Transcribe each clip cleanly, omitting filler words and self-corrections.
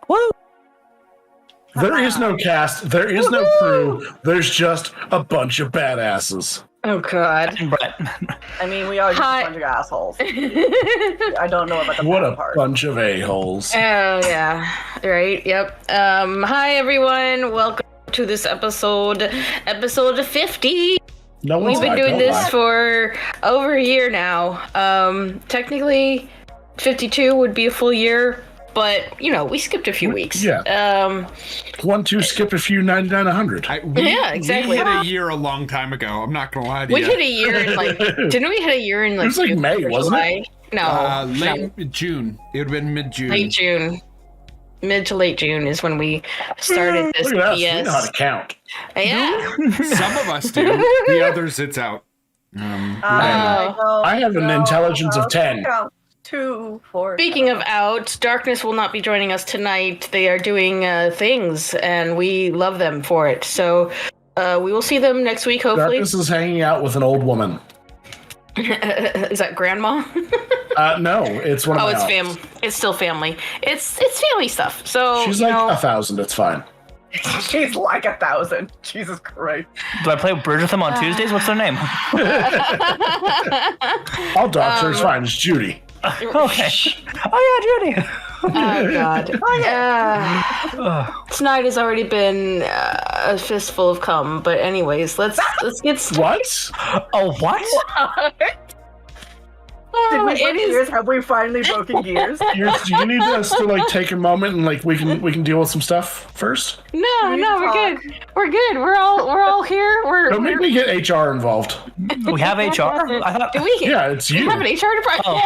Woo! There is no cast. There is no crew. There's just a bunch of badasses. Oh, God. Brett. I mean, we are just a bunch of assholes. I don't know about the What a part. bunch of a-holes. Oh, yeah. Right, yep. Hi, everyone. Welcome to this episode 50. No one's We've been doing this for over a year now. Technically, 52 would be a full year, but, you know, we skipped a few weeks. Yeah. 1, 2, skipped a few, 99, 100. Yeah, exactly. We hit a year a long time ago. I'm not going to lie to you. We hit a year in, like, didn't we hit a year in, like, it was like June May, or wasn't July? it? No. Late June. It would have been mid-June. Late June. Mid to late June is when we started this Look at us. BS. We know how to count. Yeah. Some of us do. The others, it's out. I have an intelligence of 10. 2, 4. Speaking of out, Darkness will not be joining us tonight. They are doing things, and we love them for it. So we will see them next week, hopefully. Darkness is hanging out with an old woman. Is that grandma? No, it's one of my it's aunts. family. It's still family. It's family stuff. So She's like 1,000. It's fine. She's like 1,000. Jesus Christ. Do I play bridge with them on Tuesdays? What's their name? I'll dox her. It's fine. It's Judy. Okay. Oh, yeah, Judy. Oh, God. Tonight has already been a fistful of cum, but anyways, let's get started. What? Oh, what? Did we break gears? Have we finally broken gears? Do you need us to like take a moment and like we can deal with some stuff first? No, we're good. We're good. We're all here. Don't make me get HR involved. We have HR? I thought. Do we? Yeah, it's you. We have an HR department.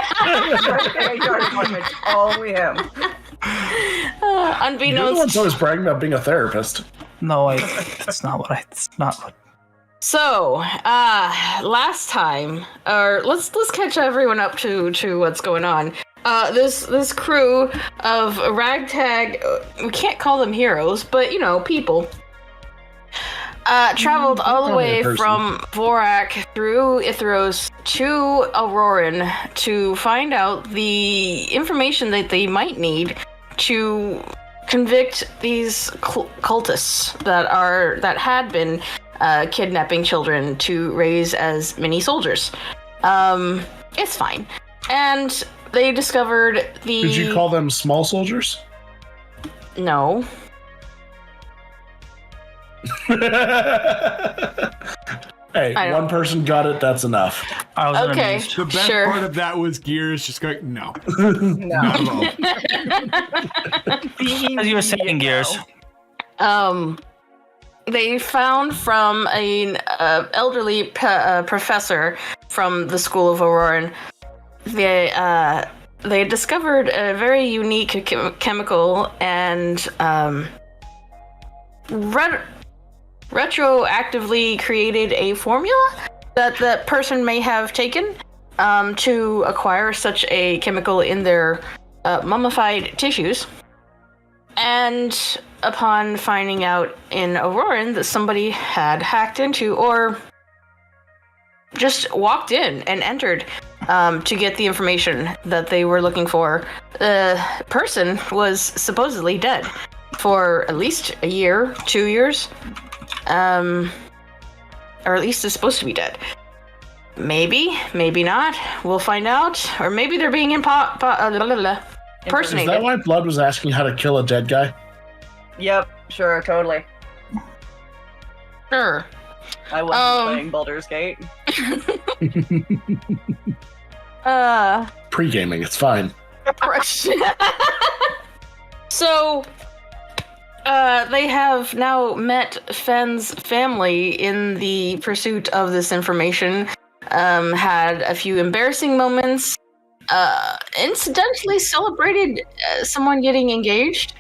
HR department. Only him. You're the one's Unbeknownst. always bragging about being a therapist. No, it's not what I. It's not what. So, last time, or let's catch everyone up to what's going on. This crew of ragtag, we can't call them heroes, but you know, people, traveled all the way from Vorak through Ithros to Auroran to find out the information that they might need to convict these cultists that had been kidnapping children to raise as mini soldiers. It's fine. And they discovered the... Did you call them small soldiers? No. Hey, one person got it, that's enough. I was Okay, amused. The best sure. part of that was Gears just going, no. No. Not at all. As you were saying, Gears. They found from an elderly professor from the School of Auroran, they discovered a very unique chemical and retroactively created a formula that the person may have taken to acquire such a chemical in their mummified tissues. And upon finding out in Auroran that somebody had hacked into or just walked in and entered to get the information that they were looking for, the person was supposedly dead for at least a year, 2 years, or at least is supposed to be dead. Maybe not. We'll find out. Or maybe they're being impersonated. Is that why Blood was asking how to kill a dead guy? Yep, sure, totally. Sure. I wasn't playing Baldur's Gate. Pre-gaming, it's fine. So, they have now met Fenn's family in the pursuit of this information. Had a few embarrassing moments. Incidentally celebrated someone getting engaged.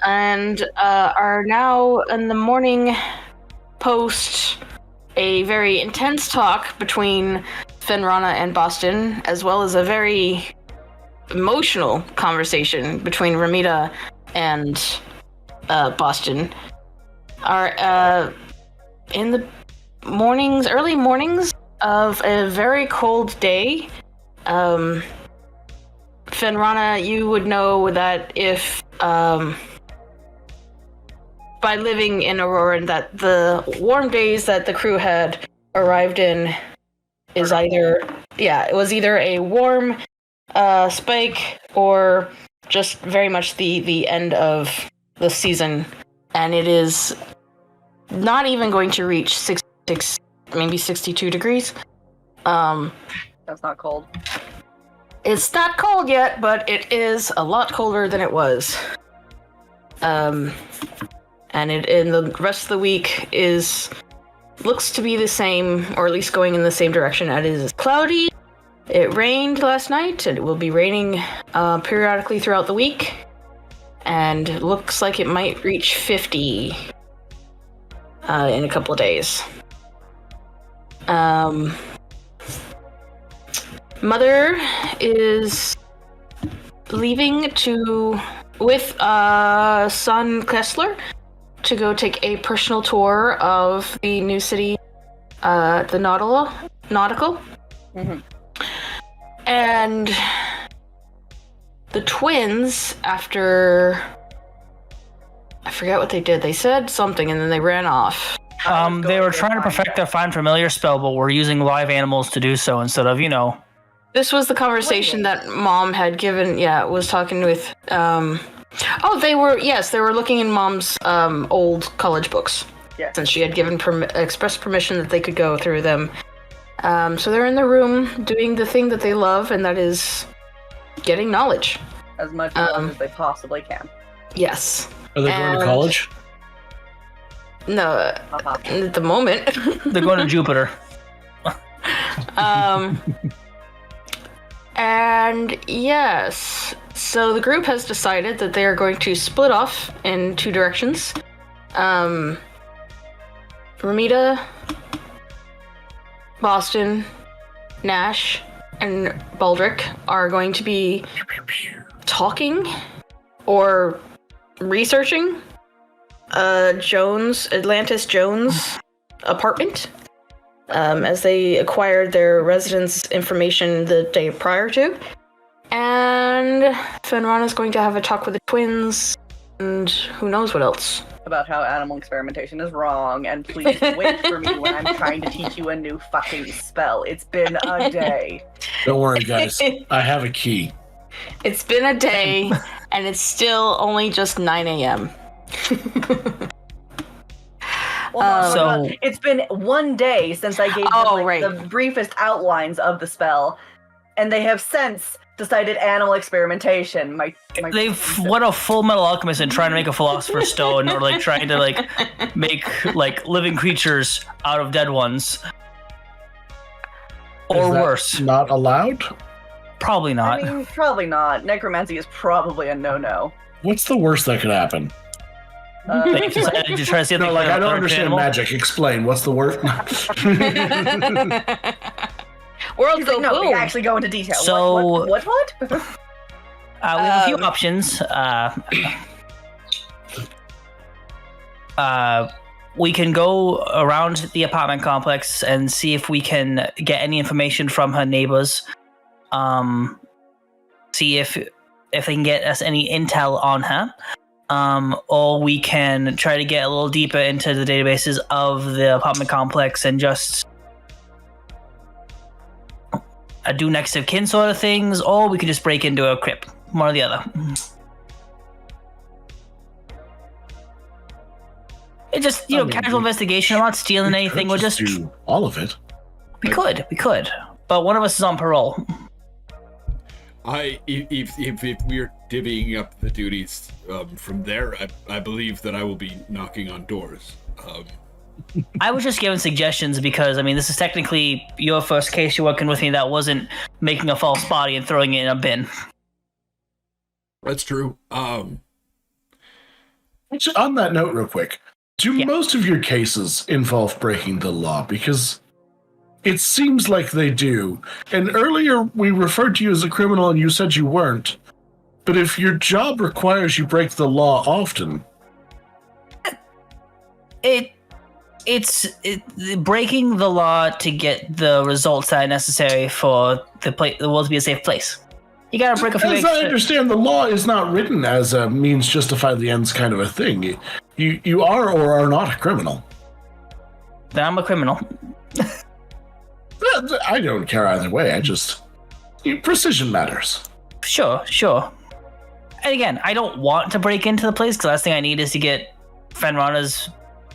And are now in the morning post a very intense talk between Fenrana and Boston, as well as a very emotional conversation between Ramita and Boston, are in the early mornings of a very cold day. Fenrana, you would know that if by living in Aurora that the warm days that the crew had arrived in is it was either a warm spike or just very much the end of the season, and it is not even going to reach 66, maybe 62 degrees. That's not cold. It's not cold yet, but it is a lot colder than it was. And in the rest of the week looks to be the same, or at least going in the same direction. It is cloudy. It rained last night, and it will be raining periodically throughout the week. And it looks like it might reach 50 in a couple of days. Mother is leaving with son Kessler to go take a personal tour of the new city, the Nautical. Mm-hmm. And the twins, after I forget what they did. They said something and then they ran off. They were trying to perfect their find familiar spell, but were using live animals to do so instead of, This was the conversation that Mom had given. Yeah, was talking with. They were looking in Mom's old college books. Yeah. Since she had given express permission that they could go through them. So they're in the room doing the thing that they love, and that is getting knowledge. As much as they possibly can. Yes. Are they going to college? No, at the moment. They're going to Jupiter. And yes, so the group has decided that they are going to split off in two directions. Ramita, Boston, Nash, and Baldric are going to be talking or researching Atlantis Jones apartment. As they acquired their residence information the day prior to. And Fenron is going to have a talk with the twins, and who knows what else. About how animal experimentation is wrong, and please wait for me when I'm trying to teach you a new fucking spell. It's been a day. Don't worry, guys. I have a key. It's been a day, and it's still only just 9 a.m. Well, no, it's been one day since I gave them the briefest outlines of the spell, and they have since decided animal experimentation. They've what a Full Metal Alchemist and trying to make a philosopher's stone, or trying to make living creatures out of dead ones, or worse. Not allowed? Probably not. I mean, probably not. Necromancy is probably a no-no. What's the worst that could happen? They've decided to try to see if I don't understand magic. Explain. What's the worst? World go no, boom. we actually go into detail. So what? we have a few options. We can go around the apartment complex and see if we can get any information from her neighbors. See if they can get us any intel on her. Or we can try to get a little deeper into the databases of the apartment complex and just do next of kin sort of things, or we could just break into a crypt, one or the other. It just, casual investigation. I'm not stealing anything. We're just do all of it. We could, but one of us is on parole. If we're divvying up the duties from there, I believe that I will be knocking on doors. I was just giving suggestions because, this is technically your first case you're working with me that wasn't making a false body and throwing it in a bin. That's true. On that note, real quick, do most of your cases involve breaking the law? Because it seems like they do. And earlier we referred to you as a criminal and you said you weren't. But if your job requires you break the law often... It's breaking the law to get the results that are necessary for the world to be a safe place. You gotta break a few... As I understand, the law is not written as a means justify the ends kind of a thing. You are or are not a criminal. Then I'm a criminal. I don't care either way. Precision matters. Sure. And again, I don't want to break into the place because the last thing I need is to get Fenrana's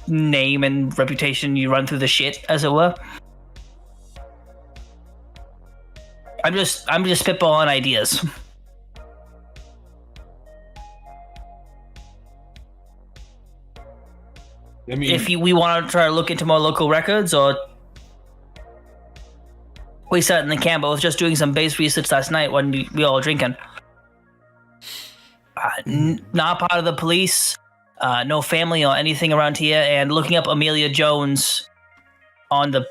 name and reputation. You run through the shit, as it were. I'm just spitballing ideas. I mean, If we want to try to look into more local records, or we certainly can. But I was just doing some base research last night when we all were drinking. Not part of the police, no family or anything around here, and looking up Amelia Jones on the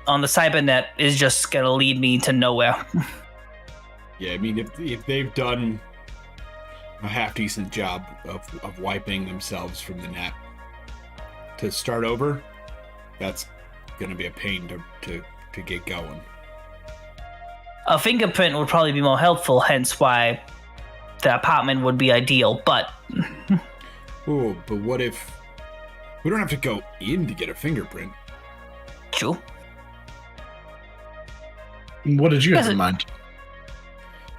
cybernet is just gonna lead me to nowhere. yeah, I mean, if they've done a half decent job of wiping themselves from the net, to start over, that's gonna be a pain to get going. A fingerprint would probably be more helpful, hence why the apartment would be ideal, but... Oh, but what if... We don't have to go in to get a fingerprint. True. What did you have in mind?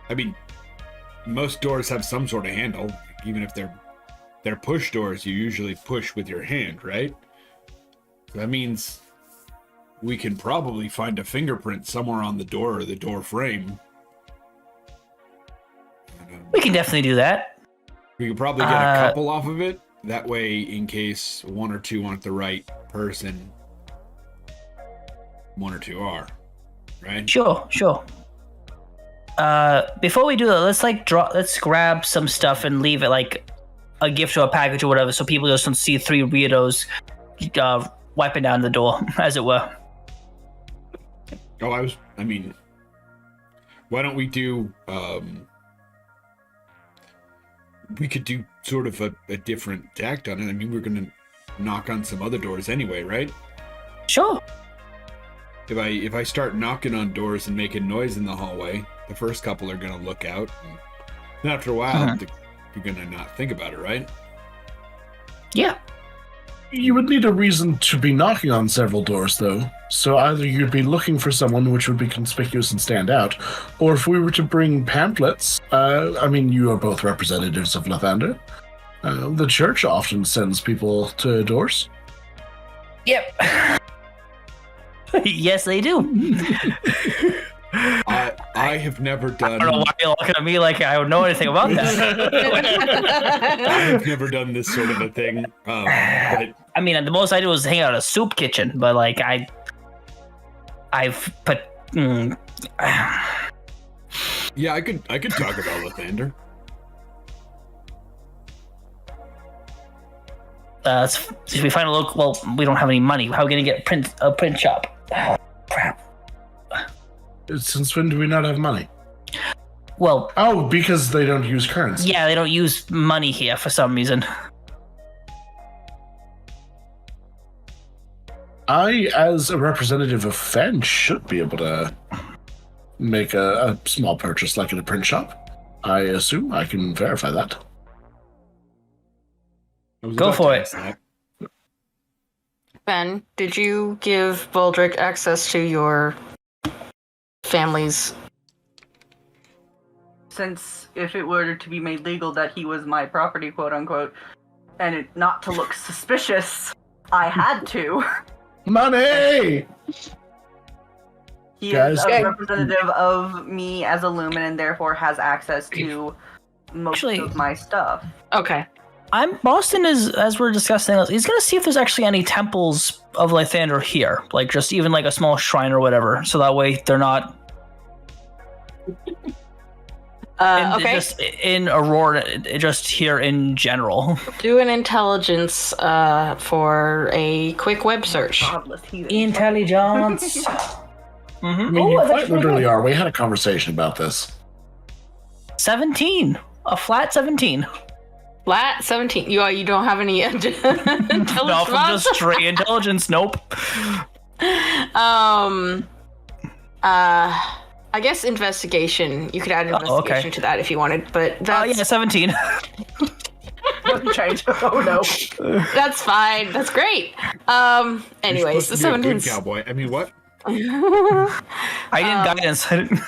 I mean, most doors have some sort of handle. Even if they're push doors, you usually push with your hand, right? So that means we can probably find a fingerprint somewhere on the door or the door frame. We can definitely do that. We could probably get a couple off of it. That way, in case one or two aren't the right person, one or two are, right? Sure. Before we do that, let's grab some stuff and leave it like a gift or a package or whatever, so people just don't see three weirdos wiping down the door, as it were. Oh, why don't we do, we could do sort of a different tact on it. I mean, we're going to knock on some other doors anyway, right? Sure. If I start knocking on doors and making noise in the hallway, the first couple are going to look out. And after a while, you're going to not think about it, right? Yeah. You would need a reason to be knocking on several doors, though. So either you'd be looking for someone which would be conspicuous and stand out, or if we were to bring pamphlets, you are both representatives of Lathander. The church often sends people to doors. Yep. Yes, they do. I have never done... I don't know why you're looking at me like I don't know anything about that. I have never done this sort of a thing. But I mean, the most I did was hang out at a soup kitchen, but like I've put. Yeah, I could talk about Lathander. Should we find a local? Well, we don't have any money. How are we gonna get a print shop? Oh, crap. Since when do we not have money? Well... Oh, because they don't use currency. Yeah, they don't use money here for some reason. I, as a representative of Fen, should be able to make a small purchase like in a print shop. I assume I can verify that. Go for it. Ben, did you give Baldric access to your family's... Since if it were to be made legal that he was my property, quote unquote, and it not to look suspicious, I had to. Money! He is a representative of me as a Lumen and therefore has access to most of my stuff. Okay. Boston is, as we're discussing, he's gonna see if there's actually any temples of Lathander here, like just even like a small shrine or whatever, so that way they're not. Okay. Just in Aurora, just here in general. Do an intelligence for a quick web search. Intelligence. I mean, you quite literally are. We had a conversation about this. 17. A flat 17. Flat 17. You don't have any intelligence? No, from just straight intelligence. Nope. I guess investigation. You could add investigation to that if you wanted, but that's... yeah, 17. doesn't change. Oh no. That's fine. That's great. Anyways, the 17th cowboy. I mean, what? I didn't guidance. I didn't.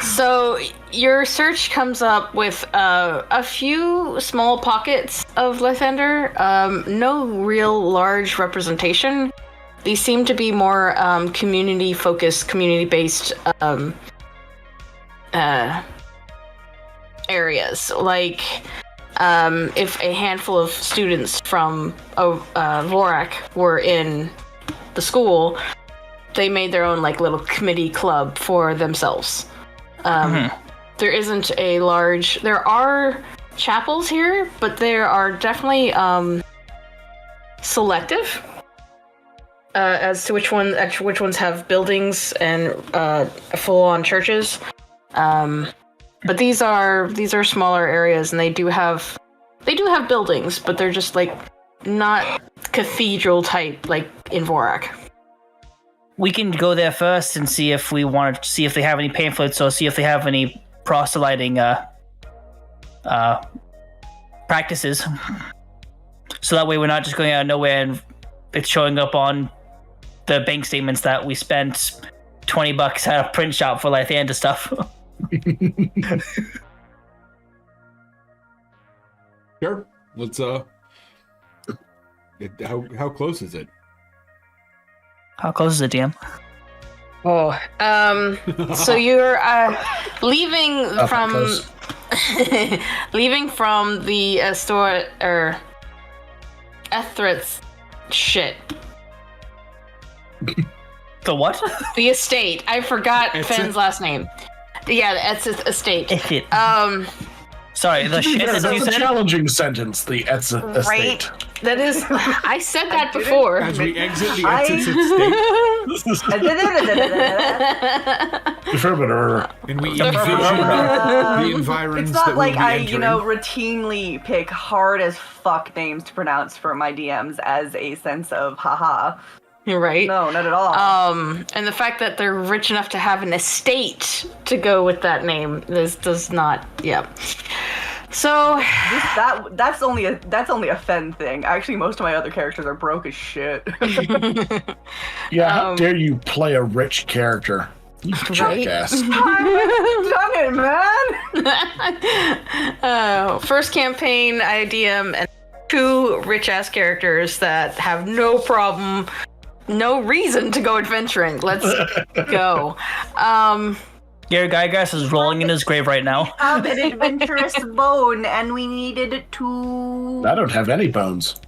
So your search comes up with a few small pockets of Lathander. No real large representation. These seem to be more community-focused, community-based areas. Like, if a handful of students from Vorak were in the school, they made their own like little committee club for themselves. There isn't a large. There are chapels here, but there are definitely selective as to which ones have buildings and full-on churches. But these are smaller areas, and they do have buildings, but they're just like not cathedral type like in Vorak. We can go there first and see if we want to see if they have any pamphlets or see if they have any proselyting practices. So that way we're not just going out of nowhere and it's showing up on the bank statements that we spent $20 at a print shop for Lathander stuff. Sure. Let's how close is it? How close is it, DM? Oh, so you're leaving from leaving from the store or Ethrith's shit. The what? The estate. I forgot Fenn's last name. Yeah, the Etzith estate. Sorry, the shit That's that a you said? challenging sentence, the Etzith Right? estate. That is, I said that before. As we exit the estate, and we envision the environs. It's not that like we'll be I, entering. routinely pick hard as fuck names to pronounce for my DMs as a sense of haha. You're right. No, not at all. And the fact that they're rich enough to have an estate to go with that name, this does not. Yeah. So that's only a Fen thing. Actually, most of my other characters are broke as shit. Yeah, how dare you play a rich character? You jackass. Done it, man. First campaign, I DM and 2 rich ass characters that have no problem, no reason to go adventuring. Let's go. Gary Gygas is rolling in his grave right now. We have an adventurous bone, and we needed to. I don't have any bones.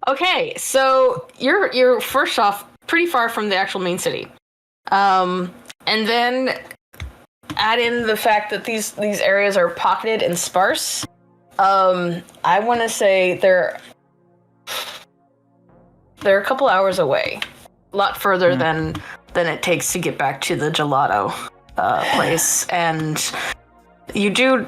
Okay, so you're first off pretty far from the actual main city, and then add in the fact that these areas are pocketed and sparse. I want to say they're a couple hours away, a lot further than it takes to get back to the gelato place. And you do,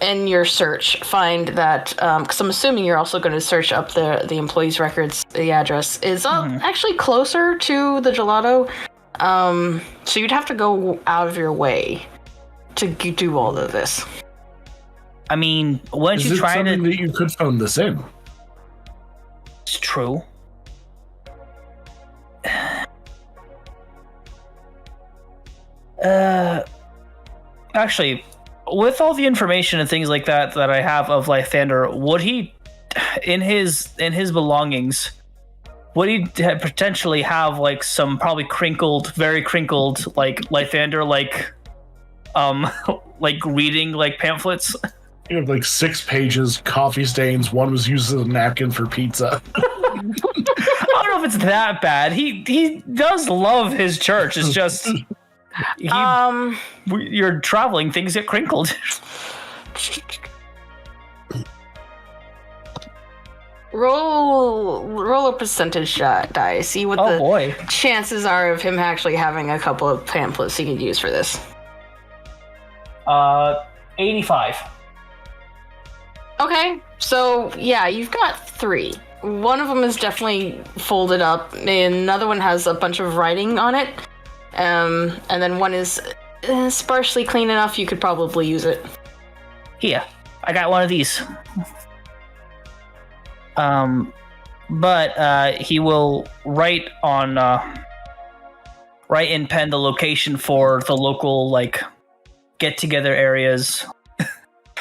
in your search, find that, because I'm assuming you're also going to search up the employees' records, the address is actually closer to the gelato. So you'd have to go out of your way to do all of this. I mean, weren't you trying to... that you could phone this in? It's true. Actually, with all the information and things like that I have of Lathander, would he, in his belongings, would he potentially have like some probably very crinkled, like Lathander, like reading like pamphlets? You have like 6 pages, coffee stains. One was used as a napkin for pizza. I don't know if it's that bad. He does love his church. It's just you're traveling, things get crinkled. Roll a percentage die. See what the chances are of him actually having a couple of pamphlets he could use for this. 85. Okay, so yeah, you've got 3. One of them is definitely folded up, and another one has a bunch of writing on it. And then one is sparsely clean enough you could probably use it. Here, I got one of these. But he will write in pen the location for the local like get-together areas,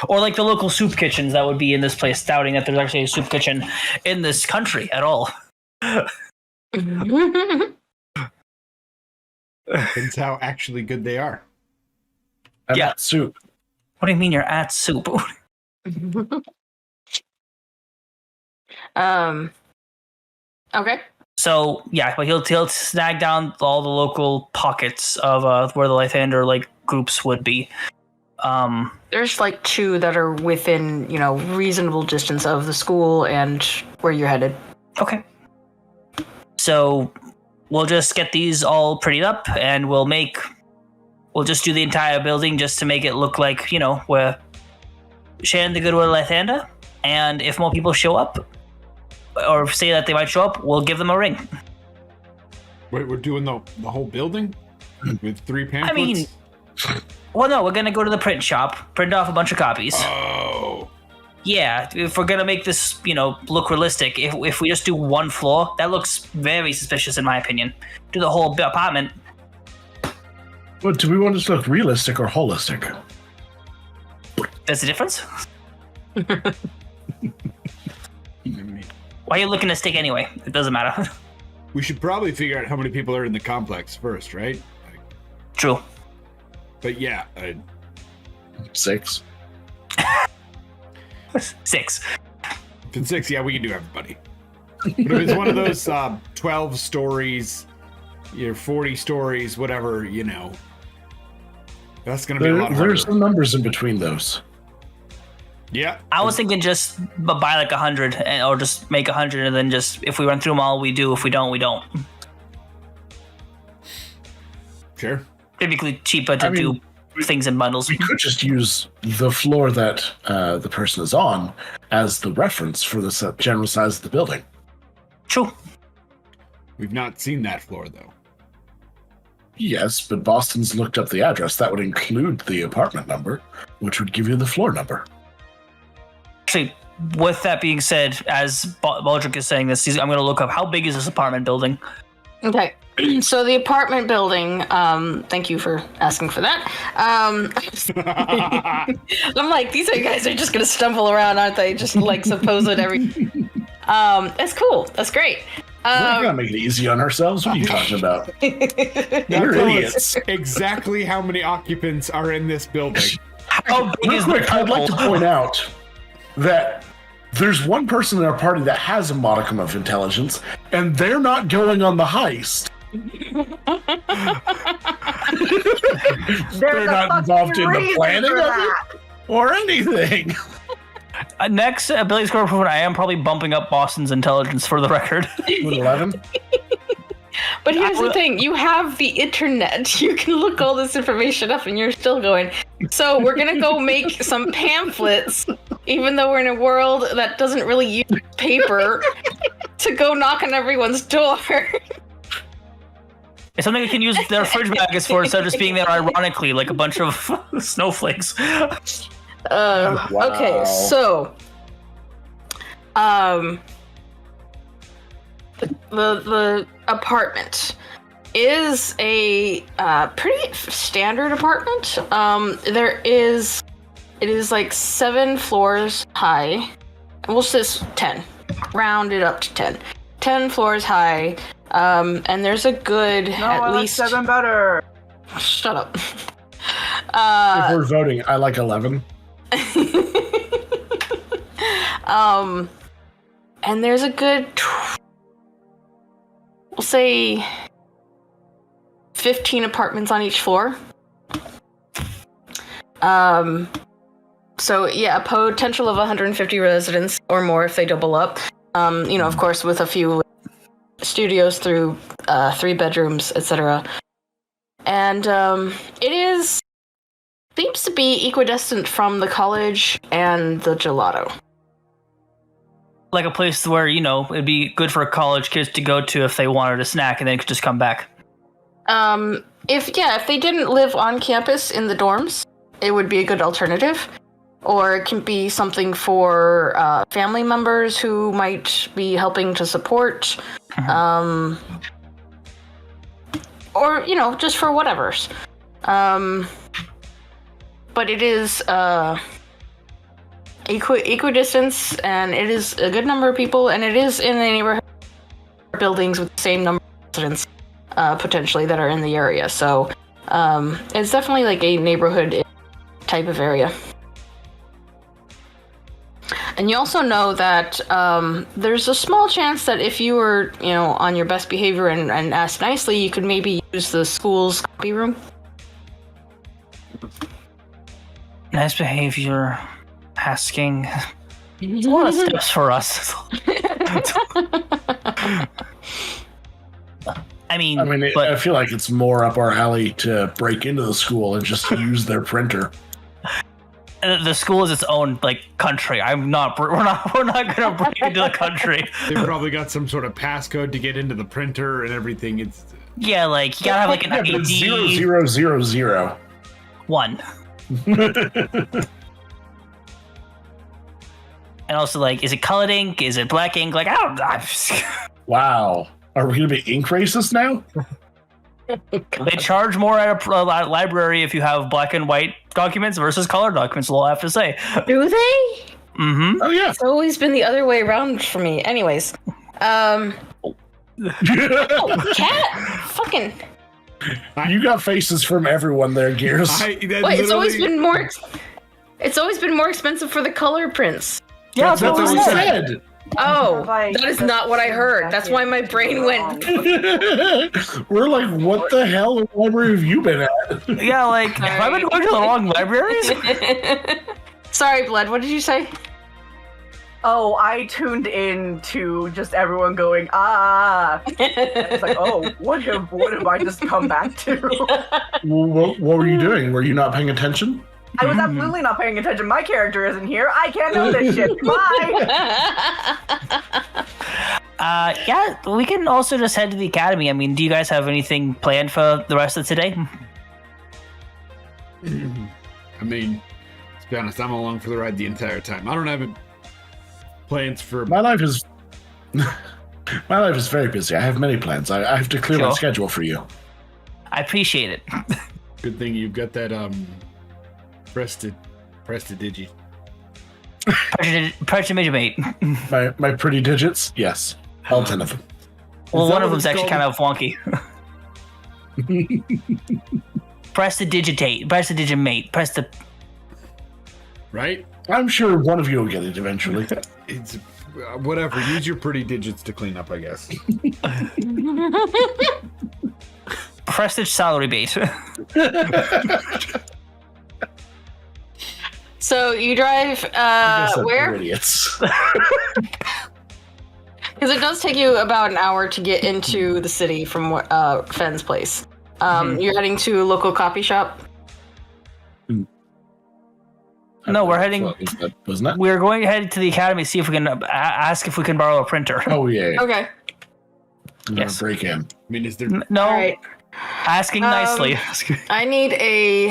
or like the local soup kitchens that would be in this place. Doubting that there's actually a soup kitchen in this country at all. Depends how actually good they are. I'm Yeah. at soup. What do you mean you're at soup? Okay. So yeah, but he'll snag down all the local pockets of where the Lythander like groups would be. There's like 2 that are within, reasonable distance of the school and where you're headed. Okay. So we'll just get these all prettied up, and we'll just do the entire building just to make it look like, we're sharing the goodwill of Lythander. And if more people show up, or say that they might show up, we'll give them a ring. Wait, we're doing the whole building with 3 pamphlets? I mean, well, no, we're gonna go to the print shop, print off a bunch of copies. Oh. Yeah, if we're gonna make this, look realistic, if we just do one floor, that looks very suspicious in my opinion. Do the whole apartment. Well, do we want it to look realistic or holistic? There's a difference? Why are you looking to stick anyway? It doesn't matter. We should probably figure out how many people are in the complex first, right? True. But yeah, 6. 6. if it's 6, yeah, we can do everybody. But if it's one of those 12 stories, 40 stories, whatever, that's going to be a lot harder. There's some numbers in between those. Yeah. I was thinking just buy like 100, or just make 100, and then just if we run through them all, we do. If we don't, we don't. Sure. Typically cheaper to do things in bundles. We could just use the floor that the person is on as the reference for the general size of the building. True. We've not seen that floor, though. Yes, but Boston's looked up the address. That would include the apartment number, which would give you the floor number. Actually, with that being said, as Baldric is saying this, I'm going to look up how big is this apartment building. Okay. So the apartment building, thank you for asking for that. I'm like, these guys are just going to stumble around, aren't they? Just like suppose it everything. That's cool. That's great. We're not going to make it easy on ourselves. What are you talking about? You're idiots. Exactly how many occupants are in this building? How big Real is quick, the I'd like to point out that there's one person in our party that has a modicum of intelligence, and they're not going on the heist. They're not involved in the planning of it or anything. Next ability score improvement, I am probably bumping up Boston's intelligence for the record. 11? But here's the thing, you have the internet. You can look all this information up and you're still going. So we're going to go make some pamphlets, even though we're in a world that doesn't really use paper, to go knock on everyone's door. It's something I can use their fridge magnets for instead of just being there ironically, like a bunch of snowflakes. Wow. Okay, so the apartment is a pretty standard apartment. It is like 7 floors high. We'll say 10. Round it up to 10. 10 floors high. And there's a good at least 7 better. Shut up. If we're voting, I like 11. And there's a good, we'll say, 15 apartments on each floor. So yeah, a potential of 150 residents or more if they double up. Of course, with a few studios through 3 bedrooms, etc. And it seems to be equidistant from the college and the gelato. Like a place where, it'd be good for college kids to go to if they wanted a snack and then could just come back. If they didn't live on campus in the dorms, it would be a good alternative. or it can be something for family members who might be helping to support, or just for whatever's. But it is equidistance, and it is a good number of people, and it is in the neighborhood buildings with the same number of residents potentially that are in the area. So it's definitely like a neighborhood type of area. And you also know that there's a small chance that if you were, on your best behavior and asked nicely, you could maybe use the school's copy room. Nice behavior, asking. It's a lot of steps for us. I feel like it's more up our alley to break into the school and just use their printer. The school is its own country. We're not gonna break into the country. They've probably got some sort of passcode to get into the printer and everything. It's you gotta have an ID. 0000. 1. And also, is it colored ink? Is it black ink? I don't know. Wow. Are we going to be ink racist now? They charge more at a library if you have black and white documents versus colored documents, all I have to say. Do they? Mm-hmm. Oh, yeah. It's always been the other way around for me. Anyways. Cat! Fucking... You got faces from everyone there, Gears. It's always been more expensive for the colher prints. Yeah, that's what we said. Oh, that is not what I heard. That's why my brain went. We're like, what the hell library have you been at? Yeah, have I been going to the wrong libraries? Sorry, Blood, what did you say? Oh, I tuned in to just everyone going, ah. It's like, oh, what have I just come back to? What were you doing? Were you not paying attention? I was absolutely not paying attention. My character isn't here. I can't know this shit. Bye. Yeah, we can also just head to the academy. Do you guys have anything planned for the rest of today? To be honest, I'm along for the ride the entire time. I don't have plans for... My life is very busy. I have many plans. I have to clear my schedule for you. I appreciate it. Good thing you've got that Prestidigi. Prestidigimate. My pretty digits? Yes. All 10 of them. Well, one of them's actually kind of wonky. Prestidigimate. Right? I'm sure one of you will get it eventually. It's whatever. Use your pretty digits to clean up, I guess. Prestige salary base. So you drive where? Idiots. Because it does take you about an hour to get into the city from Fenn's place. You're heading to a local coffee shop. No, we're heading. Wasn't it? We're going to head to the academy to see if we can ask if we can borrow a printer. Oh yeah. Okay. Yes. Break in. Is there? No. All right. Asking nicely. I need a.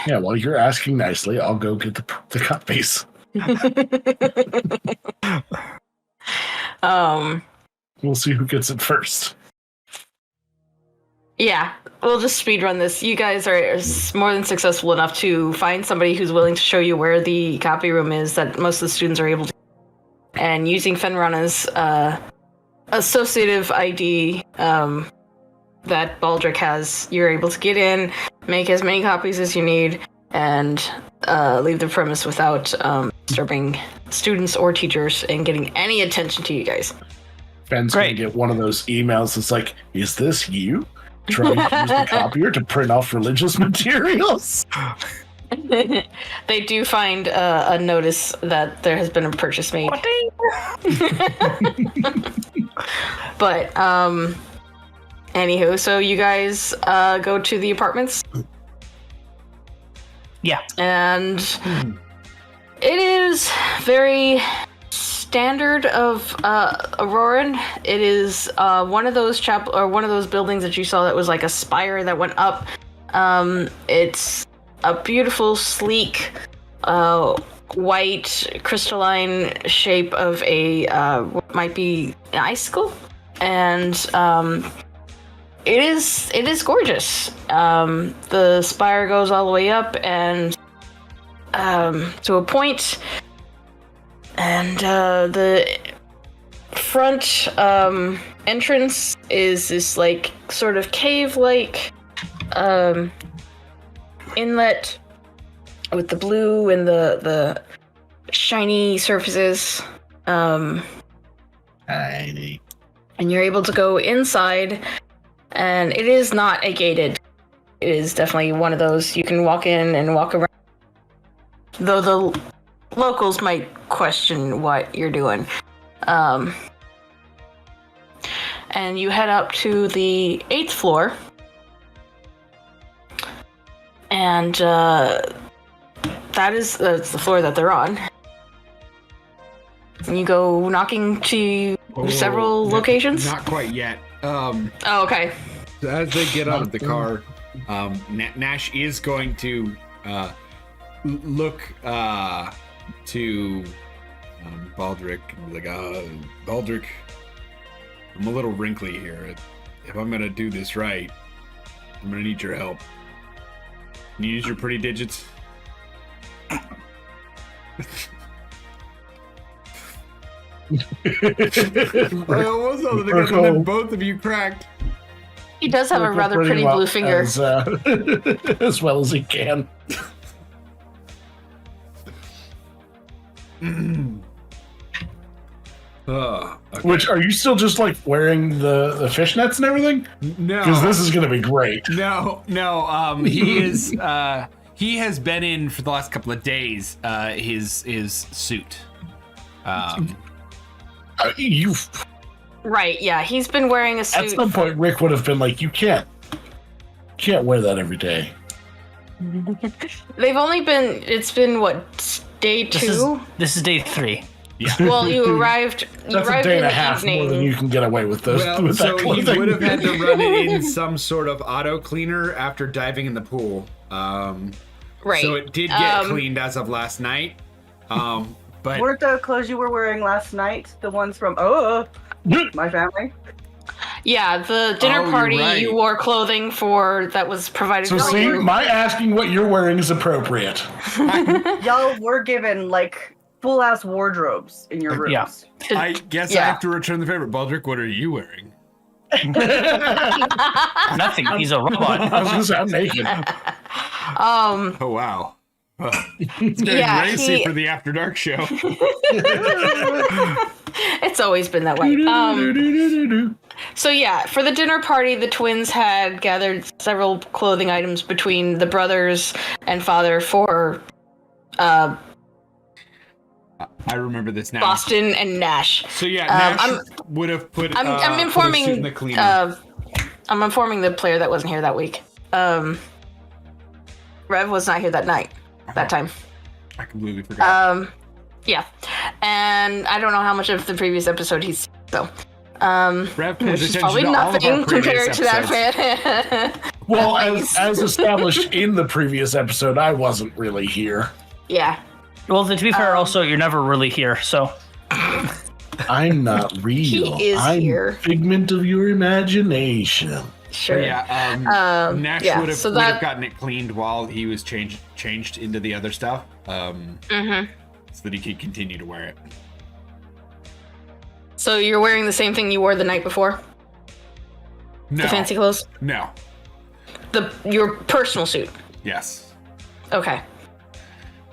Yeah, while you're asking nicely, I'll go get the copies. We'll see who gets it first. Yeah, we'll just speedrun this. You guys are more than successful enough to find somebody who's willing to show you where the copy room is that most of the students are able to. And using Fenrana's associative ID that Baldric has, you're able to get in, make as many copies as you need, and leave the premise without disturbing students or teachers and getting any attention to you guys. Ben's going to get one of those emails that's like, is this you? Trying to use the copier to print off religious materials? They do find a notice that there has been a purchase made. But, anywho, so you guys go to the apartments? Yeah. And it is very standard of Auroran. It is one of those buildings that you saw that was like a spire that went up. It's a beautiful, sleek, white crystalline shape of a what might be an icicle, and it is gorgeous. The spire goes all the way up and to a point, and the front entrance is this like sort of cave-like inlet with the blue and the shiny surfaces. Shiny. And you're able to go inside, and it is not a gated. It is definitely one of those you can walk in and walk around. Though the locals might question what you're doing. And you head up to the 8th floor. And that's the floor that they're on. And you go knocking to several locations? Not quite yet. Oh, okay. As they get out of the car, Nash is going to look to Baldric and be like, Baldric, I'm a little wrinkly here. If I'm going to do this right, I'm going to need your help. Can you use your pretty digits? I almost thought that and then both of you cracked. He does have a rather pretty blue finger. As well as he can. Okay. Which, are you still just like wearing the fishnets and everything? No. Because this is going to be great. No. He is, he has been in for the last couple of days, his suit. Right, yeah, he's been wearing a suit. At some point, Rick would have been like, you can't wear that every day. They've only been, it's been what, day 2? This is day 3. Yeah. Well, you arrived That's a day in and a the half evening. more than you can get away with those. Well, with so that he clothing. would have had to run it in some sort of auto cleaner after diving in the pool. Right. So it did get cleaned as of last night. But Weren't the clothes you were wearing last night the ones from my family? Yeah, the dinner party right. you wore clothing for that was provided So for see, you. my asking what you're wearing is appropriate. Y'all were given like full-ass wardrobes in your rooms. Yeah. I guess I have to return the favor. Baldric, what are you wearing? Nothing. He's a robot. I was going to say, I'm naked. Oh, wow. It's getting racy for the After Dark show. It's always been that way. So yeah, for the dinner party, the twins had gathered several clothing items between the brothers and father for I remember this now. Boston and Nash. So yeah, Nash would have put. I'm informing. Put a suit in the cleaner. I'm informing the player that wasn't here that week. Rev was not here that night. That time. I completely forgot. Yeah, and I don't know how much of the previous episode he's seen, so. Rev pays Which is attention probably to all of our nothing compared previous to that episodes. fan. Well, as established in the previous episode, I wasn't really here. Yeah. Well, to be fair, also, you're never really here, so. I'm not real. He is I'm here. figment of your imagination. Sure. Yeah, Nash yeah, would so have gotten it cleaned while he was changed into the other stuff, so that he could continue to wear it. So you're wearing the same thing you wore the night before? No. The fancy clothes? No. Your personal suit? Yes. Okay.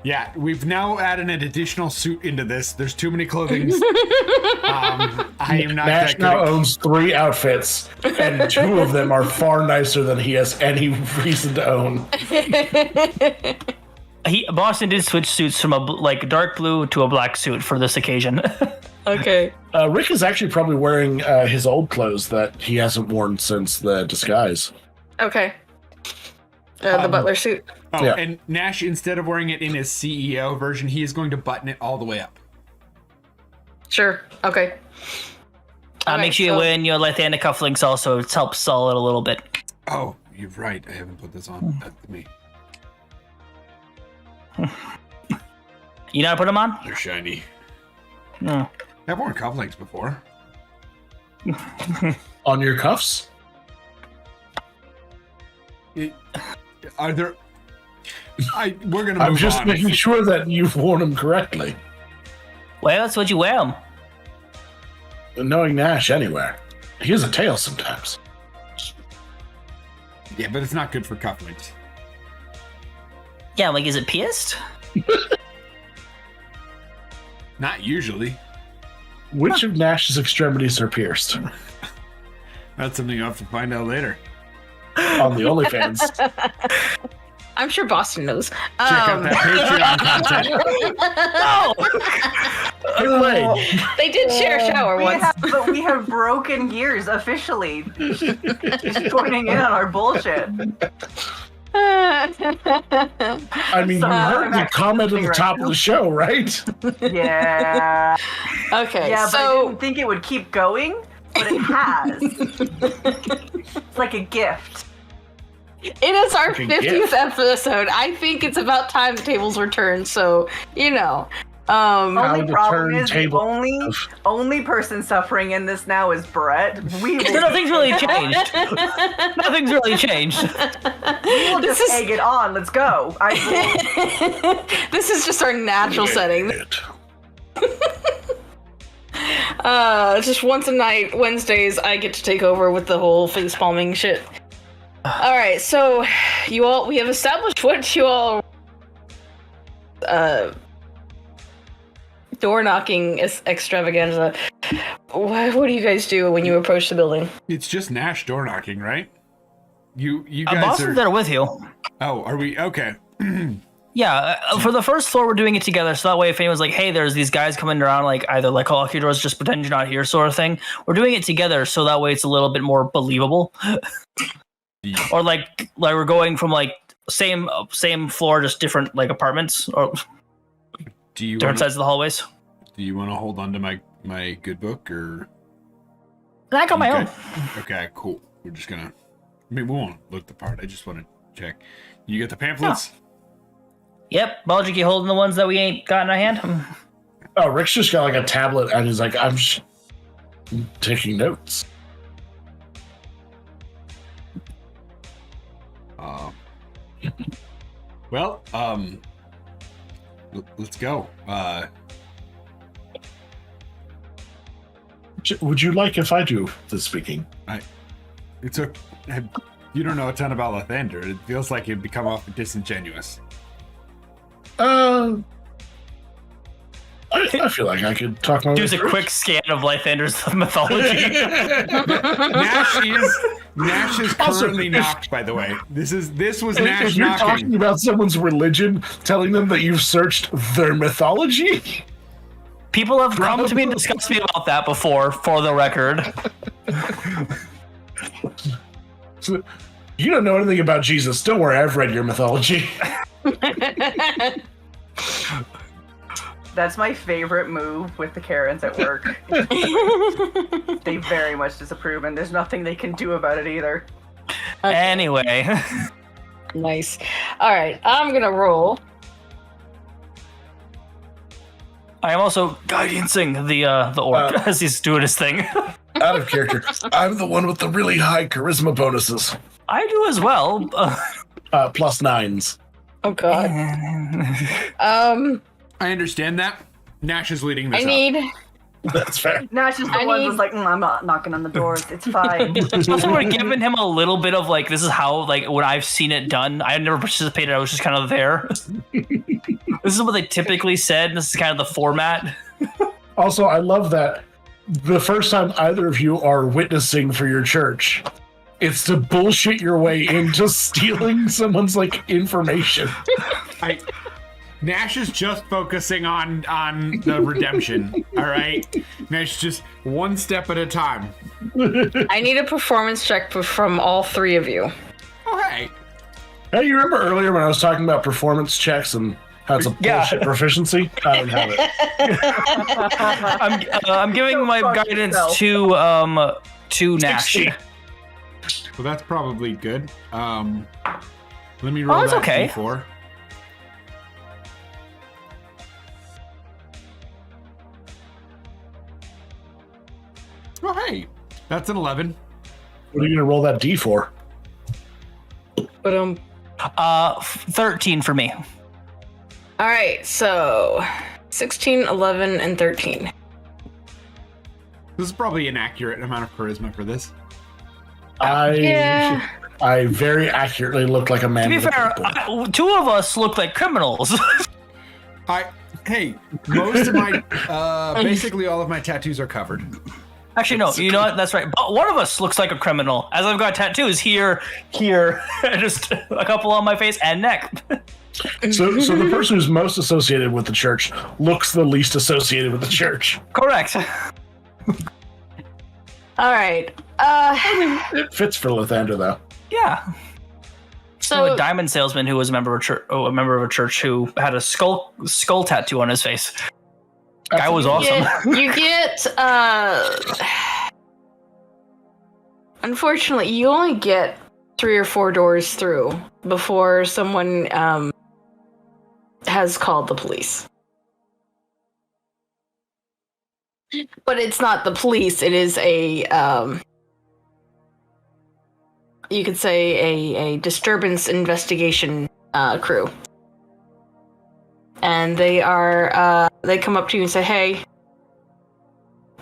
Yeah, we've now added an additional suit into this. There's too many clothing. I am not Nash that good. now owns 3 outfits, and 2 of them are far nicer than he has any reason to own. Boston did switch suits from a dark blue to a black suit for this occasion. Okay. Rick is actually probably wearing his old clothes that he hasn't worn since the disguise. Okay. The butler suit. Oh, Yeah. and Nash, instead of wearing it in his CEO version, he is going to button it all the way up. Sure. Okay. Make sure you wear your left-handed cufflinks also. It helps sell it a little bit. Oh, you're right. I haven't put this on. That's me. You know how to put them on? They're shiny. No. I've worn cufflinks before. On your cuffs? Are there? We're gonna. I'm move just on. making sure that you've worn them correctly. Where else would you wear them? Knowing Nash anywhere, he has a tail sometimes. Yeah, but it's not good for cufflinks. Yeah, like, is it pierced? Not usually. Which of Nash's extremities are pierced? That's something you'll have to find out later. On the OnlyFans. I'm sure Boston knows. Check out that Patreon content. By the way, They did share a shower once. But we have broken gears officially. Just pointing in on our bullshit. I mean, you heard the comment at the right top now. of the show, right? Yeah. Okay, Yeah, but I so didn't think it would keep going, but it has. It's like a gift. it is our Fucking 50th episode. I think it's about time the tables were turned. So you know, How Only to problem turn is the table only person suffering in this now is Brett. We will, Nothing's really changed. Nothing's really changed. we will just This is- egg it on. Let's go. this is just our natural setting. Just once a night, Wednesdays, I get to take over with the whole face palming shit. All right, so we have established what you all door knocking extravaganza. What do you guys do when you approach the building? It's just Nash door knocking, right? You guys Boston's are. there with you. Oh, are we okay? Yeah, for the first floor, we're doing it together, so that way if anyone's like, hey, there's these guys coming around, like, either, like, lock your doors, just pretend you're not here sort of thing, we're doing it together, so that way it's a little bit more believable. Or, like we're going from, like, same floor, just different, like, apartments, or Do you different sides of the hallways. Do you want to hold on to my good book or? And I got my own. Okay, cool. We're just gonna. I mean, we won't look the part. I just want to check. You get the pamphlets? Yep, Baldric, you holding the ones that we ain't got in our hand? Oh, Rick's just got like a tablet and he's like, I'm taking notes. Well, let's go. Would you like if I do the speaking? It's a. You don't know a ton about Lathander. It feels like it'd become off disingenuous. I feel like I could talk my way Just a through. quick scan of Lythander's mythology. Nash is Also, currently knocked. By the way, this was If Nash you're knocking. talking about someone's religion, telling them that you've searched their mythology, People have come to me and discussed me about that before, for the record. so, you don't know anything about Jesus. Don't worry, I've read your mythology. That's my favorite move with the Karens at work. They very much disapprove, and there's nothing they can do about it either. Anyway. Nice. All right, I'm gonna roll. I am also guiding the orc as he's doing his thing. Out of character. I'm the one with the really high charisma bonuses. I do as well. Plus 9s. Oh God. I understand that. Nash is leading this I up. need. That's fair. Nash is the I one need- who's like, I'm not knocking on the doors. It's fine. Also, we're giving him a little bit of like, this is how, like, when I've seen it done. I never participated. I was just kind of there. This is what they typically said. And this is kind of the format. Also, I love that the first time either of you are witnessing for your church, it's to bullshit your way into stealing someone's like information. Nash is just focusing on the redemption. All right, Nash just one step at a time. I need a performance check from all three of you. Okay. Hey, you remember earlier when I was talking about performance checks and how it's a bullshit proficiency? I don't have it. I'm giving my fuck guidance yourself. to Nash. 60. Well, that's probably good. Let me roll that's that okay. D4. Oh, hey, that's an 11. What are you gonna roll that D for? But 13 for me. All right, so 16, 11, and 13. This is probably an accurate amount of charisma for this. Yeah. I very accurately look like a man. To be with a fair, clipboard. two of us look like criminals. Hey, most of my, basically all of my tattoos are covered. Actually, no. You know what? That's right. But one of us looks like a criminal, as I've got tattoos here, and just a couple on my face and neck. So the person who's most associated with the church looks the least associated with the church. Correct. All right. It fits for Lathander, though. Yeah. So a diamond salesman who was a member of a church who had a skull tattoo on his face. Guy was awesome. you get unfortunately, you only get 3 or 4 doors through before someone has called the police. But it's not the police. It is you could say a disturbance investigation crew. And they come up to you and say, "Hey,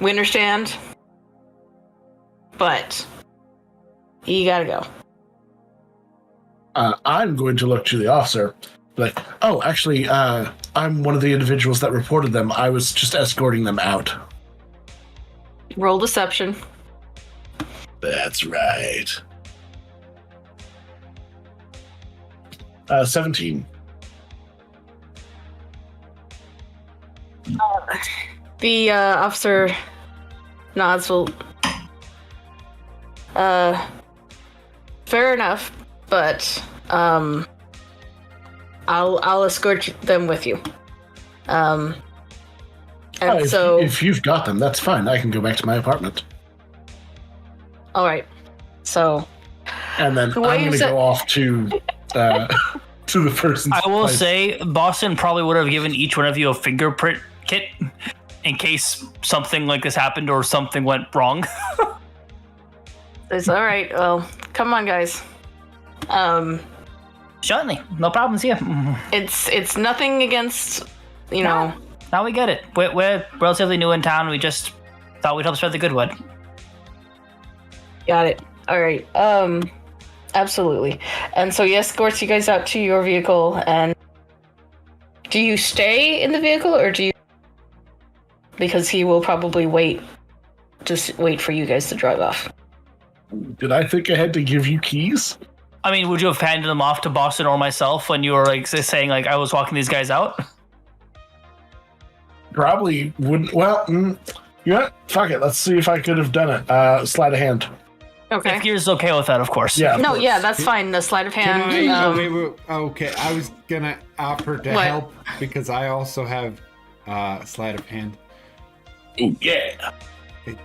we understand, but you gotta go." I'm going to look to the officer, like, oh, actually, I'm one of the individuals that reported them. I was just escorting them out. Roll deception. That's right. 17. The officer nods. Well, fair enough, but I'll escort them with you. And if you've got them, that's fine. I can go back to my apartment. All right. So. And then I'm going to go off to the person's I will place. say, Boston probably would have given each one of you a fingerprint kit in case something like this happened or something went wrong. It's all right. Well, come on, guys. Certainly, no problems here. It's nothing against, know. Now we get it. We're relatively new in town. We just thought we'd help spread the good word. Got it. All right. Absolutely. And so he escorts you guys out to your vehicle. And do you stay in the vehicle, or do you? Because he will probably wait for you guys to drive off. Did I think ahead to give you keys? I mean, would you have handed them off to Boston or myself when you were like saying like I was walking these guys out? Probably wouldn't. Well, yeah. Fuck it. Let's see if I could have done it. Sleight of hand. Okay. If Gears is okay with that, of course. Yeah. No, yeah, that's fine. The sleight of hand. Wait, okay, I was gonna offer to help because I also have sleight of hand. Ooh, yeah.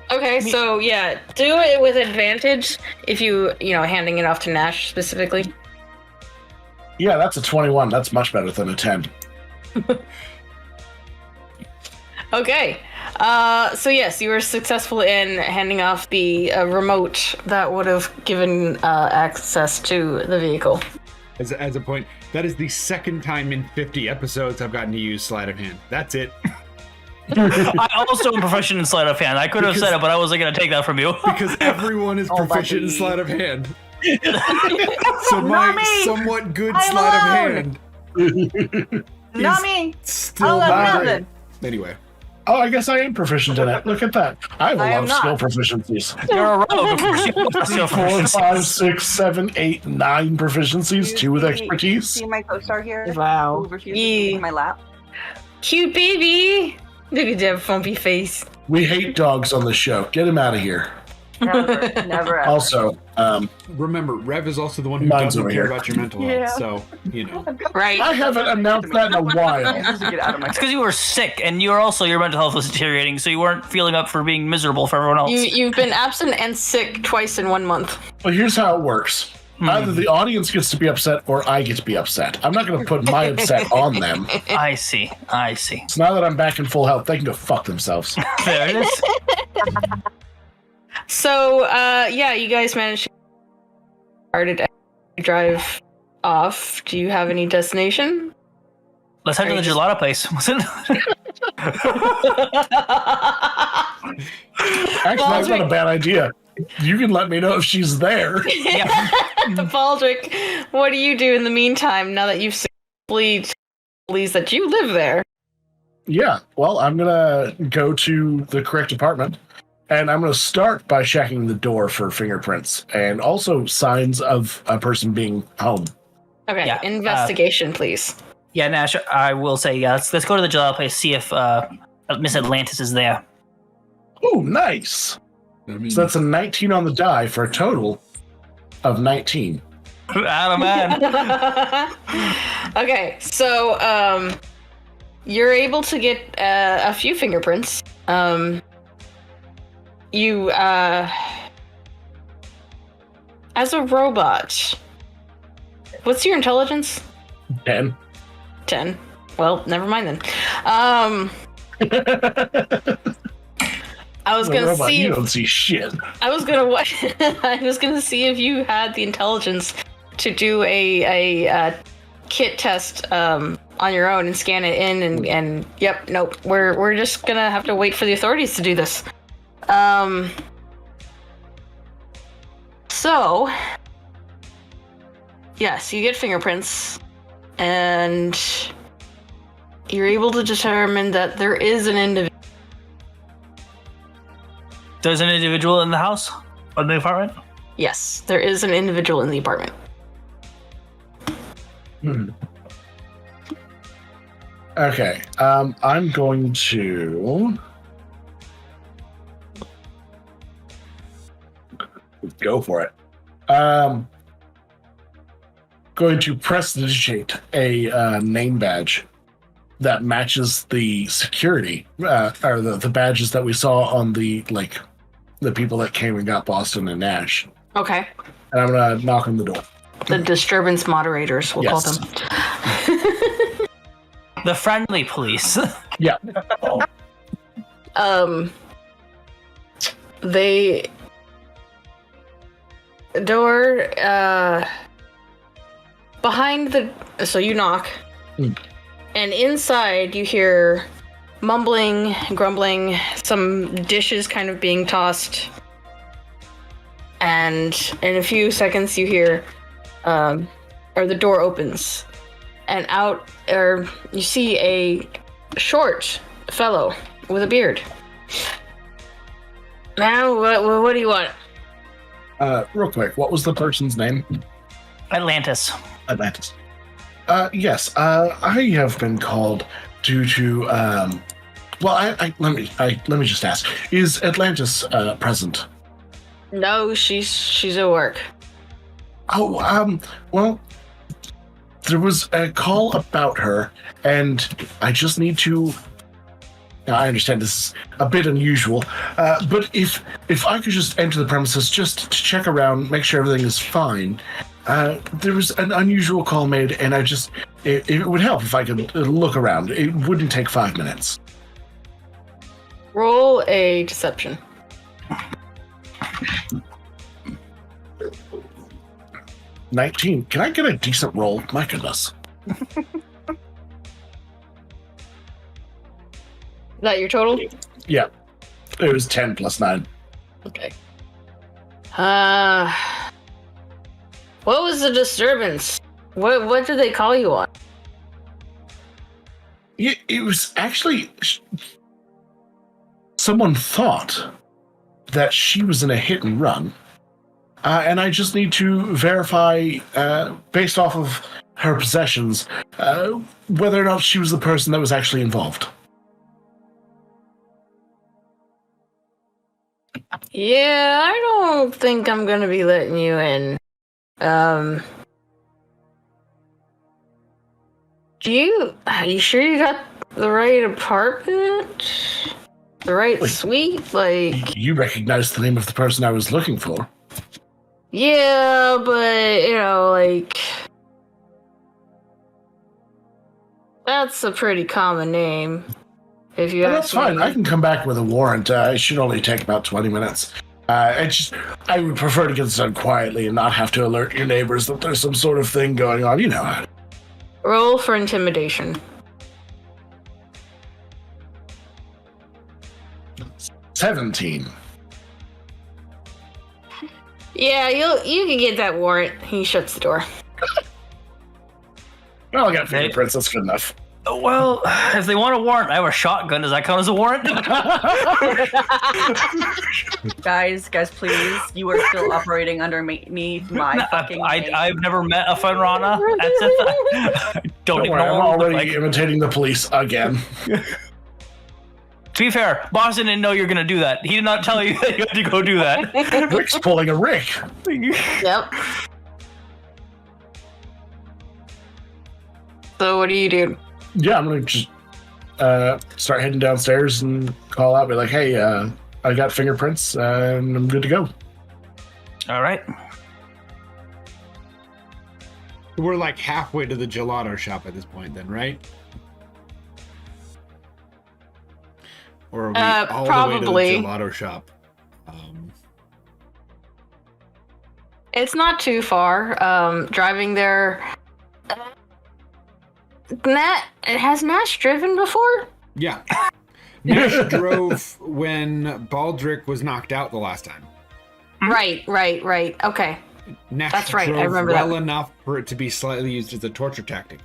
Okay, so yeah, do it with advantage if you handing it off to Nash specifically. Yeah, that's a 21. That's much better than a 10. Okay. So yes, you were successful in handing off the remote that would have given access to the vehicle. As a point, that is the second time in 50 episodes I've gotten to use sleight of hand. That's it. I also am proficient in sleight of hand. I could have said it, but I wasn't going to take that from you. Because everyone is proficient in sleight of hand. So my somewhat good sleight of hand Not me. Still I'll not have great. nothing. Anyway. Oh, I guess I am proficient in it. Look at that. I have a lot of skill proficiencies. You're a rogue. Of course you have skill 4, proficiencies. 5, 6, 7, 8, 9 proficiencies, 2 with expertise. See my co-star here? Wow. Who refuses to sit in my lap? Cute baby. Look at that fumpy face. We hate dogs on the show. Get him out of here. Never. Ever. Also, remember, Rev is also the one who Mine's doesn't over care here. about your mental health. So, Right. I haven't announced that in a while. Get out of my It's because you were sick, and your mental health was deteriorating, so you weren't feeling up for being miserable for everyone else. You've been absent and sick twice in 1 month. Well, here's how it works. Either the audience gets to be upset or I get to be upset. I'm not going to put my upset on them. I see. So now that I'm back in full health, they can go fuck themselves. There it is. So, yeah, you guys managed to started drive off. Do you have any destination? Let's head to the gelato place. Actually, that's not a bad idea. You can let me know if she's there. Yeah. Baldric, what do you do in the meantime now that you've successfully believes that you live there? Yeah, well, I'm gonna go to the correct apartment, and I'm gonna start by checking the door for fingerprints and also signs of a person being home. Okay, Yeah, investigation, please. Yeah, Nash, I will say, let's go to the gelato place, see if Miss Atlantis is there. Oh, nice. So that's a 19 on the die for a total of 19. Adam, man. Okay, so you're able to get a few fingerprints. You as a robot, what's your intelligence? 10. 10. Well, never mind then. I was gonna robot, see. You don't see shit. I was gonna see if you had the intelligence to do a kit test on your own and scan it in and yep, nope. We're just gonna have to wait for the authorities to do this. So yes, you get fingerprints and you're able to determine that there is an individual. There's an individual in the house? Or the apartment? Yes, there is an individual in the apartment. Okay, I'm going to go for it. Going to prestidigitate a name badge that matches the security or the badges that we saw on the people that came and got Boston and Nash. Okay. And I'm gonna knock on the door. The disturbance moderators, we'll call them. The friendly police. Yeah. The door behind the so you knock. And inside you hear mumbling, grumbling, some dishes kind of being tossed. And in a few seconds you hear or the door opens and out you see a short fellow with a beard. Now, what do you want? Real quick, what was the person's name? Atlantis. Atlantis. Yes, I have been called due to let me just ask: is Atlantis present? No, she's at work. Oh, well, there was a call about her, and I just need to. Now, I understand this is a bit unusual, but if I could just enter the premises just to check around, make sure everything is fine. There was an unusual call made, and it would help if I could look around. It wouldn't take 5 minutes. Roll a deception. $19. Can I get a decent roll? My goodness. Is that your total? Yeah. It was 10 plus 9. Okay. What was the disturbance? What did they call you on? It was actually someone thought that she was in a hit and run, and I just need to verify, based off of her possessions, whether or not she was the person that was actually involved. Yeah, I don't think I'm gonna be letting you in. Are you sure you got the right apartment? The right suite? Like, you recognize the name of the person I was looking for. yeah, but, that's a pretty common name. If you Well, that's fine. I can come back with a warrant. It should only take about 20 minutes. I would prefer to get this done quietly and not have to alert your neighbors that there's some sort of thing going on. You know. Roll for intimidation. 17. Yeah, you can get that warrant. He shuts the door. Well, I got fingerprints. That's good enough. Well, if they want a warrant, I have a shotgun. Does that count as a warrant? Guys, please. You are still operating underneath my fucking name. I've never met a Fenrana. That's it. Don't even worry, know I'm what already imitating the police again. To be fair, Boston didn't know you were going to do that. He did not tell you that you had to go do that. Rick's pulling a Rick. Yep. So what do you do? Yeah, I'm going to just start heading downstairs and call out. Be like, hey, I got fingerprints and I'm good to go. All right. We're like halfway to the gelato shop at this point then, right? Or are we all probably. the way to the gelato shop? It's not too far. Driving there. Has Nash driven before? Yeah. Nash drove when Baldric was knocked out the last time. Right. Okay. Nash That's right, drove I remember well that. enough for it to be slightly used as a torture tactic.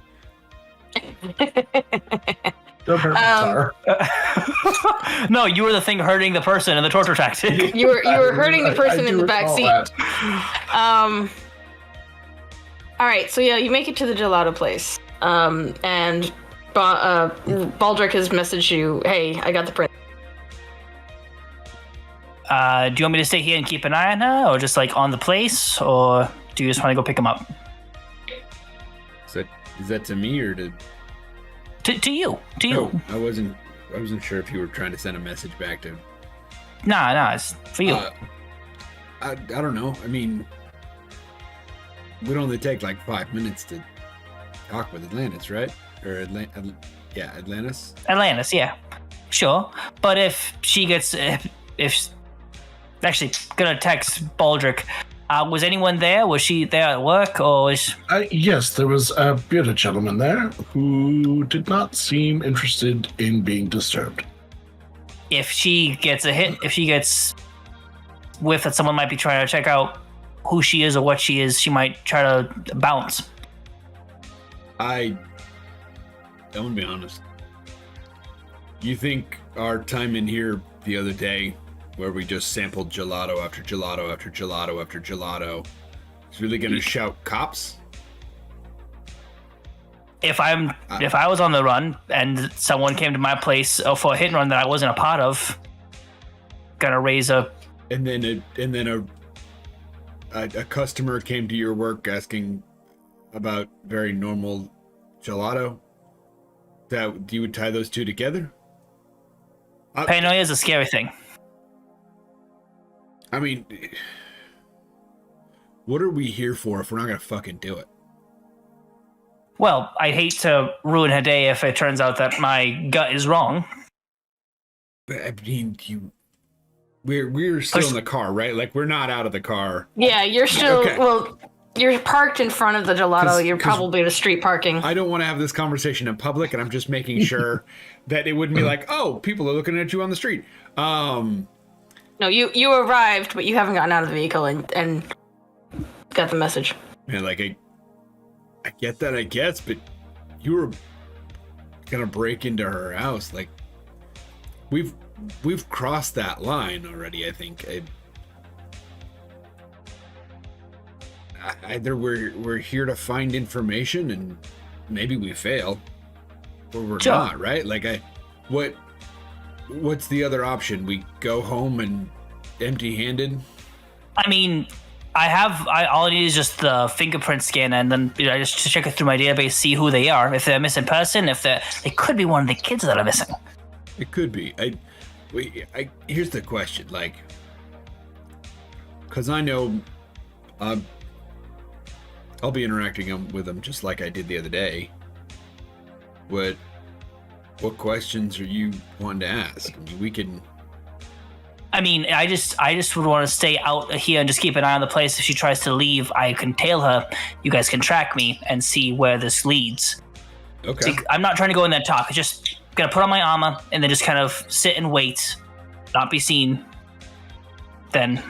No, you were the thing hurting the person in the torture tactic. You were hurting the person in the back seat. All right, so yeah, you make it to the gelato place, and Baldric has messaged you, "Hey, I got the print." Do you want me to stay here and keep an eye on her, or just like on the place, or do you just want to go pick him up? Is that to me or to? To you. Oh, I wasn't sure if you were trying to send a message back to. Nah, it's for you. I don't know. I mean, it would only take like 5 minutes to talk with Atlantis, right? Or Atlantis. Atlantis, yeah, sure. But if she gets, if actually gonna text Baldric. Was anyone there? Was she there at work, or was? Yes, there was a bearded gentleman there who did not seem interested in being disturbed. If she gets a hit, if she gets whiff that someone might be trying to check out who she is or what she is, she might try to bounce. I'm gonna be honest. You think our time in here the other day, where we just sampled gelato after gelato after gelato after gelato, is really gonna shout cops? If I was on the run and someone came to my place for a hit and run that I wasn't a part of, gonna raise a. And then a customer came to your work asking about very normal gelato. That you would tie those two together? Paranoia is a scary thing. I mean, what are we here for if we're not gonna fucking do it? Well, I'd hate to ruin her day if it turns out that my gut is wrong. But I mean, we're still in the car, right? Like, we're not out of the car. Yeah, you're still Okay. Well, you're parked in front of the gelato. You're probably in a street parking. I don't want to have this conversation in public, and I'm just making sure that it wouldn't be like, oh, people are looking at you on the street. No, you arrived, but you haven't gotten out of the vehicle and got the message. Man, like, I get that, I guess, but you were gonna break into her house. Like, we've crossed that line already, I think. Either we're here to find information and maybe we fail, or we're Sure. not, right? Like, what's the other option? We go home and empty-handed? I mean, all I need is just the fingerprint scan, and then I just check it through my database, see who they are, if they're a missing person, if they could be one of the kids that are missing. It could be. Here's the question, like, because I know I'll be interacting with them just like I did the other day. What questions are you wanting to ask? I mean, I mean, I just would want to stay out here and just keep an eye on the place. If she tries to leave, I can tail her. You guys can track me and see where this leads. Okay. I'm not trying to go in there and talk. I'm just gonna put on my armor and then just kind of sit and wait, not be seen. Then.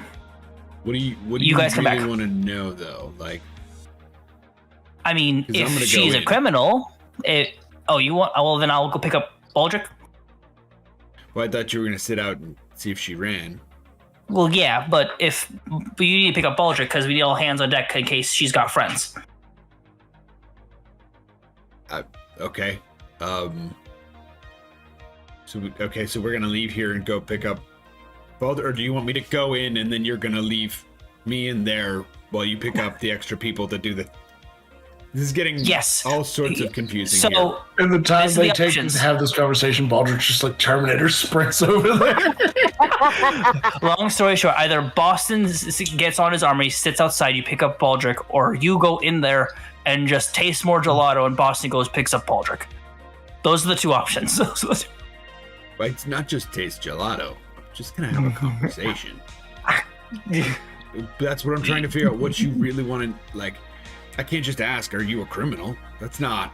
What do you guys come really back. want to know though? Like, I mean, 'Cause I'm if gonna she's go a in. criminal, you want? Well, then I'll go pick up Baldric. well, I thought you were gonna sit out and see if she ran. Well, yeah, but you need to pick up Baldric because we need all hands on deck in case she's got friends. Okay. So we're gonna leave here and go pick up Baldur, or do you want me to go in and then you're gonna leave me in there while you pick up the extra people to do the? This is getting all sorts of confusing here. So In the time These are they the take options. to have this conversation, Baldric just like Terminator sprints over there. long story short, either Boston gets on his armor, he sits outside, you pick up Baldric, or you go in there and just taste more gelato, and Boston goes picks up Baldric. Those are the two options. But it's not just taste gelato. I'm just gonna have a conversation. That's what I'm trying to figure out. What you really want to like. I can't just ask, are you a criminal? That's not.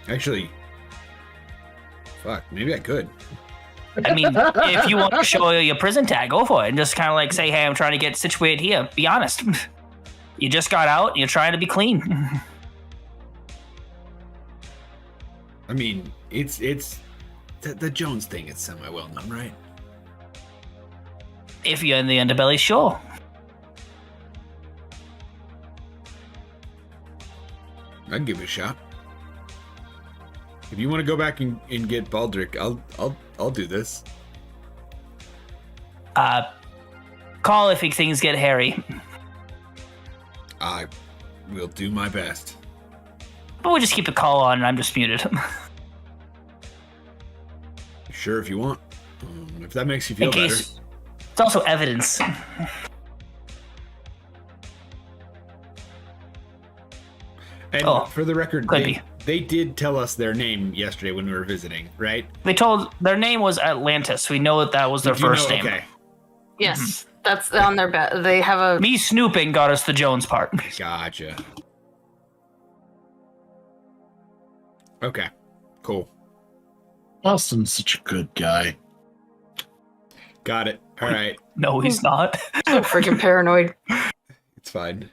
Actually, fuck, maybe I could. I mean, if you want to show your prison tag, go for it, and just kind of like say, hey, I'm trying to get situated here. Be honest. You just got out, and you're trying to be clean. I mean, it's the Jones thing is semi well known, right? If you're in the underbelly, sure. I'd give it a shot. If you want to go back and get Baldric, I'll do this. Call if things get hairy. I will do my best. But we'll just keep the call on, and I'm just muted. Sure, if you want. If that makes you feel better. It's also evidence. And for the record, they did tell us their name yesterday when we were visiting, right? They told their name was Atlantis. We know that was their first name. Okay. Yes, that's on their bet. They have a. Me snooping got us the Jones part. Gotcha. Okay. Cool. Austin's such a good guy. Got it. All right. No, he's not. So freaking paranoid. It's fine.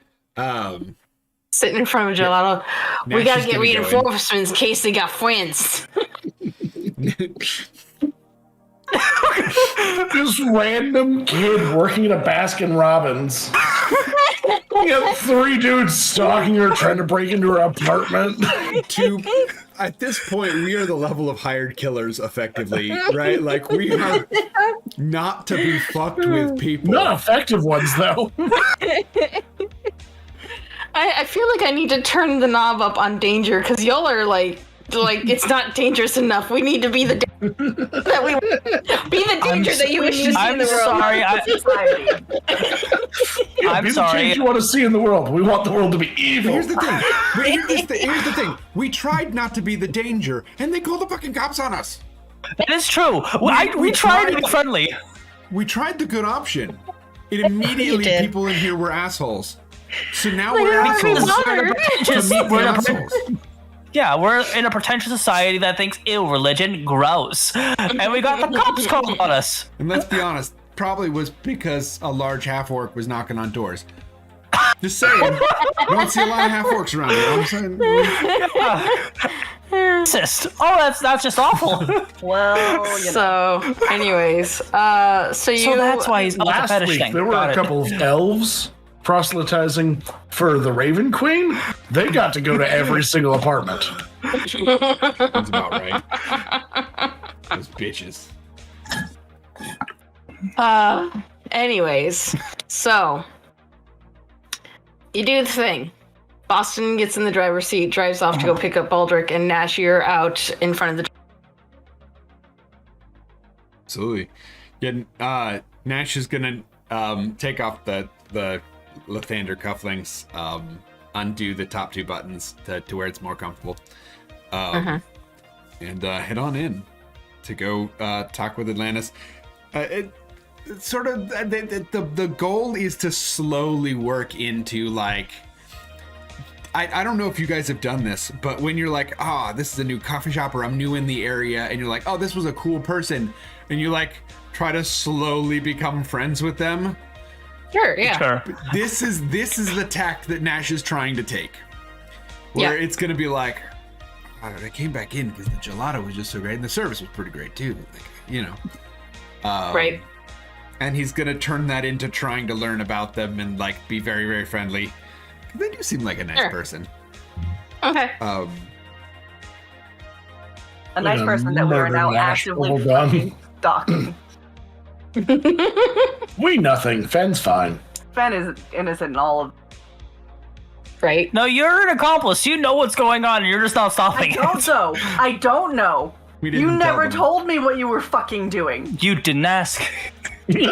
Sitting in front of Gelato. Now We gotta she's get gonna go in. reinforcements in case they got friends. This random kid working at a Baskin Robbins. You got 3 dudes stalking her, trying to break into her apartment. At this point, we are the level of hired killers, effectively, right? Like, we are not to be fucked with people. Not effective ones, though. I feel like I need to turn the knob up on danger because y'all are like it's not dangerous enough. We need to be the that we be the danger that you wish to see I'm in the world. sorry. I'm Be the sorry. change you want to see in the world. We want the world to be evil. Here's the thing. Here's the thing. We tried not to be the danger, and they called the fucking cops on us. That is true. We tried to be friendly. We tried the good option. It immediately did. people in here were assholes. So now Like, we're I don't assholes. know. We're in a pretentious society that thinks, ew, religion, gross. And we got the cops calling on us. And let's be honest, probably was because a large half-orc was knocking on doors. Just saying. You don't see a lot of half-orcs around here. I'm saying. Racist. Oh, that's just awful. Well, So, anyways, so that's why he's not the Last fetish week, thing. there were Got a it. couple of elves proselytizing for the Raven Queen. They got to go to every single apartment. That's about right. Those bitches. Anyways, so you do the thing. Boston gets in the driver's seat, drives off to go pick up Baldric, and Nash, you're out in front of the. Absolutely. Yeah, Nash is gonna take off the Lathander cufflinks, undo the top 2 buttons to where it's more comfortable, and head on in to go talk with Atlantis. It's sort of the goal is to slowly work into like. I don't know if you guys have done this, but when you're like, this is a new coffee shop, or I'm new in the area, and you're like, oh, this was a cool person, and you like try to slowly become friends with them. Sure, yeah. Sure. This is the tact that Nash is trying to take, where it's gonna be like, I came back in because the gelato was just so great, and the service was pretty great too. Like, right. And he's gonna turn that into trying to learn about them and like be very, very friendly. They do seem like a nice person. Okay. A nice person that we are now actively stalking. We nothing. Fenn's fine. Fenn is innocent in all of. Right. No, you're an accomplice. You know what's going on, and you're just not stopping it. I don't know. You never told me what you were fucking doing. You didn't ask. Which,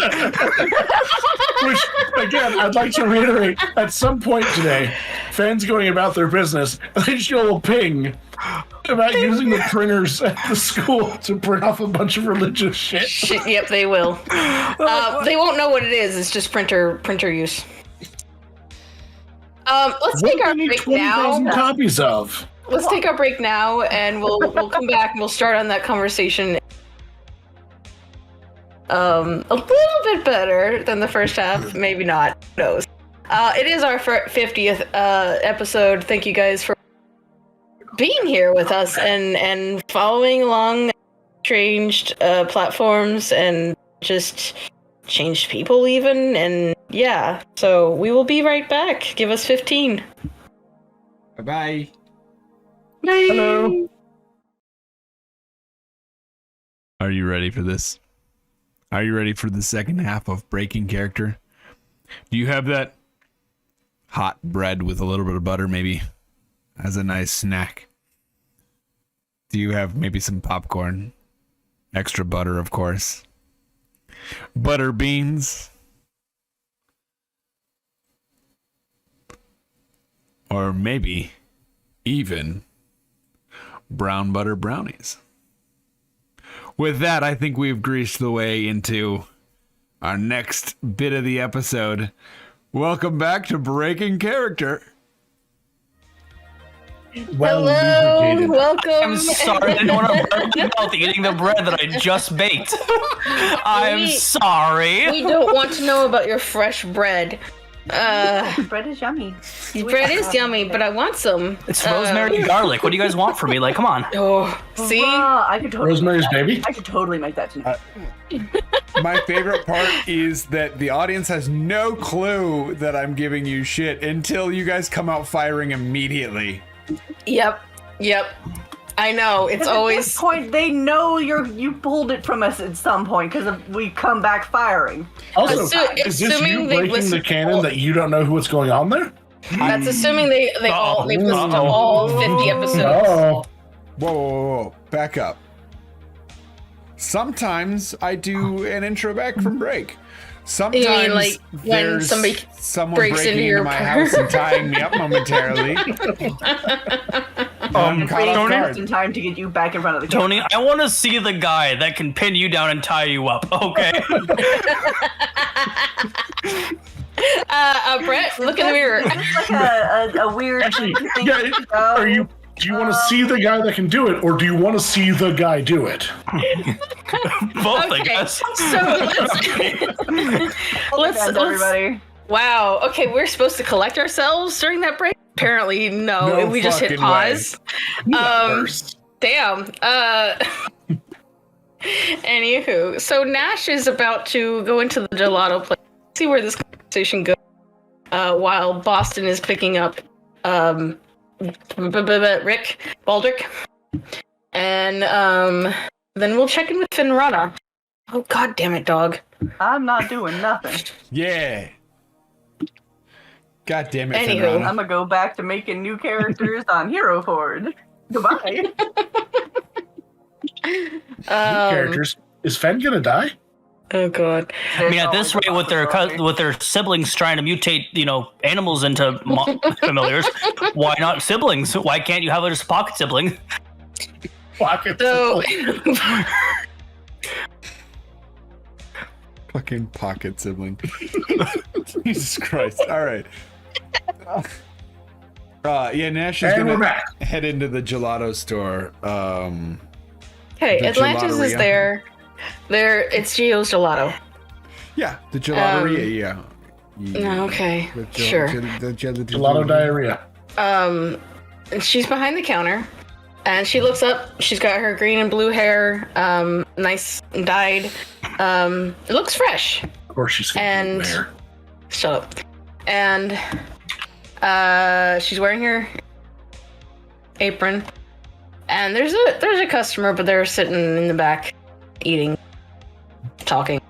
again, I'd like to reiterate, at some point today, fans going about their business, they just get a little ping about using the printers at the school to print off a bunch of religious shit. Yep, they will. They won't know what it is. It's just printer use. Let's take our break now. Copies of. Let's take our break now, and we'll come back and we'll start on that conversation. A little bit better than the first half, maybe not. Who knows? It is our 50th episode. Thank you guys for being here with us and following along changed platforms and just changed people even, and yeah. So we will be right back. Give us 15. Bye-bye. Bye. Hello. Are you ready for this? Are you ready for the second half of Breaking Character? Do you have that hot bread with a little bit of butter, maybe, as a nice snack? Do you have maybe some popcorn? Extra butter, of course. Butter beans? Or maybe even brown butter brownies. With that, I think we've greased the way into our next bit of the episode. Welcome back to Breaking Character. Well, hello, welcome. I'm sorry, I didn't want to burn your mouth eating the bread that I just baked. I'm sorry. We don't want to know about your fresh bread. Bread is yummy. Bread is yummy, but I want some. It's rosemary and garlic. What do you guys want from me? Like, come on. Oh, see? I could totally Rosemary's Baby? I could totally make that tonight. My favorite part is that the audience has no clue that I'm giving you shit until you guys come out firing immediately. Yep. I know. It's always. At this point, they know you pulled it from us at some point because we come back firing. Also, is this you breaking the canon that you don't know what's going on there? That's assuming they've listened to all 50 episodes. Oh. Whoa. Back up. Sometimes I do an intro back from break. Sometimes you mean like when someone breaks breaking into your my car? house and tying me up momentarily. Just in time to get you back in front of the camera. Tony, I want to see the guy that can pin you down and tie you up, okay? Brett, look in the mirror. It's like a weird. Actually, yeah, do you want to see the guy that can do it, or do you want to see the guy do it? Both, I guess. So let's everybody. Wow. Okay, we're supposed to collect ourselves during that break? Apparently, no. We just hit pause. Damn. Anywho, so Nash is about to go into the gelato place, see where this conversation goes, while Boston is picking up Rick Baldrick, and then we'll check in with Finrana. Oh, god damn it, dog! I'm not doing nothing. Yeah. God damn it, Anywho. Finrana. I'm gonna go back to making new characters on Hero Forge. Goodbye. Characters. Is Fen gonna die? Oh god! I mean, at this rate, with their siblings trying to mutate, animals into familiars, why not siblings? Why can't you have just a pocket sibling? Pocket So, Fucking pocket sibling. Jesus Christ. All right. Yeah, Nash is And we're gonna back. head into the gelato store. Okay, The Atlantis is gelateria. there. It's Gio's Gelato. Yeah, the gelateria, yeah. Okay, The sure. Gelato diarrhea. And she's behind the counter, and she looks up. She's got her green and blue hair, nice and dyed. It looks fresh. Of course, she's And- getting there. Shut up. And she's wearing her apron. And there's a customer, but they're sitting in the back, eating, talking.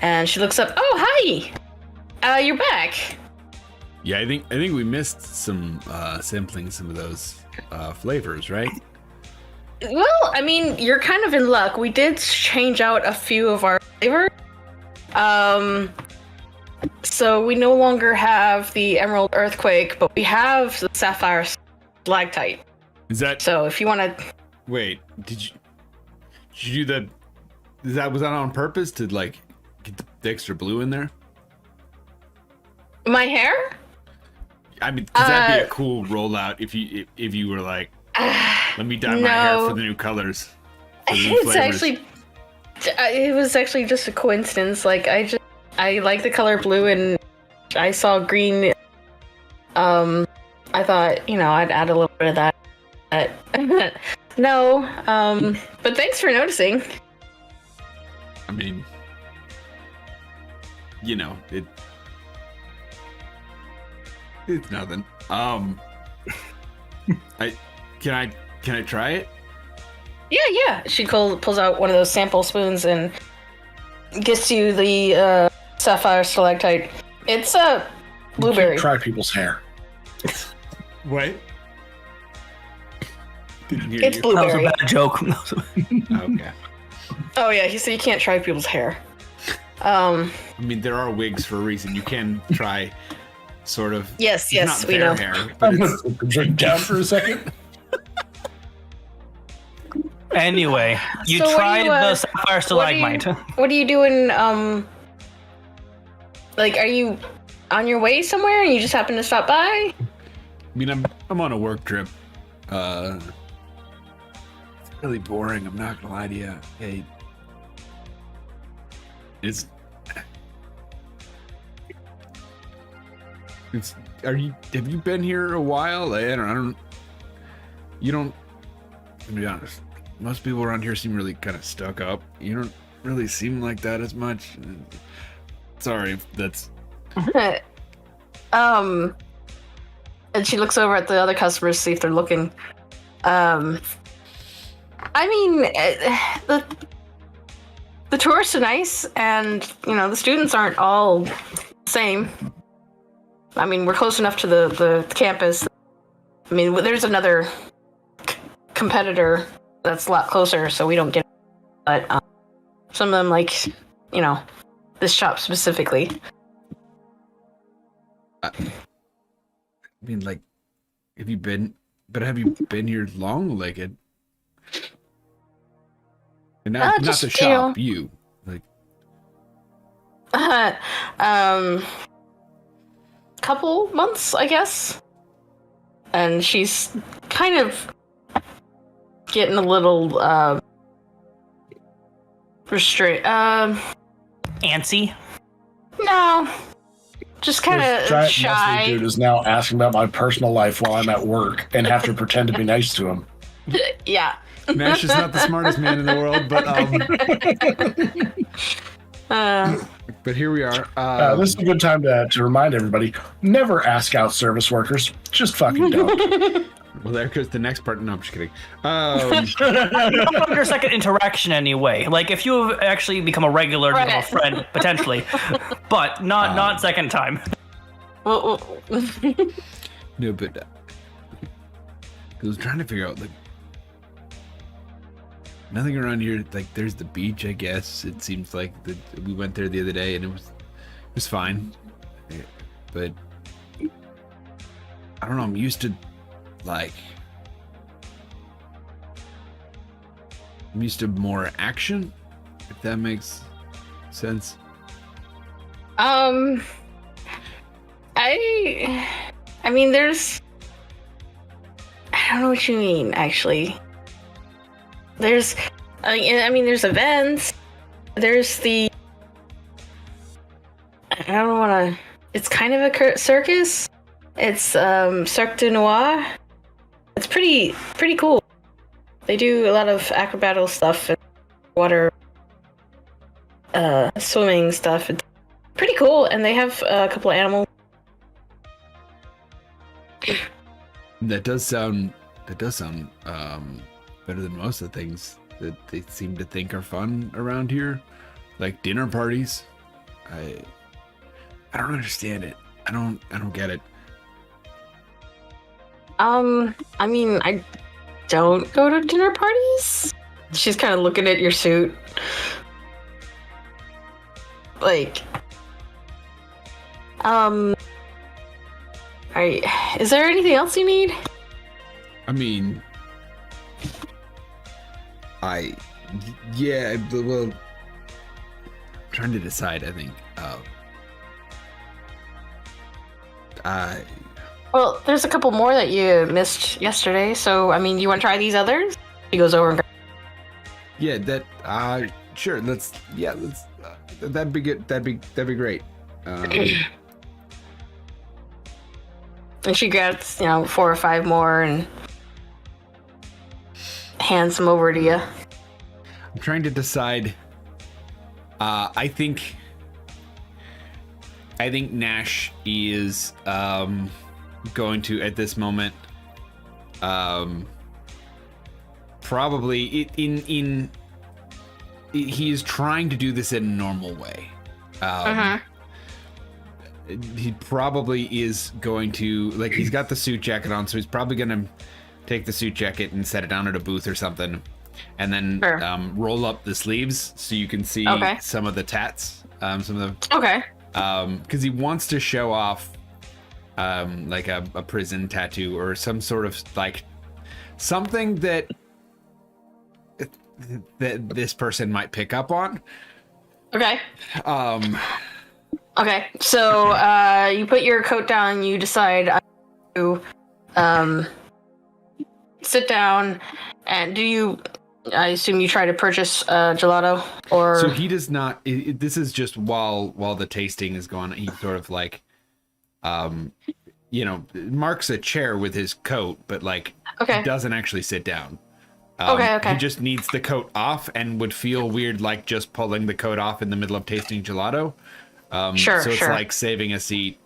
And she looks up. Oh, hi! You're back. Yeah, I think we missed some sampling some of those flavors, right? Well, I mean, you're kind of in luck. We did change out a few of our flavors. So we no longer have the Emerald Earthquake, but we have the Sapphire Stalactite. Is that So if you want to... wait? Did you do that? Was that on purpose to like get the extra blue in there? My hair? I mean, because that'd be a cool rollout if you were like, let me dye my hair No. for the new colors. For the new It's flavors. actually... It was actually just a coincidence. Like, I like the color blue, and I saw green. I thought, I'd add a little bit of that. But no. But thanks for noticing. I mean, it's nothing. Can I try it? Yeah. She pulls out one of those sample spoons and gets you the Sapphire Stalactite. It's a blueberry. Try people's hair. Wait. Didn't hear It's you. That was a blueberry. bad joke. Okay. Oh yeah, so you can't try people's hair. I mean, there are wigs for a reason. You can try, sort of. Yes, it's not we fair know. hair, but I'm gonna it's, put the drink down for a second. Anyway, you So what do tried you, the Sapphire Stalagmite. What are you doing? Like, are you on your way somewhere and you just happen to stop by? I mean, I'm on a work trip. It's really boring. I'm not gonna lie to you. Hey, it's. Have you been here a while? Like, I don't. You don't. To be honest, most people around here seem really kind of stuck up. You don't really seem like that as much. Sorry if that's. And she looks over at the other customers to see if they're looking. I mean, the tourists are nice, and the students aren't all the same. I mean, we're close enough to the campus. I mean, there's another competitor that's a lot closer, so we don't get. But some of them, like, this shop specifically. I mean, like, have you been here long? Like it, and not Just, the shop. You like, couple months, I guess. And she's kind of getting a little Antsy. No, just kind This of giant shy. muscly dude is now asking about my personal life while I'm at work and have to pretend to be nice to him. Yeah. Nash is not the smartest man in the world, but here we are. This is a good time to remind everybody: never ask out service workers. Just fucking don't. Well, there goes the next part. No, I'm just kidding. Not your second interaction anyway. Like if you have actually become a regular, Right. a friend potentially, but not second time. No, but I was trying to figure out like nothing around here. Like there's the beach, I guess. It seems like we went there the other day and it was fine, but I don't know. I'm used to more action, if that makes sense. I mean, there's. I don't know what you mean, actually. There's, I mean, there's events. There's the. I don't want to. It's kind of a circus. It's Cirque du Noir. It's pretty cool. They do a lot of acrobatic stuff and water, swimming stuff. It's pretty cool, and they have a couple of animals. That does sound better than most of the things that they seem to think are fun around here, like dinner parties. I don't understand it. I don't get it. I mean, I don't go to dinner parties. She's kind of looking at your suit. Like, is there anything else you need? I mean, yeah, well, I'm trying to decide, I think. Well, there's a couple more that you missed yesterday, so, I mean, you want to try these others? He goes over and yeah, sure, let's, that'd be good, that'd be great. and she grabs, 4 or 5 more and hands them over to you. I'm trying to decide. I think Nash is going to, at this moment, probably he is trying to do this in a normal way. He probably is going to, like, he's got the suit jacket on, so he's probably going to take the suit jacket and set it down at a booth or something, and then roll up the sleeves so you can see some of the tats, some of the because he wants to show off like a prison tattoo or some sort of, like, something that this person might pick up on. Okay, so you put your coat down, you decide to sit down, and I assume you try to purchase gelato, or... So he does not, this is just while the tasting is going, he sort of, like, marks a chair with his coat, but, like, doesn't actually sit down. He just needs the coat off and would feel weird, like, just pulling the coat off in the middle of tasting gelato. So it's like saving a seat,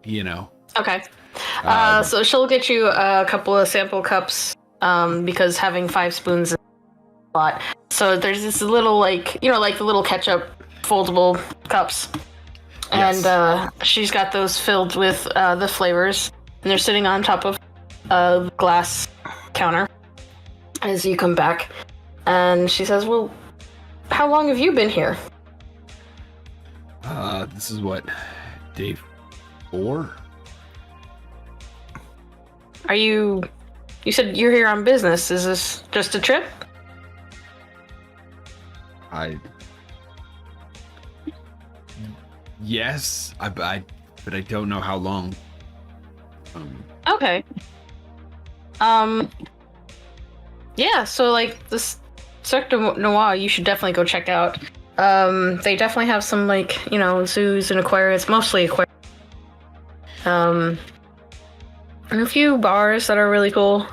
Okay. So she'll get you a couple of sample cups, because having 5 spoons is a lot. So there's this little, like, like the little ketchup foldable cups. Yes. And she's got those filled with the flavors, and they're sitting on top of a glass counter as you come back. And she says, well, how long have you been here? This is what, day 4? You said you're here on business. Is this just a trip? Yes, but I don't know how long. Okay. Yeah, so, like, this Cirque du Noir, you should definitely go check out. They definitely have some, like, zoos and aquariums, mostly aquariums. And a few bars that are really cool.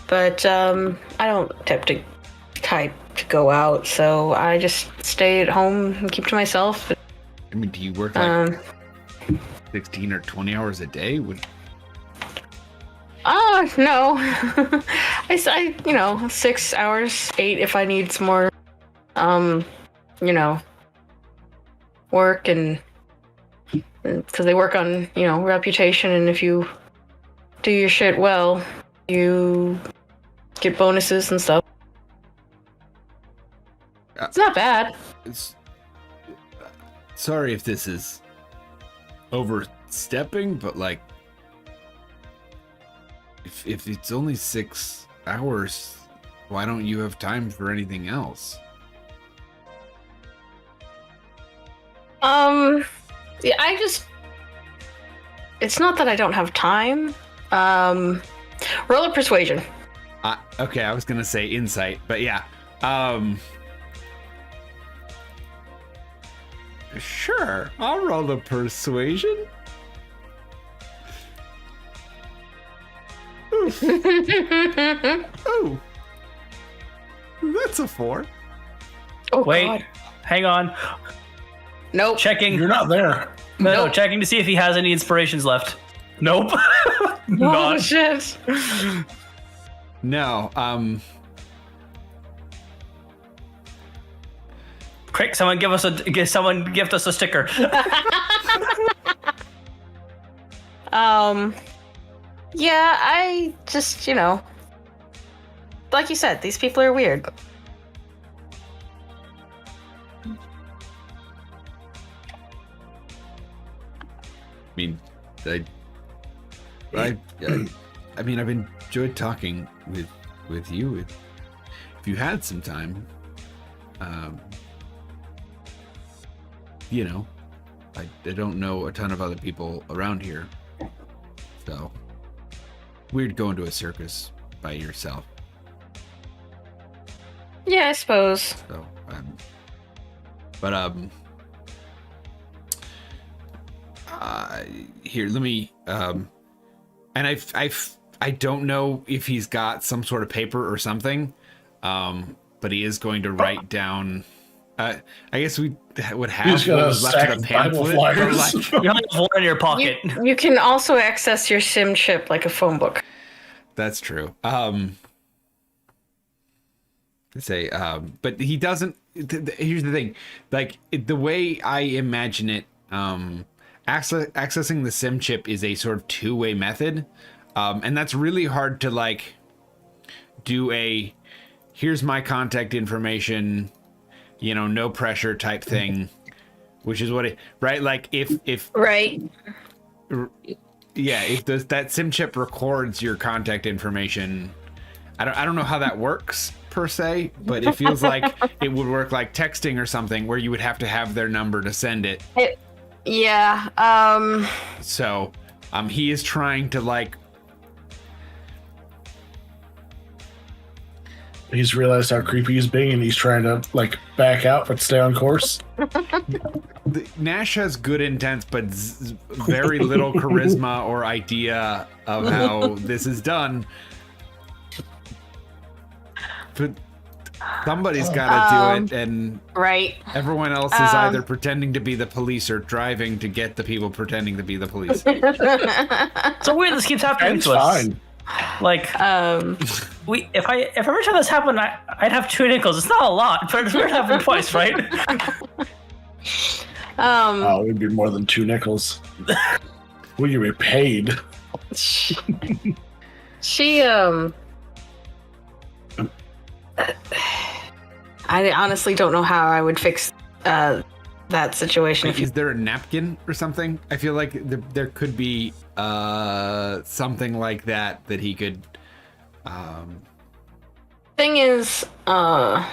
But, I don't type to go out, so I just stay at home and keep to myself. I mean, do you work, like, 16 or 20 hours a day? No. I 6 hours, 8 if I need some more, work, and because they work on, reputation, and if you do your shit well, you get bonuses and stuff. It's not bad. Sorry if this is overstepping, but, like, if it's only 6 hours, why don't you have time for anything else? Yeah, it's not that I don't have time. Roll a persuasion. Okay, I was gonna say insight, but yeah. Sure, I'll roll a persuasion. Oh, that's a 4. Oh, Wait, God. hang on. Nope. Checking. You're not there. No, Nope. checking to see if he has any inspirations left. Nope. Oh, Not. shit. No, Quick, someone gift us a sticker. Yeah, I just, like you said, these people are weird. I mean, I mean, I've enjoyed talking with you. If you had some time, I don't know a ton of other people around here, so weird going to a circus by yourself. Yeah, I suppose. So, here, let me, and I don't know if he's got some sort of paper or something, but he is going to write down. I guess we would have He's got what a was left stack of of the Bible pamphlet. flyers. You only have one in your pocket. You can also access your sim chip like a phone book. That's true. But he doesn't. Here's the thing, like the way I imagine it, accessing the sim chip is a sort of two-way method, and that's really hard to like do a. Here's my contact information, no pressure type thing, which is what it right. Like if Right. yeah, if that sim chip records your contact information, I don't know how that works per se, but it feels like it would work like texting or something where you would have to have their number to send it. Yeah. So, he is trying to like. He's realized how creepy he's being, and he's trying to like back out but stay on course. Nash has good intents, but very little charisma or idea of how this is done. But somebody's got to do it, and Right. everyone else is either pretending to be the police or driving to get the people pretending to be the police. So weird this keeps happening It's to us. fine. Like, if every time this happened, I'd have 2 nickels. It's not a lot, but it's weird having twice, right? Oh, it'd be more than 2 nickels. Will you be paid? She I honestly don't know how I would fix that situation. Is there a napkin or something? I feel like there could be something like that he could. Thing is, I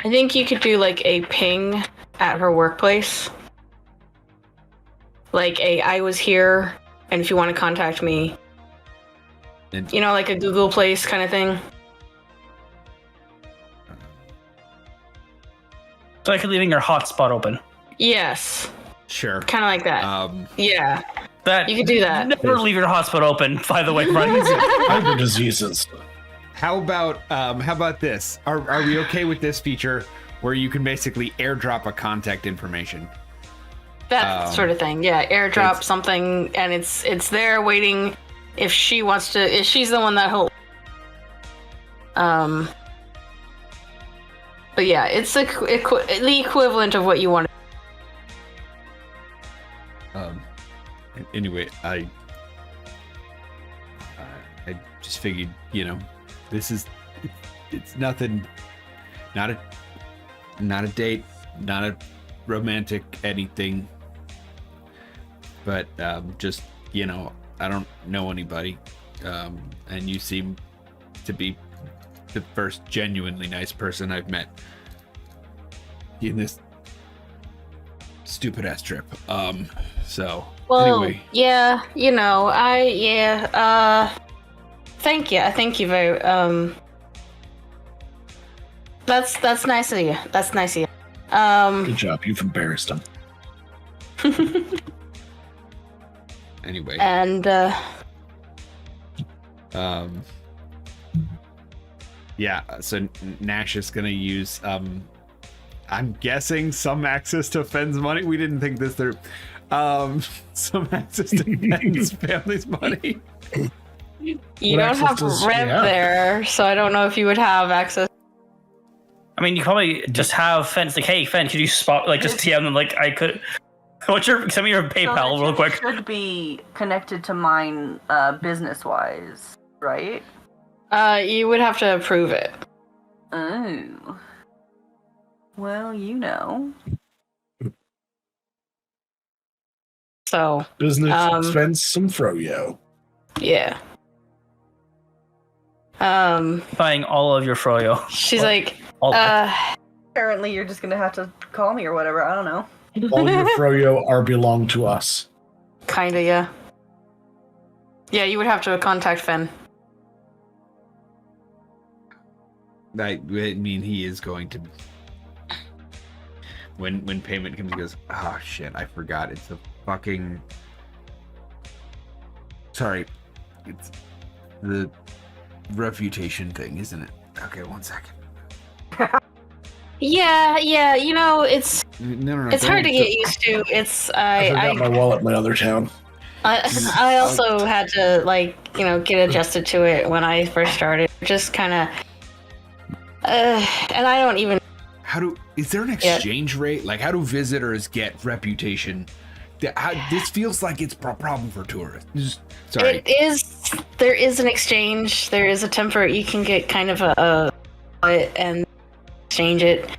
think you could do like a ping at her workplace, like I was here, and if you want to contact me, And, like a Google Place kind of thing. So like leaving your hotspot open. Yes, sure. kind of like that. Yeah, That you could do that. Never leave your hotspot open. By the way, Brian. Other diseases. How about this? Are we okay with this feature where you can basically airdrop a contact information? That sort of thing. Yeah, airdrop something, and it's there waiting. If she wants to, if she's the one that'll. But yeah, it's the equivalent of what you want. Anyway, I just figured, this is it's nothing, not a date, not a romantic anything, but just I don't know anybody, and you seem to be the first genuinely nice person I've met. in this stupid ass trip. So Well, anyway, yeah, thank you. Thank you very. That's nice of you. That's nice of you. Good job. You've embarrassed him. anyway, and yeah. So Nash is gonna use I'm guessing some access to Fenn's money. We didn't think this through. Some access to Fenn's family's money. You don't have Rev there, so I don't know if you would have access. I mean, you probably just have Fenn's like, hey, Fenn, could you spot, like, just TM them, like, I could. Send me your PayPal real quick. Should be connected to mine, business-wise, right? You would have to approve it. Oh. Well, you know. So. Business expense, some froyo. Yeah. Buying all of your froyo. She's like, apparently you're just gonna have to call me or whatever, I don't know. All your froyo are belong to us. Kinda, yeah. Yeah, you would have to contact Fenn. I mean, he is going to. When payment comes, he goes, oh shit, I forgot. It's a fucking. Sorry, it's the reputation thing, isn't it? Okay, 1 second. Yeah, it's No, it's hard to get used to. It's I forgot my wallet in my other town. I also had to get adjusted to it when I first started. Just kind of, and I don't even. Is there an exchange rate? Like, how do visitors get reputation? This feels like it's a problem for tourists. Sorry. It is. There is an exchange. There is a temporary. You can get kind of a and exchange it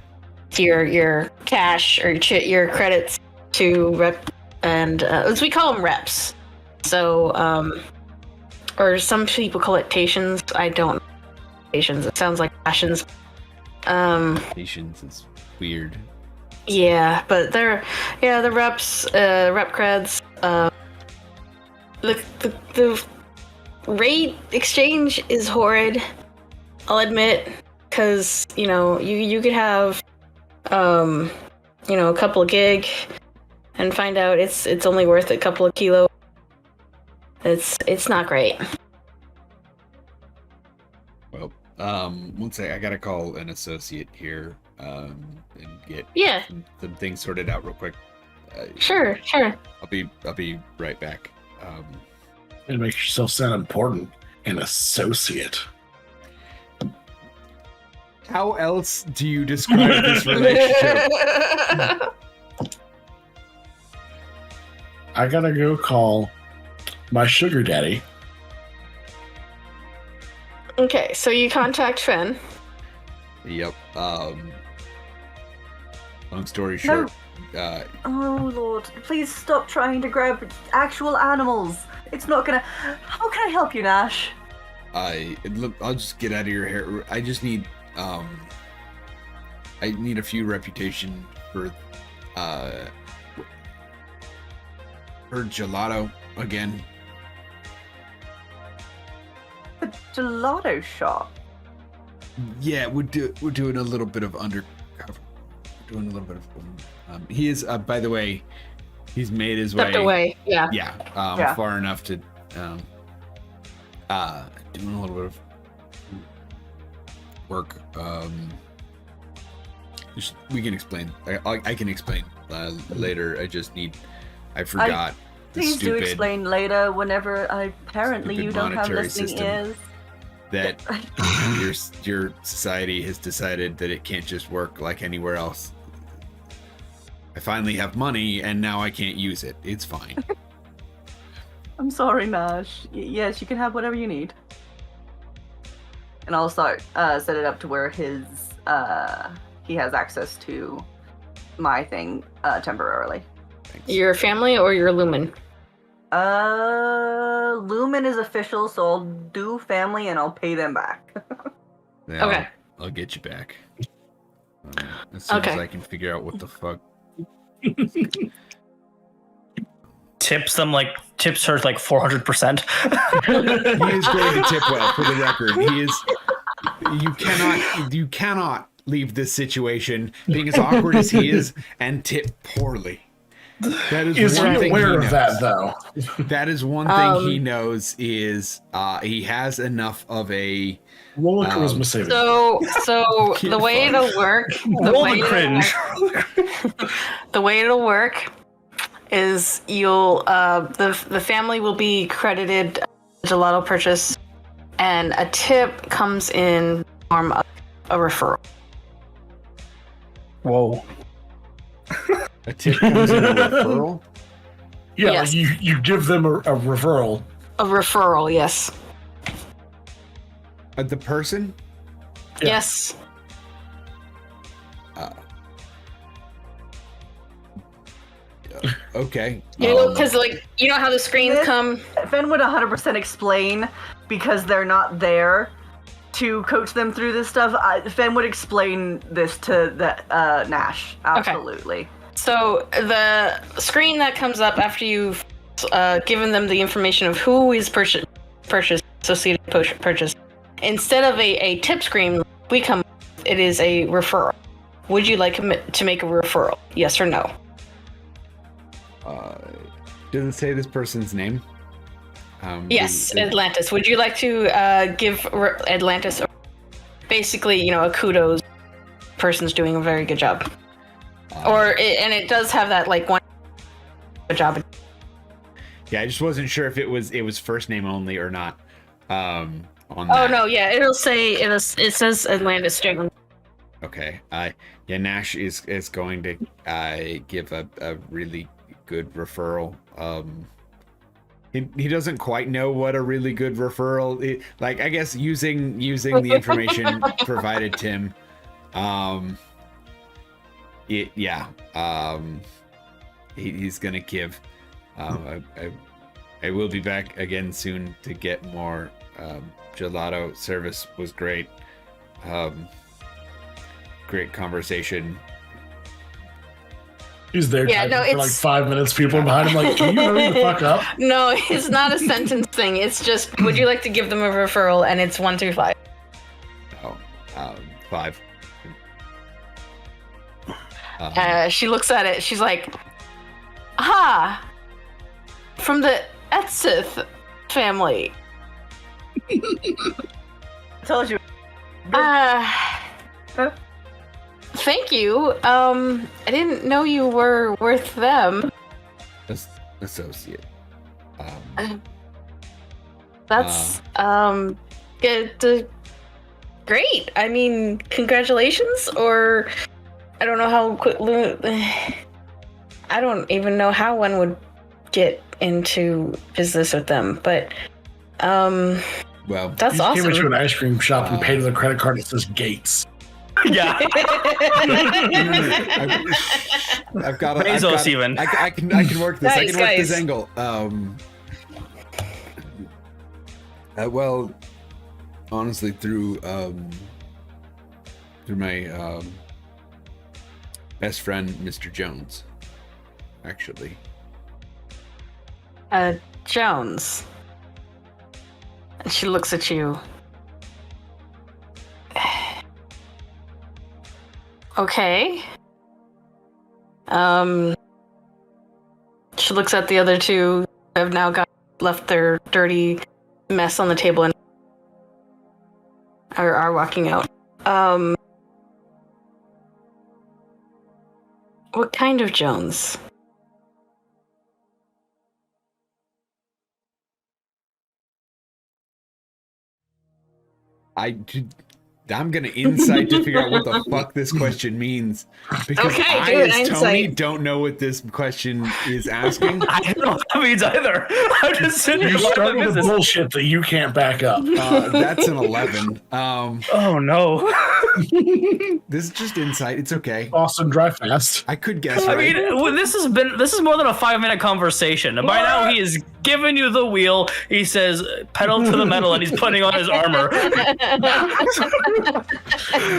to your cash or your credits to rep, and as we call them reps. So, or some people call it tations. I don't. Tations. It sounds like passions. Tations is weird. Yeah, but the reps, rep creds. The rate exchange is horrid. I'll admit, because you could have a couple of gig and find out it's only worth a couple of kilo. It's not great. Well, one second, I gotta call an associate here and get some things sorted out real quick. Sure. I'll be right back. And make yourself sound important. An associate. How else do you describe this relationship? I gotta go call my sugar daddy. Okay, so you contact Fenn. Yep. Long story short. Oh Lord! Please stop trying to grab actual animals. It's not gonna. How can I help you, Nash? I'll just get out of your hair. I just need I need a few reputation for gelato again. The gelato shop. Yeah, we're doing a little bit of undercover. We're doing a little bit of. He is, by the way, he's made his Stepped away. Yeah. Yeah. Far enough to doing a little bit of work. We can explain. I can explain later. I forgot. Please do explain later. Whenever apparently you don't have listening ears. That your society has decided that it can't just work like anywhere else. I finally have money and now I can't use it. It's fine. I'm sorry, Nash. Yes, you can have whatever you need. And I'll start set it up to where he has access to my thing temporarily. Thanks. Your family or your lumen? Lumen is official, so I'll do family and I'll pay them back. Yeah, Okay. I'll get you back. As soon Okay. as I can figure out what the fuck. Tips her like 400%. He is going to tip well, for the record. He is. You cannot leave this situation being as awkward as he is and tip poorly. That Is one he thing aware of knows. that, though? That is one thing he knows is he has enough of a. Roll a charisma saving. So the way it'll work, Roll the cringe. the way it'll work is you'll the family will be credited a gelato purchase, and a tip comes in the form of a referral. Whoa. A tip comes in a referral. Yeah, Yes. like you give them a referral. A referral, yes. The person. Yeah. Yes. Okay. Because you know how the screens This- come. Finn would 100% explain because they're not there to coach them through this stuff. Finn would explain this to Nash. Absolutely. So the screen that comes up after you've given them the information of who is purchased, associated purchase, instead of a tip screen, it is a referral. Would you like to make a referral? Yes or no? Doesn't say this person's name. Yes, Atlantis. Would you like to give Atlantis basically, a kudos? Person's doing a very good job. And it does have that one job. Yeah, I just wasn't sure if it was first name only or not. On Oh that. no, yeah, it says Atlantis Jones. Okay. Yeah, Nash is going to give a really good referral. He doesn't quite know what a really good referral. I guess using the information provided Tim. He's gonna give. I will be back again soon to get more. Gelato service was great. Great conversation. He's there Yeah, typing no, for like 5 minutes. People are behind him like, can you hurry the fuck up? No, it's not a sentence thing. It's just, would you like to give them a referral? And it's 1 through 5. Oh, 5. She looks at it. She's like, from the Etsith family. Told you. Thank you. I didn't know you were worth them. Associate. That's great. I mean, congratulations. Or I don't know how quickly. I don't even know how one would get into business with them, but Well, that's He came into awesome. an ice cream shop and paid with a credit card that says Gates. Yeah. I've got Bezos even. I can work this. I Nice, can work this guys. angle. Well, honestly, through my best friend, Mr. Jones, actually. Jones. And she looks at you. Okay. She looks at the other two who have now left their dirty mess on the table and are walking out. What kind of Jones? I'm gonna insight to figure out what the fuck this question means, because Okay, I, do an as Tony, insight. don't know what this question is asking. I don't know what that means either. I'm just sitting You here looking start at with this. bullshit that you can't back up. That's an 11. Oh no. This is just insight. It's okay. Boston Drive Fast. I could guess I right. mean, this is more than a 5-minute conversation. And by now he is giving you the wheel. He says, pedal to the metal, and he's putting on his armor.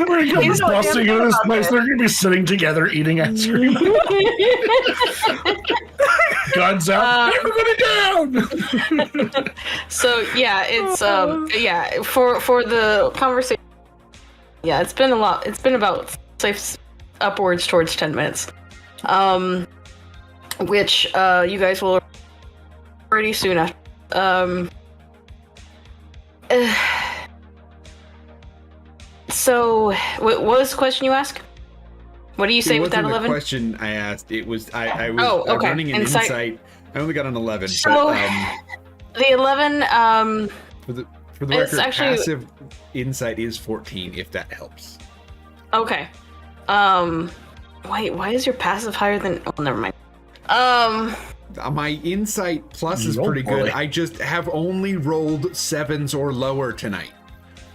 When he comes busting into this place, they're going to be sitting together eating ice cream. Guns out, everybody down! So yeah, it's for the conversation. Yeah, it's been a lot. It's been about upwards towards 10 minutes, which you guys will pretty soon after. So what was the question you asked? What do you say with that 11? The question I asked, it was I was running an insight. I only got an 11. So but, the 11. For the record, actually, passive insight is 14, if that helps. Okay. Wait, why is your passive higher than? Oh, never mind. My insight plus is pretty good. I just have only rolled 7s or lower tonight.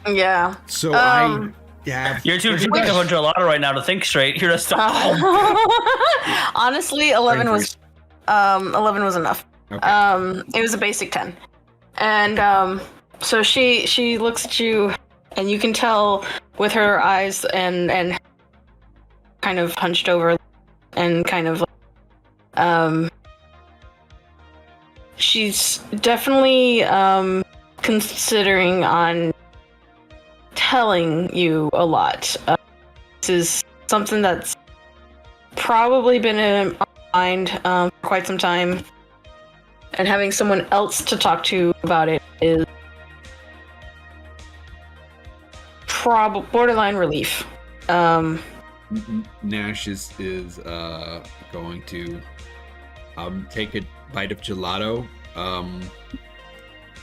Yeah. So I have. You're too deep of a gelato right now to think straight. You're just. Honestly, 11 was enough. Okay. It was a basic 10, and so she looks at you, and you can tell with her eyes and kind of hunched over, and kind of she's definitely considering on telling you a lot. This is something that's probably been in my mind for quite some time, and having someone else to talk to about it is borderline relief. Nash is going to take a bite of gelato,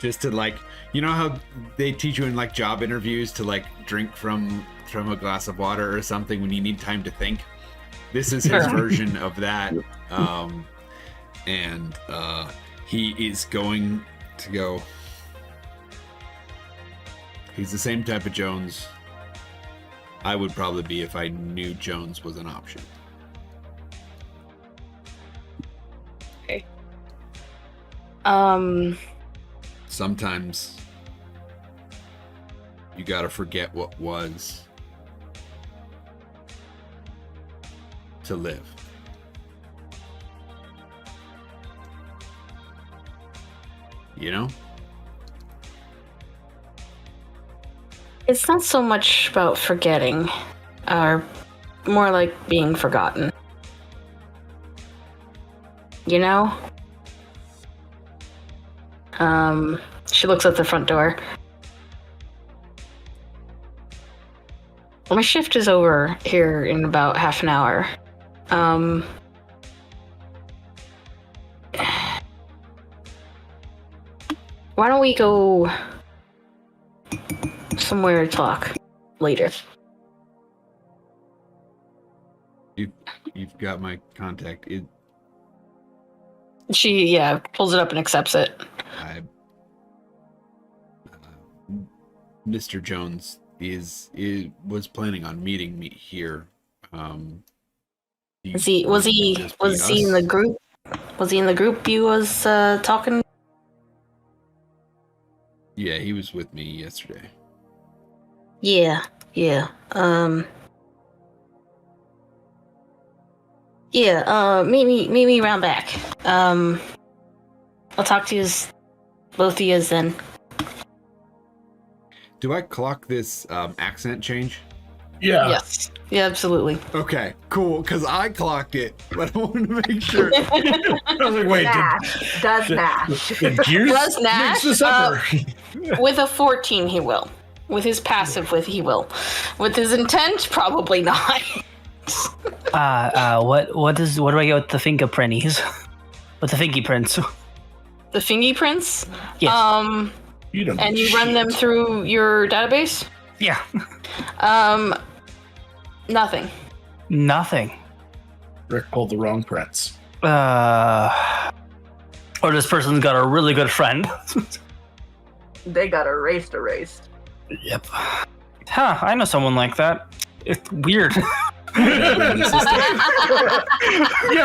just to, like, you know how they teach you in like job interviews to like drink from a glass of water or something when you need time to think. This is his version of that, and he is going to go. He's the same type of Jones I would probably be if I knew Jones was an option. Okay. Sometimes you gotta forget what was to live. You know? It's not so much about forgetting, or more like being forgotten. You know? She looks at the front door. My shift is over here in about half an hour. Why don't we go somewhere to talk later? You've got my contact. She pulls it up and accepts it. Mr. Jones was planning on meeting me here. Was he in the group? Was he in the group you was talking? Yeah, he was with me yesterday. Yeah. Meet me around back. I'll talk to you both of you then. Do I clock this accent change? Yeah. Yes. Yeah, absolutely. Okay, cool, because I clocked it, but I wanted to make sure. I was like, wait, Does Nash. did Gears Does Nash? mix this up? With a 14, he will. With his passive, he will. With his intent, probably not. What do I get with the fingerprinties? With the fingerprints? The fingerprints? Yes. You don't And you run them through your database? Yeah. Nothing. Nothing. Rick pulled the wrong prints. Or this person's got a really good friend. They got erased. Yep. Huh, I know someone like that. It's weird. Yeah,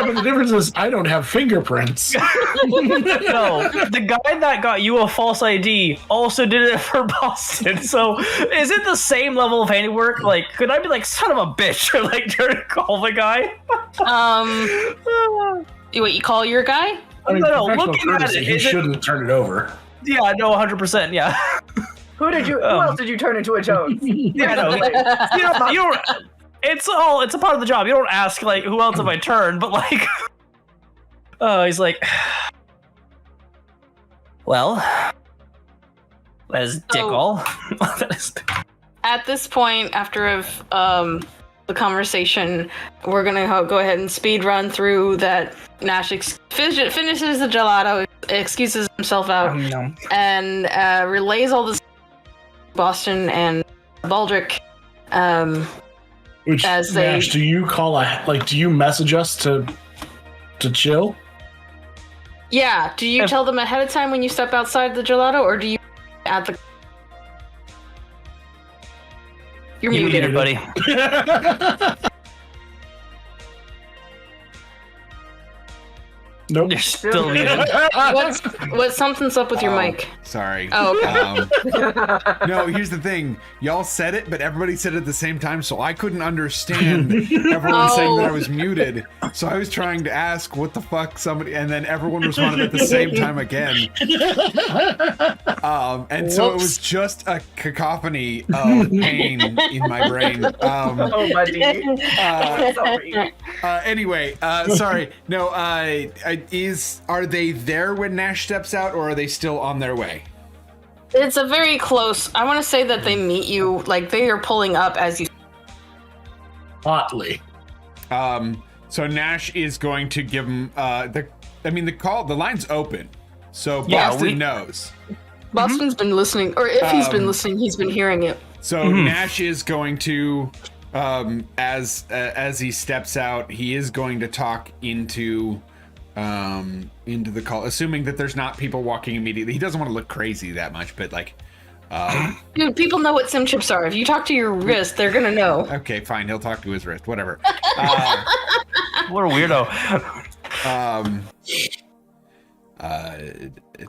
but the difference is I don't have fingerprints. No, the guy that got you a false ID also did it for Boston. So is it the same level of handiwork? Like, could I be like, son of a bitch, or like try to call the guy? You call your guy? I mean, No, professional looking at courtesy, it, he is it- shouldn't turn it over. Yeah, no, 100%. Yeah, Who else did you turn into a Jones? yeah, no. You don't. It's a part of the job. You don't ask like who else have I turned, but like, he's like, well, there's Dickle. At this point, after the conversation, we're gonna go ahead and speed run through that. Nash finishes the gelato, excuses himself out, and relays all this to Boston and Baldric. Which, as they- Nash, do you do you message us to chill? Yeah, do you tell them ahead of time when you step outside the gelato, or do you at the... You're You muted. muted, buddy. Nope. You're still muted. Something's up with your mic. Sorry. Oh, okay. No, here's the thing. Y'all said it, but everybody said it at the same time, so I couldn't understand everyone saying that I was muted. So I was trying to ask what the fuck somebody, and then everyone responded at the same time again. And so it was just a cacophony of pain in my brain. Oh, buddy. Sorry. Anyway, sorry. No, are they there when Nash steps out, or are they still on their way? It's a very close... I want to say that they meet you, like, they are pulling up as you... Hotly. So Nash is going to give him the line's open. So Yeah, Boston knows. Boston's been listening, or if he's been listening, he's been hearing it. So Nash is going to, as he steps out, he is going to talk into the call, assuming that there's not people walking immediately. He doesn't want to look crazy that much, but like, Dude, people know what sim chips are. If you talk to your wrist, they're gonna know. okay, fine, he'll talk to his wrist, whatever. What a weirdo.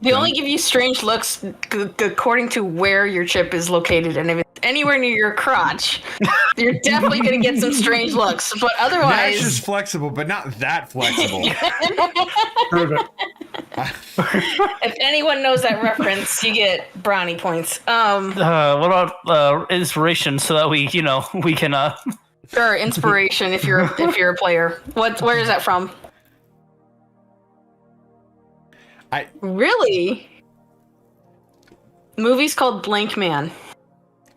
They only give you strange looks according to where your chip is located, and if it's anywhere near your crotch, you're definitely gonna get some strange looks. But Nash otherwise, is flexible, but not that flexible. Prove it. if anyone knows that reference, you get brownie points. What about inspiration so that we can Sure, inspiration if you're a player. Where is that from? Really? Movie's called Blank Man.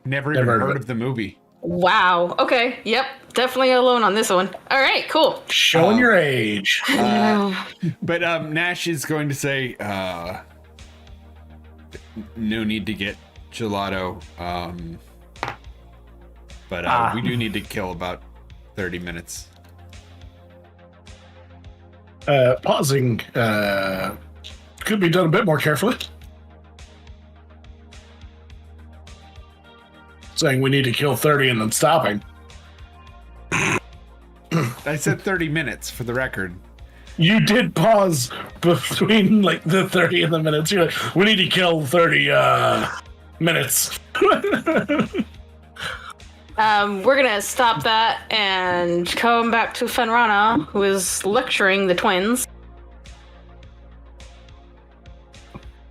Never even heard of the movie. Wow. Okay. Yep. Definitely alone on this one. All right. Cool. Showing your age. But Nash is going to say, no need to get gelato, but we do need to kill about 30 minutes. Pausing could be done a bit more carefully. Saying we need to kill 30 and then stopping. I said 30 minutes for the record. You did pause between like the 30 and the minutes. You're like, we need to kill 30 minutes. We're gonna stop that and come back to Fenrana, who is lecturing the twins.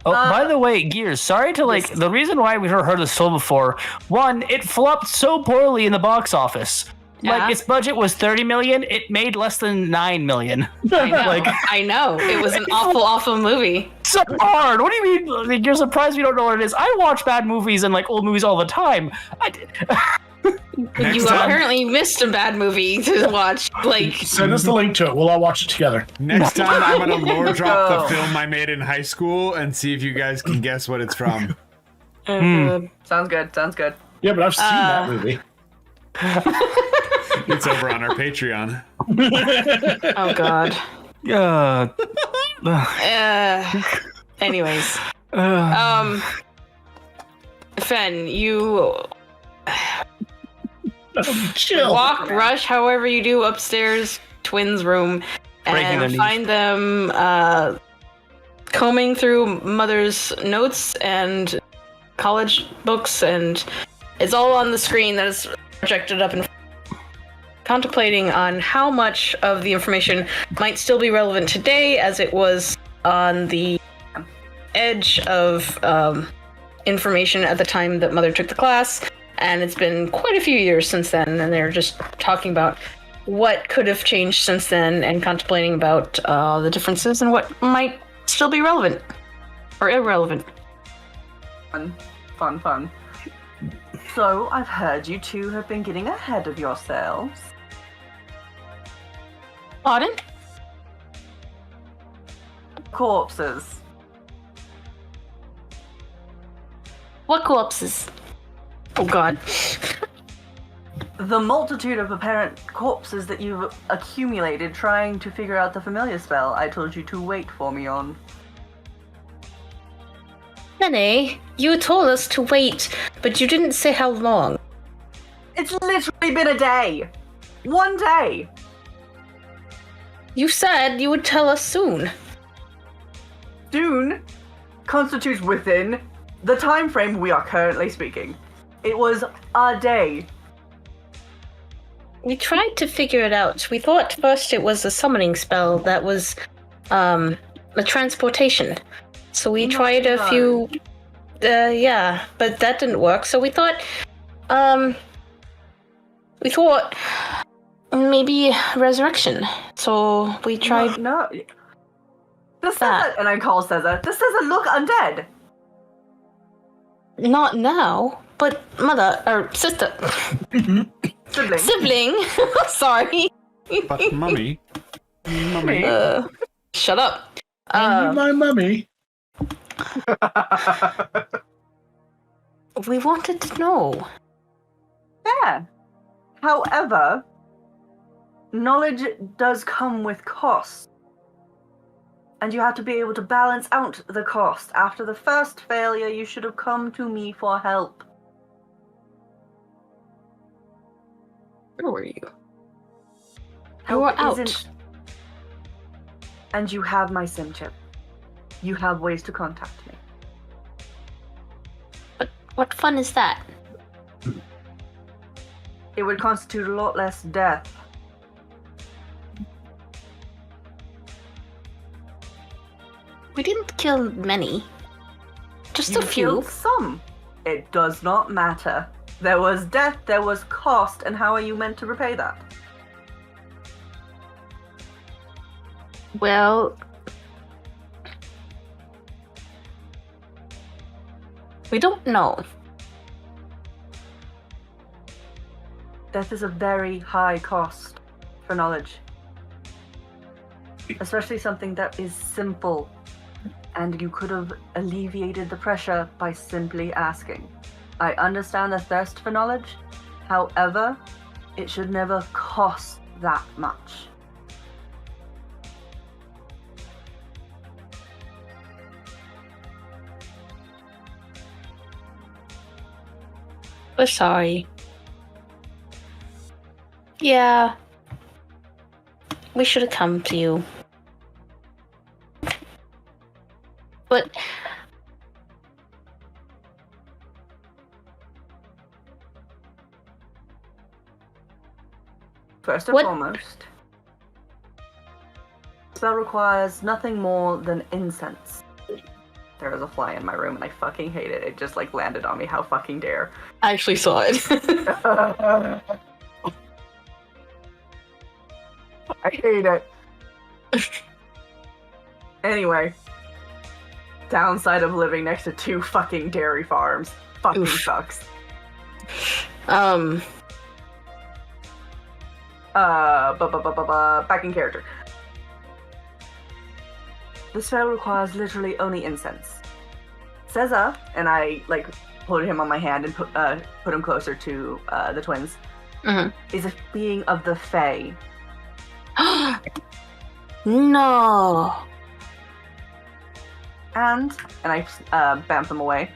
Oh, by the way, Gears, sorry to the reason why we've never heard this film before. One, it flopped so poorly in the box office. Yeah. Like, its budget was 30 million, it made less than 9 million. I know. I know. It was an awful movie. So hard. What do you mean? Like, you're surprised we don't know what it is? I watch bad movies and old movies all the time. You apparently missed a bad movie to watch. Send us the link to it. We'll all watch it together. Next time, I'm gonna lore drop the film I made in high school and see if you guys can guess what it's from. Sounds good. Sounds good. Yeah, but I've seen that movie. It's over on our Patreon. Oh God. Anyways, Fen, you. Chill. Walk, rush, however you do, upstairs, twins' room, Breaking their and knees. find them combing through mother's notes and college books, and it's all on the screen that is projected up and contemplating on how much of the information might still be relevant today as it was on the edge of information at the time that mother took the class. And it's been quite a few years since then, and they're just talking about what could have changed since then and contemplating about the differences and what might still be relevant or irrelevant. Fun. So, I've heard you two have been getting ahead of yourselves. Pardon? Corpses. What corpses? Oh god. The multitude of apparent corpses that you've accumulated trying to figure out the familiar spell I told you to wait for me on. Nene, you told us to wait, but you didn't say how long. It's literally been a day! 1 day! You said you would tell us soon. Soon constitutes within the time frame we are currently speaking. It was a day. We tried to figure it out. We thought first it was a summoning spell that was a transportation. So we tried a few yeah, but that didn't work. So we thought maybe resurrection. So we tried No. Does Cesar, and I call Cesar, does Cesar look undead? not now, but mother or sister. Sibling. Sibling. Sorry. But mummy. Shut up. My mummy. We wanted to know. Yeah. However, knowledge does come with cost. And you have to be able to balance out the cost. After the first failure, you should have come to me for help. Where were you? Help were out. isn't- And you have my SIM chip. You have ways to contact me. But what fun is that? It would constitute a lot less death. We didn't kill many. Just You a few. killed some. It does not matter. There was death, there was cost, and how are you meant to repay that? Well, we don't know. Death is a very high cost for knowledge. Especially something that is simple. And you could have alleviated the pressure by simply asking. I understand the thirst for knowledge. However, it should never cost that much. We're sorry. Yeah. We should have come to you. But First and What- foremost, spell requires nothing more than incense. There was a fly in my room and I fucking hate it. It just like landed on me. How fucking dare. I actually saw it. I hate it. Anyway, downside of living next to 2 fucking dairy farms. Fucking Oof. sucks. Back in character. The spell requires literally only incense. Cesar, and I like put him on my hand and put him closer to the twins, is a being of the Fae. No. And I bamf him away.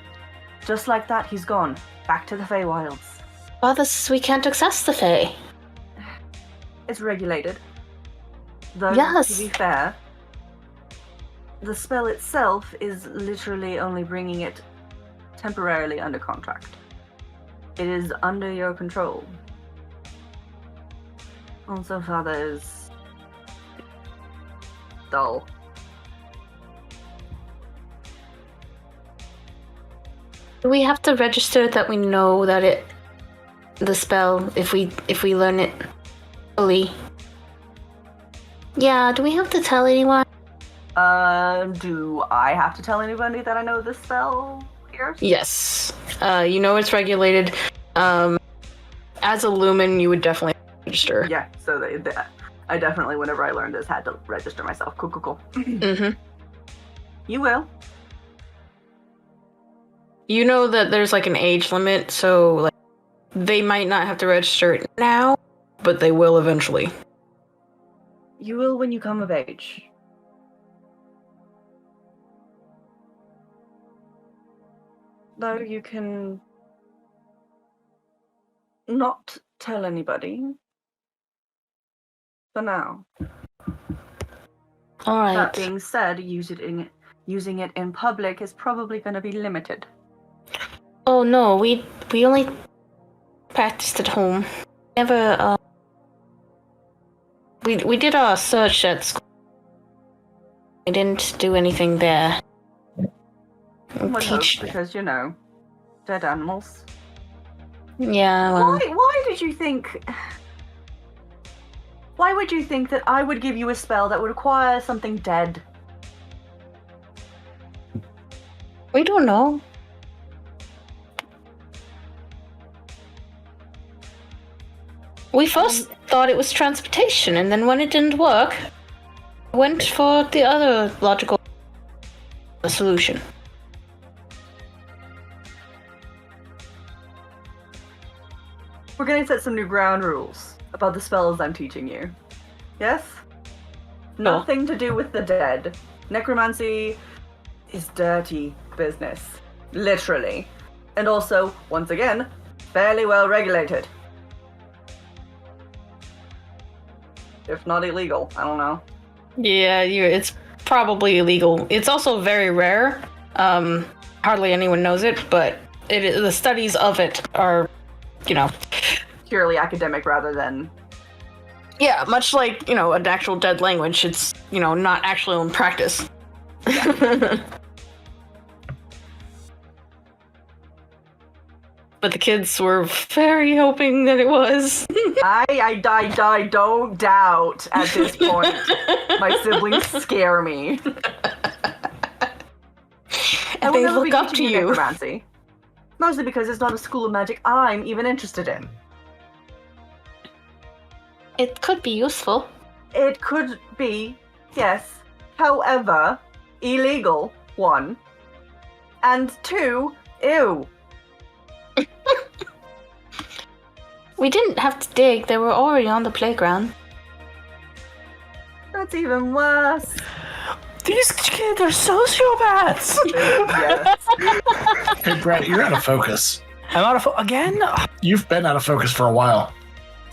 Just like that, he's gone. Back to the Feywilds. Father says we can't access the Fae. It's regulated. Though, Yes. to be fair, the spell itself is literally only bringing it temporarily under contract. It is under your control. Also, Father is dull. Do we have to register that we know that the spell, if we learn it fully? Yeah, do we have to tell anyone? Do I have to tell anybody that I know this spell here? Yes. You know it's regulated. As a lumen, you would definitely register. Yeah, so I definitely, whenever I learned this, had to register myself. Cool. Mm-hmm. You will. You know that there's like an age limit, so like they might not have to register it now, but they will eventually. You will when you come of age. Though you can not tell anybody for now. All right. That being said, using it in public is probably going to be limited. Oh no, we only practiced at home. Never. We did our search at school. I didn't do anything there. Would hope, because dead animals. Yeah. Well. Why did you think? Why would you think that I would give you a spell that would require something dead? We don't know. We first thought it was transportation, and then when it didn't work, went for the other logical solution. We're going to set some new ground rules about the spells I'm teaching you. Yes? Nothing to do with the dead. Necromancy is dirty business. Literally. And also, once again, fairly well regulated. If not illegal, I don't know. Yeah, it's probably illegal. It's also very rare. Hardly anyone knows it, but the studies of it are, purely academic rather than... Yeah, much like, an actual dead language. It's, not actually in practice. But the kids were very hoping that it was. I don't doubt at this point. My siblings scare me. And they look up to you. Necromancy. Mostly because it's not a school of magic I'm even interested in. It could be useful. It could be, yes. However, illegal, 1. And 2, ew. We didn't have to dig, they were already on the playground. That's even worse. These kids are sociopaths! Yes. Hey, Brett, you're out of focus. I'm out of again? You've been out of focus for a while.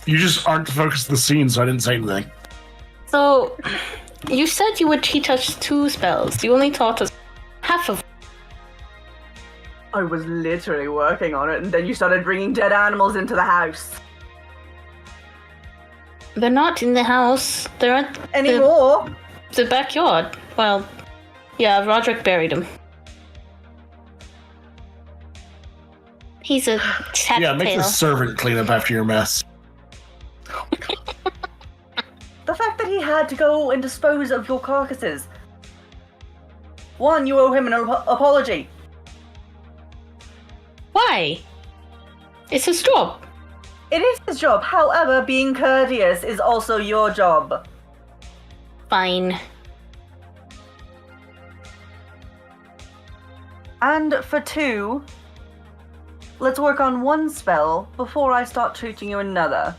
You just aren't focused on the scene, so I didn't say anything. So, you said you would teach us 2 spells. You only taught us half of. I was literally working on it, and then you started bringing dead animals into the house. They're not in the house. They're at Anymore? the backyard. Well, yeah, Roderick buried him. He's a tattletale. Yeah, make the servant clean up after your mess. The fact that he had to go and dispose of your carcasses. 1, you owe him an apology. Why? It's his job. It is his job. However, being courteous is also your job. Fine. And for 2, let's work on 1 spell before I start teaching you another.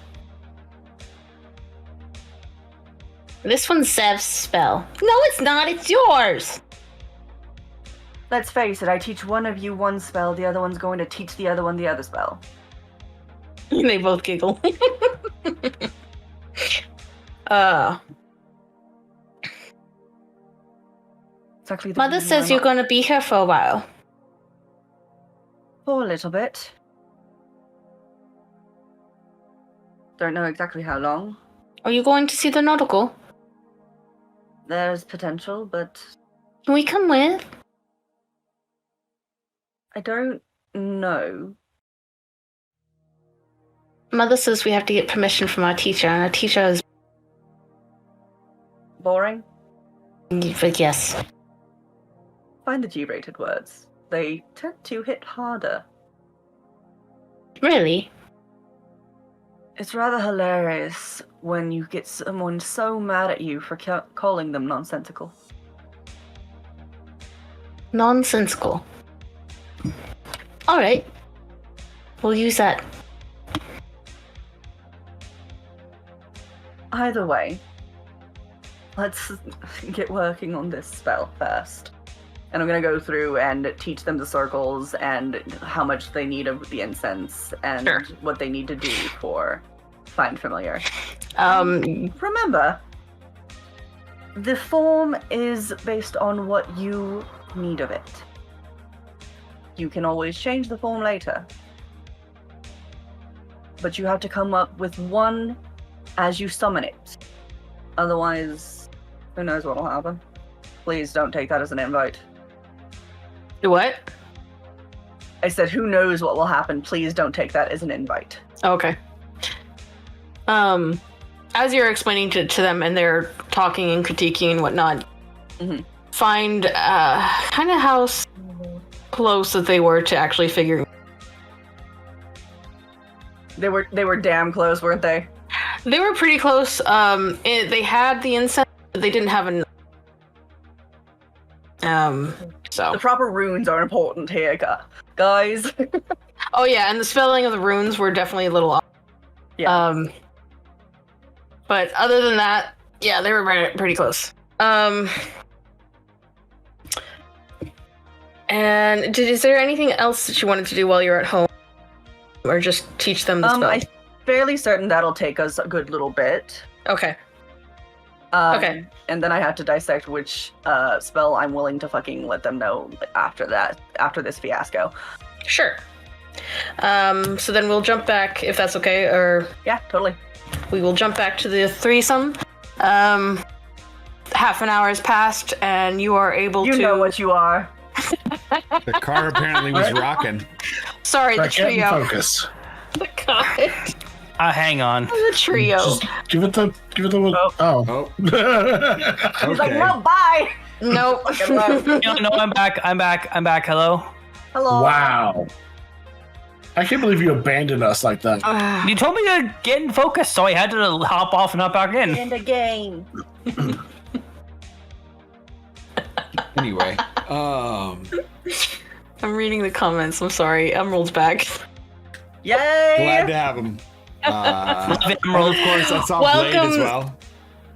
This one's Zev's spell. No, it's not. It's yours. Let's face it, I teach one of you 1 spell, the other one's going to teach the other one the other spell. They both giggle. Exactly. Mother says you're going to be here for a while. For a little bit. Don't know exactly how long. Are you going to see the nautical? There's potential, but Can we come with? I don't know. Mother says we have to get permission from our teacher, and our teacher is... Boring? But yes. Find the G-rated words. They tend to hit harder. Really? It's rather hilarious when you get someone so mad at you for calling them nonsensical. Nonsensical. Alright. We'll use that. Either way, let's get working on this spell first. And I'm gonna go through and teach them the circles and how much they need of the incense and Sure. what they need to do for Find Familiar. Um, Remember, the form is based on what you need of it. You can always change the form later. But you have to come up with one as you summon it. Otherwise, who knows what will happen. Please don't take that as an invite. what? I said, who knows what will happen. Please don't take that as an invite. Okay. As you're explaining to them and they're talking and critiquing and whatnot, Mhm. find kind of how close that they were to actually figuring. They were damn close, weren't they? They were pretty close. They had the incense, but they didn't have enough. So. The proper runes are important here, guys. Oh yeah, and the spelling of the runes were definitely a little off. Yeah. But other than that, yeah, they were pretty close. And is there anything else that you wanted to do while you're at home, or just teach them the spell? I'm fairly certain that'll take us a good little bit. Okay. Okay. And then I have to dissect which spell I'm willing to fucking let them know after this fiasco. Sure. So then we'll jump back, if that's okay, or Yeah, totally. we will jump back to the threesome. Half an hour has passed, and you are able to... You know what you are. The car apparently was rocking. Sorry, the Back in trio. focus. The god. Hang on. The trio. Just give it the oh. Oh, He's like, okay. no, bye! Nope. Fucking love. No, I'm back. Hello. Hello. Wow. I can't believe you abandoned us like that. You told me to get in focus, so I had to hop off and hop back in. In the game. Anyway, I'm reading the comments. I'm sorry. Emerald's back. Yay! glad to have him. Emerald, Of course, I saw Blade as Welcome. well.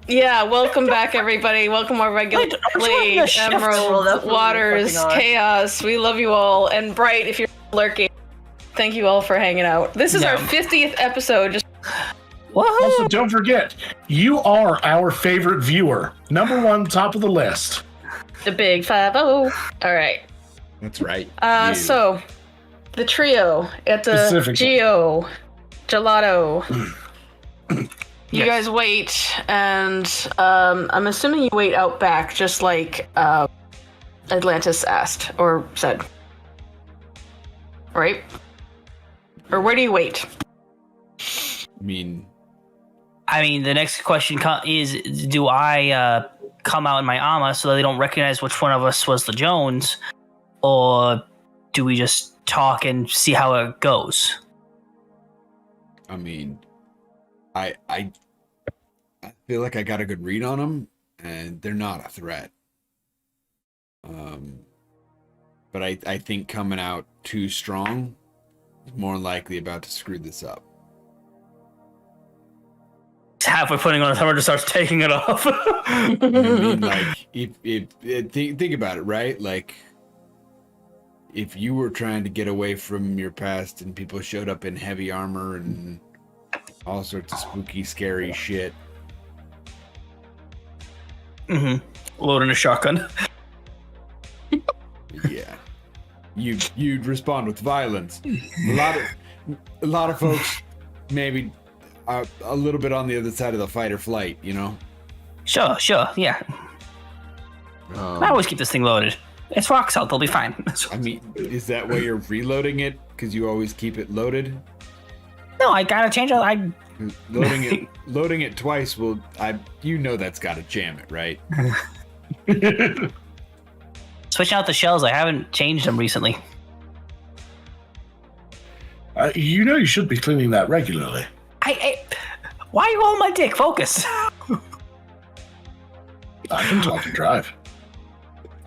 Yeah, welcome back, everybody. Welcome our regular Blade, the shift? Emerald, Definitely Waters, fucking are. Chaos. We love you all. And Bright, if you're lurking, thank you all for hanging out. This is our 50th episode. Just Also, don't forget, you are our favorite viewer. Number one, top of the list. the big 5-0. All right. That's right. You. So, the trio at the Specifically. Geo Gelato. You guys wait, and I'm assuming you wait out back, just like Atlantis asked or said. Right? Or where do you wait? I mean, the next question is, do I come out in my armor so that they don't recognize which one of us was the Jones, or do we just talk and see how it goes? I feel like I got a good read on them, and they're not a threat. But I think coming out too strong is more likely about to screw this up. It's halfway putting on a armor, just starts taking it off. I mean, like, if think about it, right? Like, if you were trying to get away from your past and people showed up in heavy armor and all sorts of spooky, scary shit. Loading a shotgun. Yeah. You'd respond with violence. A lot of folks maybe are a little bit on the other side of the fight or flight, you know? Sure, yeah. I always keep this thing loaded. It's rock salt, they'll be fine. I mean, is that why you're reloading it? Because you always keep it loaded? No, I gotta change it. Loading it twice will, you know that's gotta jam it, right? Switching out the shells, I haven't changed them recently. You know you should be cleaning that regularly. Why are you on my dick? Focus. I can talk and drive.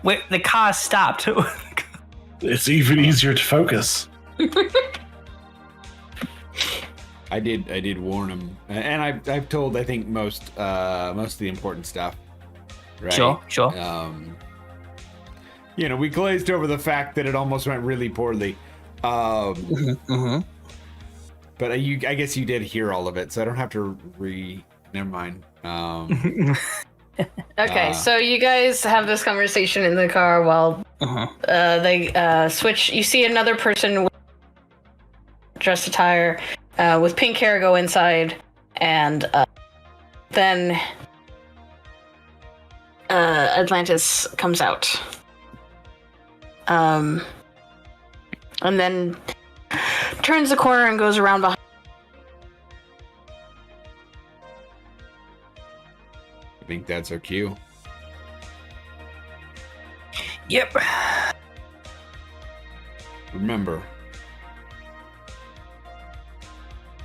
Wait, the car stopped. It's even easier to focus. I did warn him, and I've told I think most of the important stuff. Right? Sure. You know, we glazed over the fact that it almost went really poorly. But I guess you did hear all of it, so I don't have to never mind. Okay, so you guys have this conversation in the car while they switch. You see another person with dress attire with pink hair go inside, and then Atlantis comes out. And then turns the corner and goes around behind. I think that's our cue. Yep. Remember,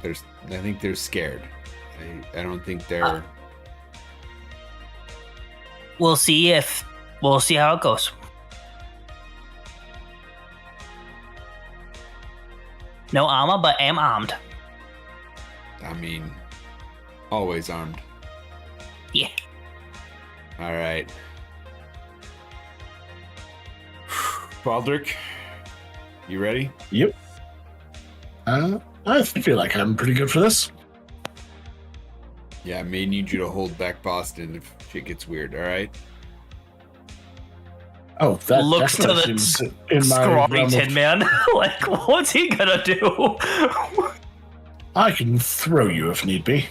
I think they're scared. I don't think they're. We'll see how it goes. No armor, but am armed. I mean, always armed. Yeah. All right. Baldric, you ready? Yep. I feel like I'm pretty good for this. Yeah, I may need you to hold back Boston if shit gets weird, all right? Oh, that looks to definitely the seems in my scrawny realm tin of- man. Like, what's he gonna do? I can throw you if need be.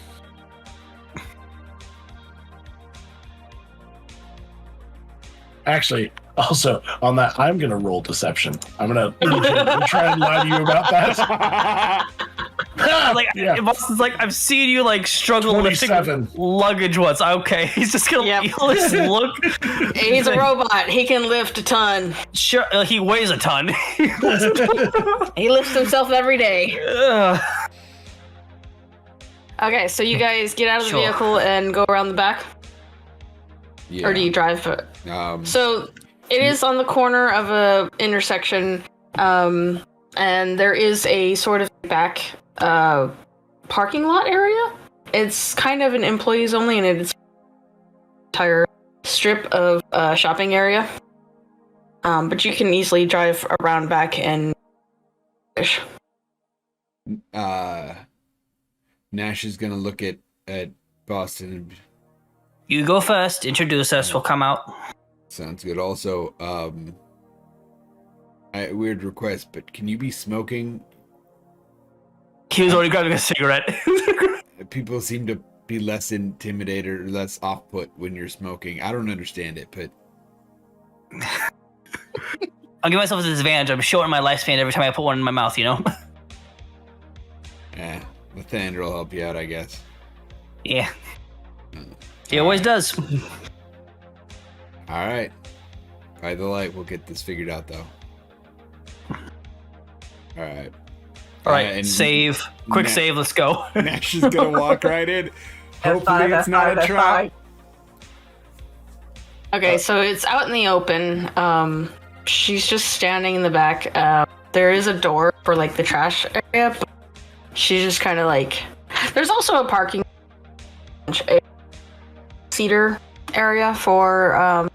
Actually, also on that, I'm gonna roll deception. I'm gonna try and lie to you about that. Like, Yeah. Boston's like, I've seen you like struggle lifting 27. luggage once. Okay, he's just gonna just look. He's a robot. He can lift a ton. Sure, he weighs a ton. He lifts himself every day. Ugh. Okay, so you guys get out of the Sure. vehicle and go around the back? Yeah. Or do you drive? So it is on the corner of a intersection, and there is a sort of back parking lot area. It's kind of an employees only, and it's an entire strip of shopping area. But you can easily drive around back and. Nash is gonna look at Boston and You go first. Introduce us. We'll come out. sounds good. Also, weird request, but can you be smoking? He was already grabbing a cigarette. People seem to be less intimidated or less off-put when you're smoking. I don't understand it, but I'll give myself this advantage. I'm shortening my lifespan every time I put one in my mouth, you know? Lathander will help you out, I guess. Yeah. He always does. All right. By the light, we'll get this figured out, though. All right. All right, and save. Quick Na- save, let's go. Nash is gonna walk right in. Hopefully, it's not a trap. Okay, so it's out in the open. She's just standing in the back. There is a door for like the trash area, but she's just kind of like. There's also a parking, a seater area for,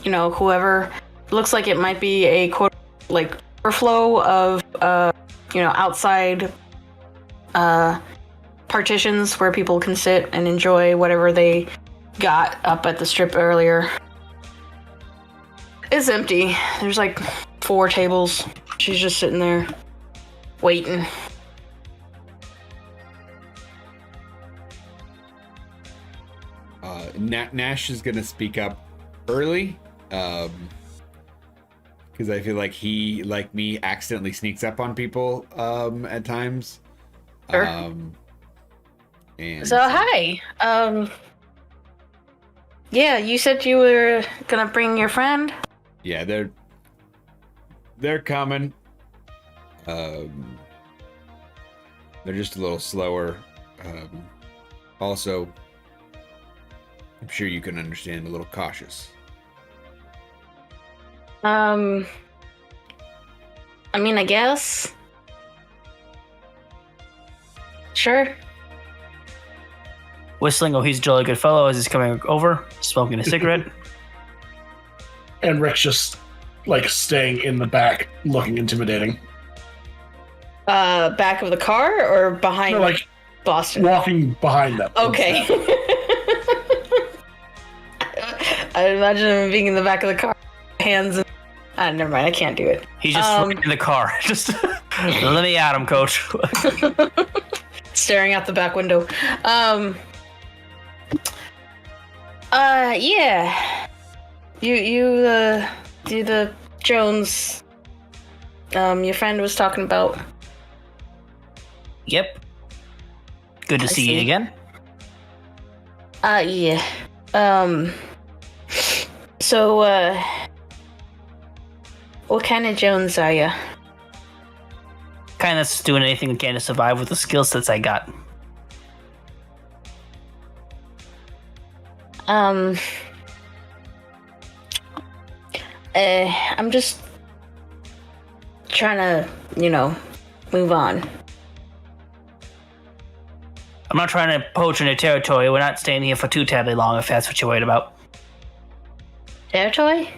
whoever. Looks like it might be a quote like overflow of outside partitions where people can sit and enjoy whatever they got up at the strip earlier. It's empty. There's like 4 tables. She's just sitting there waiting. Nash is gonna speak up early, because I feel like he, like me, accidentally sneaks up on people at times. Sure. And So hi. Yeah, you said you were gonna bring your friend. yeah, they're coming. They're just a little slower. Also, I'm sure you can understand, a little cautious. I mean, I guess. Sure. Whistling, oh, he's a jolly good fellow as he's coming over, smoking a cigarette. And Rick's just like staying in the back, looking intimidating. Back of the car or behind No, like Boston? walking behind them. Okay. I imagine him being in the back of the car, hands. Never mind. I can't do it. He's just right in the car. Just let me at him, coach. Staring out the back window. Yeah. You the Jones. Your friend was talking about. Yep. Good to see you see. again. Yeah. So, what kind of Jones are you? Kind of doing anything I can to survive with the skill sets I got. I'm just trying to, move on. I'm not trying to poach in your territory. We're not staying here for too terribly long, if that's what you're worried about. Territory?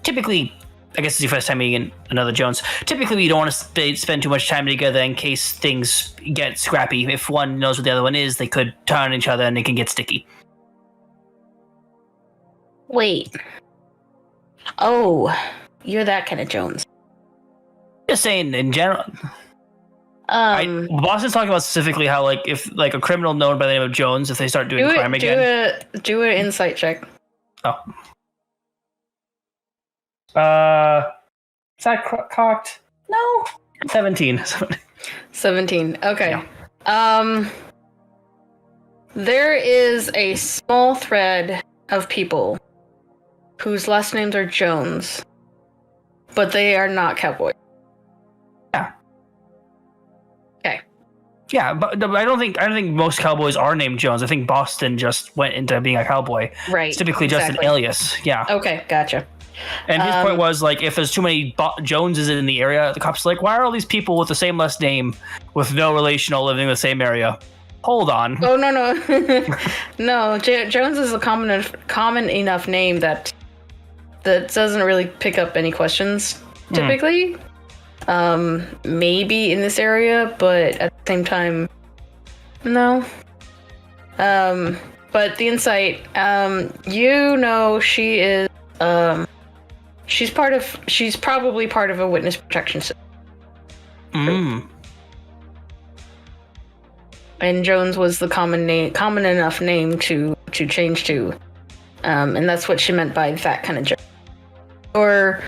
Typically, I guess it's your first time meeting another Jones. Typically, we don't want to spend too much time together in case things get scrappy. If one knows what the other one is, they could turn on each other and it can get sticky. Wait. Oh, you're that kind of Jones. Just saying, in general. Boston's talking about specifically how, like, if like a criminal known by the name of Jones, if they start doing crime again. Do an insight check. Oh. Is that cocked? No. 17. 17. Okay. Yeah. There is a small thread of people whose last names are Jones, but they are not cowboys. Yeah. Okay. Yeah, but I don't think most cowboys are named Jones. I think Boston just went into being a cowboy. Right. It's typically just an alias. Yeah. Okay, gotcha. And his point was, like, if there's too many Joneses in the area, the cops are like, why are all these people with the same last name with no relation all living in the same area? Hold on. Oh, no. No, Jones is a common enough name that doesn't really pick up any questions, typically. Maybe in this area, but at the same time, no. But the insight, she is, she's probably part of a witness protection system. And Jones was the common enough name to change to, and that's what she meant by that kind of Jones. Or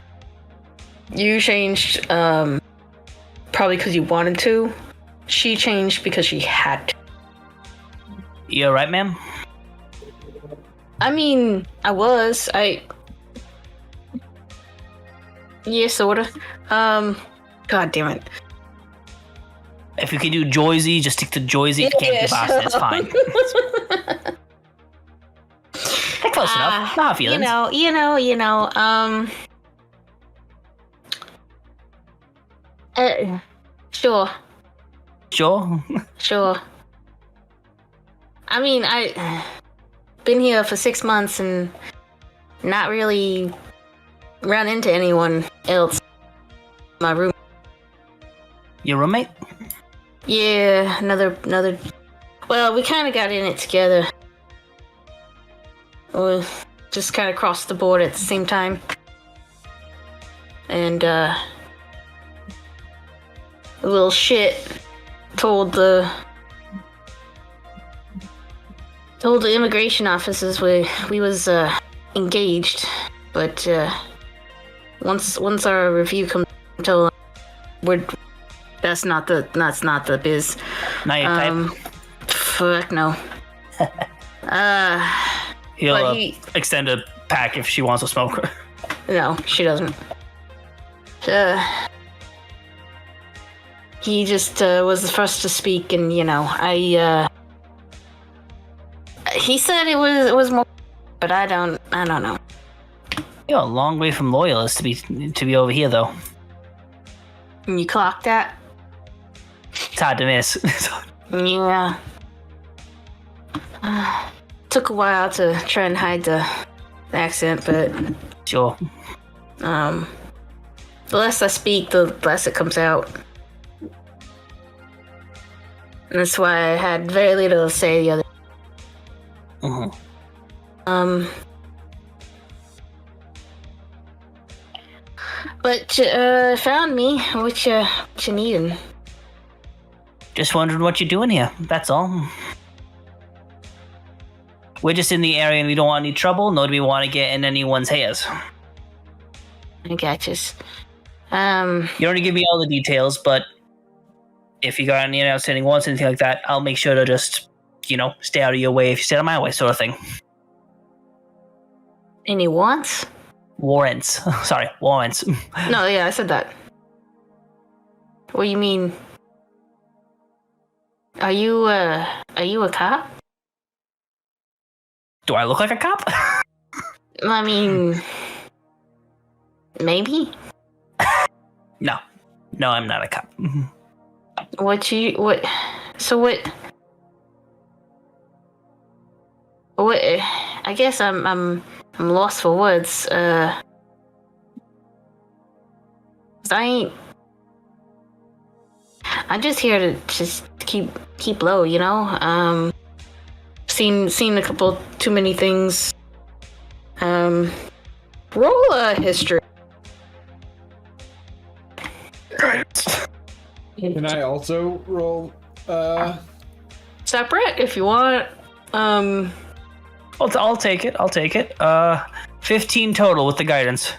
you changed, probably because you wanted to. She changed because she had to. You alright, ma'am? I mean, yeah, sorta. God damn it. If you can do Joyzy, just stick to Joyzy. If you can't do Boston, it's fine. They're close enough. Not feelings. Sure. Sure. Sure. I mean, I been here for 6 months and not really run into anyone else. My room. Your roommate? Yeah, another. Well, we kind of got in it together. We just kind of crossed the board at the same time. And, a little shit told the immigration officers we was, engaged. But, once our review comes to, that's not the biz. Not your type. Fuck no. He'll extend a pack if she wants to smoke. No, she doesn't. He just was the first to speak, and he said it was more, but I don't know. You're a long way from loyalists to be over here, though. And you clocked that? It's hard to miss. Yeah. Took a while to try and hide the accent, but Sure. the less I speak, the less it comes out. And that's why I had very little to say the other. Mm-hmm. But found me. What you needing? Just wondering what you're doing here. That's all. We're just in the area and we don't want any trouble, nor do we want to get in anyone's hairs. I gotchas. You don't need to give me all the details, but if you got any outstanding wants, anything like that, I'll make sure to just, stay out of your way if you stay out of my way, sort of thing. Any wants? Warrants. Sorry, warrants. No, yeah, I said that. What do you mean? Are you a cop? Do I look like a cop? I mean, maybe. No, I'm not a cop. What? I guess I'm lost for words. I'm just here to just keep low, Seen a couple too many things. Roll a history. Can I also roll? Separate if you want. I'll take it. 15 total with the guidance.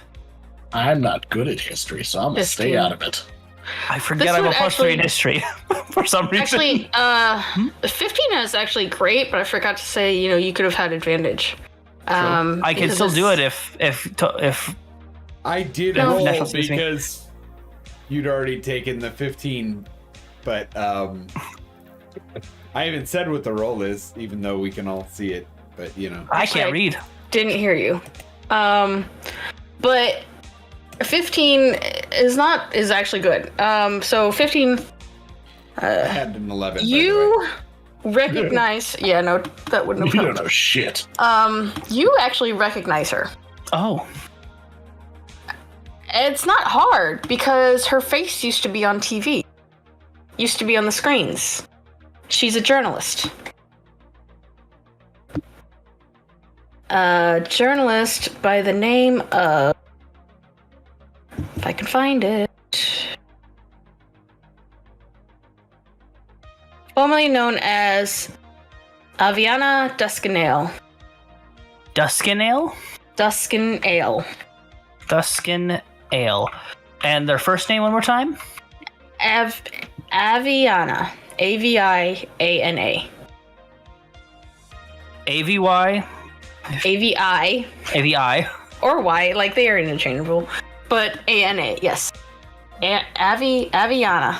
I'm not good at history, so I'm gonna stay out of it. I forget I'm a +3 in history for some reason. Actually, 15 is actually great, but I forgot to say, you could have had advantage. I can still do it if I did roll because you'd already taken the 15, but I haven't said what the roll is, even though we can all see it. But I can't read. Didn't hear you. But 15 is actually good. So 15. I had an 11. You recognize? Yeah, no, that wouldn't have You helped. don't know shit. You actually recognize her. Oh. It's not hard because her face used to be on TV. Used to be on the screens. She's a journalist. A journalist by the name of... If I can find it. Formerly known as Aviana Duskinale. Duskinale? Duskinale. Duskinale. And their first name one more time? Aviana. Aviana. AVY? AVI. AVI. Or Y, like they are interchangeable. But ANA, yes. Aviana.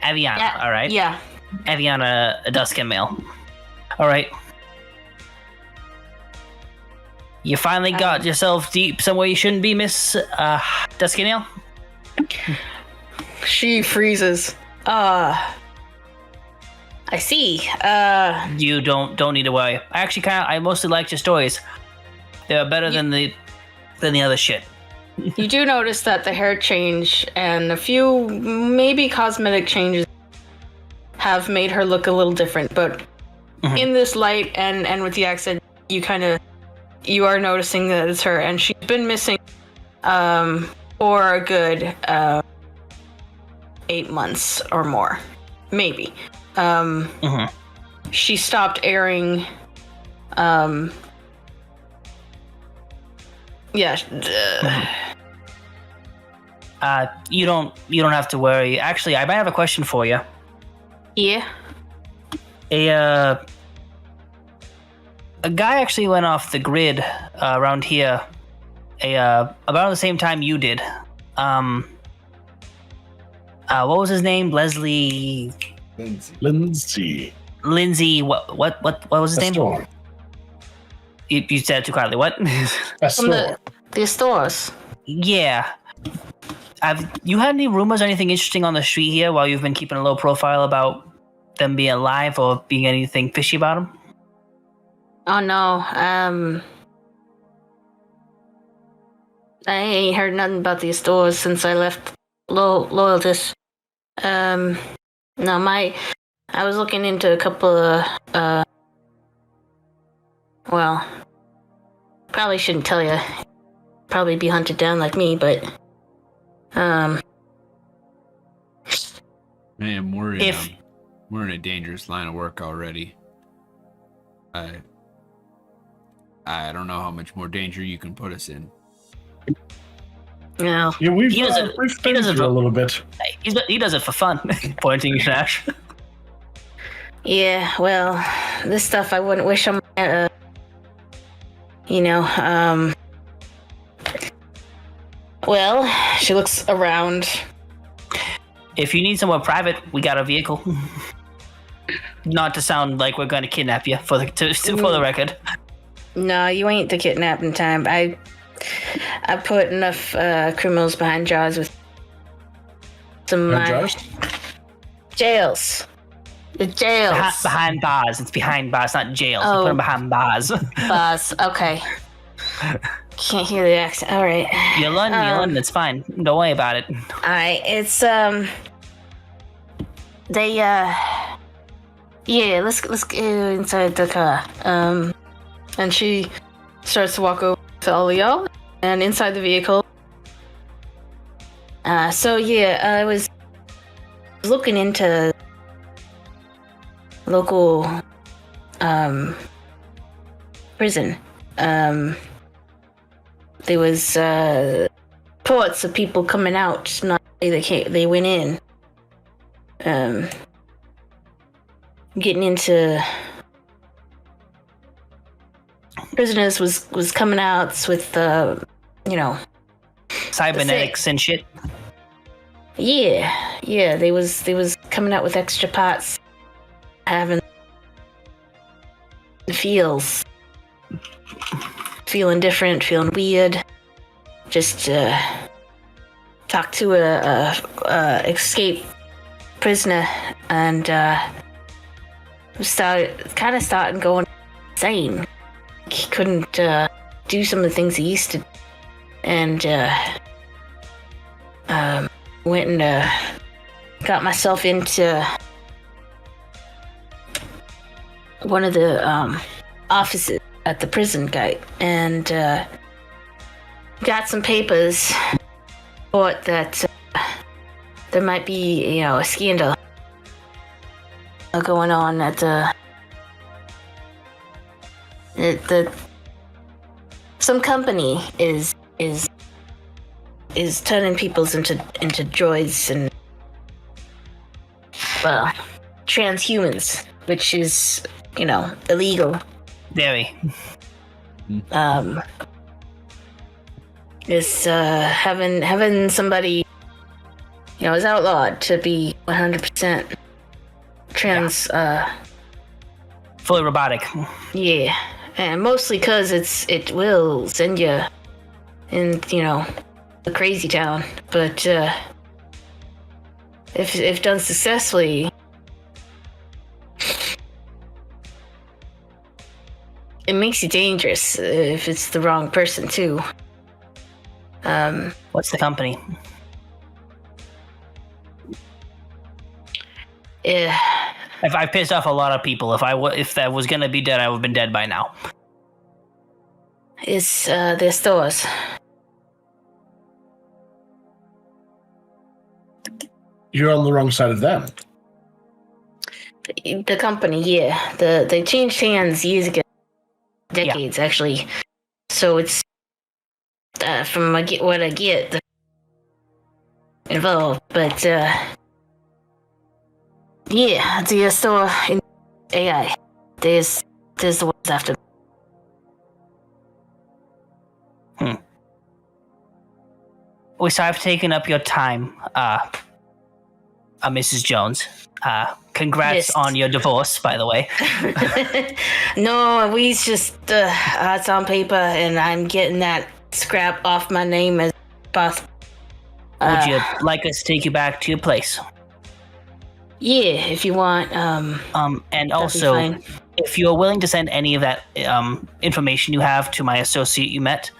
Aviana, all right. Yeah. Aviana Duskinale. All right. You finally got yourself deep somewhere you shouldn't be, Miss Duskinale? She freezes. I see. You don't need to worry. I mostly liked your stories. They were better than the other shit. You do notice that the hair change and a few maybe cosmetic changes have made her look a little different, but in this light and with the accent, you are noticing that it's her, and she's been missing for a good 8 months or more, maybe. She stopped airing. Yeah. You don't have to worry. Actually, I might have a question for you. Yeah. A guy actually went off the grid around here about the same time you did. What was his name? Lindsay. What was his name? Store. You said it too quietly. What? A store. The stores. Yeah. Have you had any rumors or anything interesting on the street here while you've been keeping a low profile about them being alive or being anything fishy about them? Oh no. I ain't heard nothing about these stores since I left Loyaltis. No, I was looking into a couple of well, probably shouldn't tell you. Probably be hunted down like me, but Man, we're in a dangerous line of work already. I don't know how much more danger you can put us in. no. Yeah, we've He been through a little bit. He does it for fun. Pointing at Ash. Yeah, well, this stuff I wouldn't wish on my, well, she looks around. If you need somewhere private, we got a vehicle. Not to sound like we're going to kidnap you for the record. No, you ain't the kidnapping time. I put enough criminals behind jars with some jails. The jails. Behind bars. It's behind bars, not jails. Oh. You put them behind bars. Bars. Okay. Can't hear the accent. All right. You're London. It's fine. Don't worry about it. All right. It's they yeah. Let's go inside the car. And she starts to walk over to all of y'all, and inside the vehicle. So yeah, I was looking into local prison. There was reports of people coming out, not they went in. Getting into prisoners was coming out with Cybernetics and shit. Yeah, they was coming out with extra parts, having the feeling different, feeling weird. Just talk to a escaped prisoner and started going insane. He couldn't do some of the things he used to, and went and got myself into one of the offices at the prison gate, and got some papers. Thought that there might be, a scandal going on at the some company is turning peoples into droids and, well, transhumans, which is, illegal. Very. Is having somebody, is outlawed to be 100% trans. Fully robotic. Yeah, and mostly because it will send you in, the crazy town. But if done successfully, it makes you dangerous if it's the wrong person too. What's the company? Yeah. If I pissed off a lot of people, if that was gonna be dead, I would have been dead by now. It's their stores. You're on the wrong side of them. The company, yeah. They changed hands years ago. Decades, actually. So it's from what I get involved, but yeah, the store in AI. There's the ones after. Well, so I've taken up your time, Mrs. Jones. Congrats Yes. on your divorce, by the way. No, we just it's on paper, and I'm getting that scrap off my name as possible. Would you like us to take you back to your place? Yeah, if you want. And that'd be also, fine. if you're willing to send any of that information you have to my associate you met,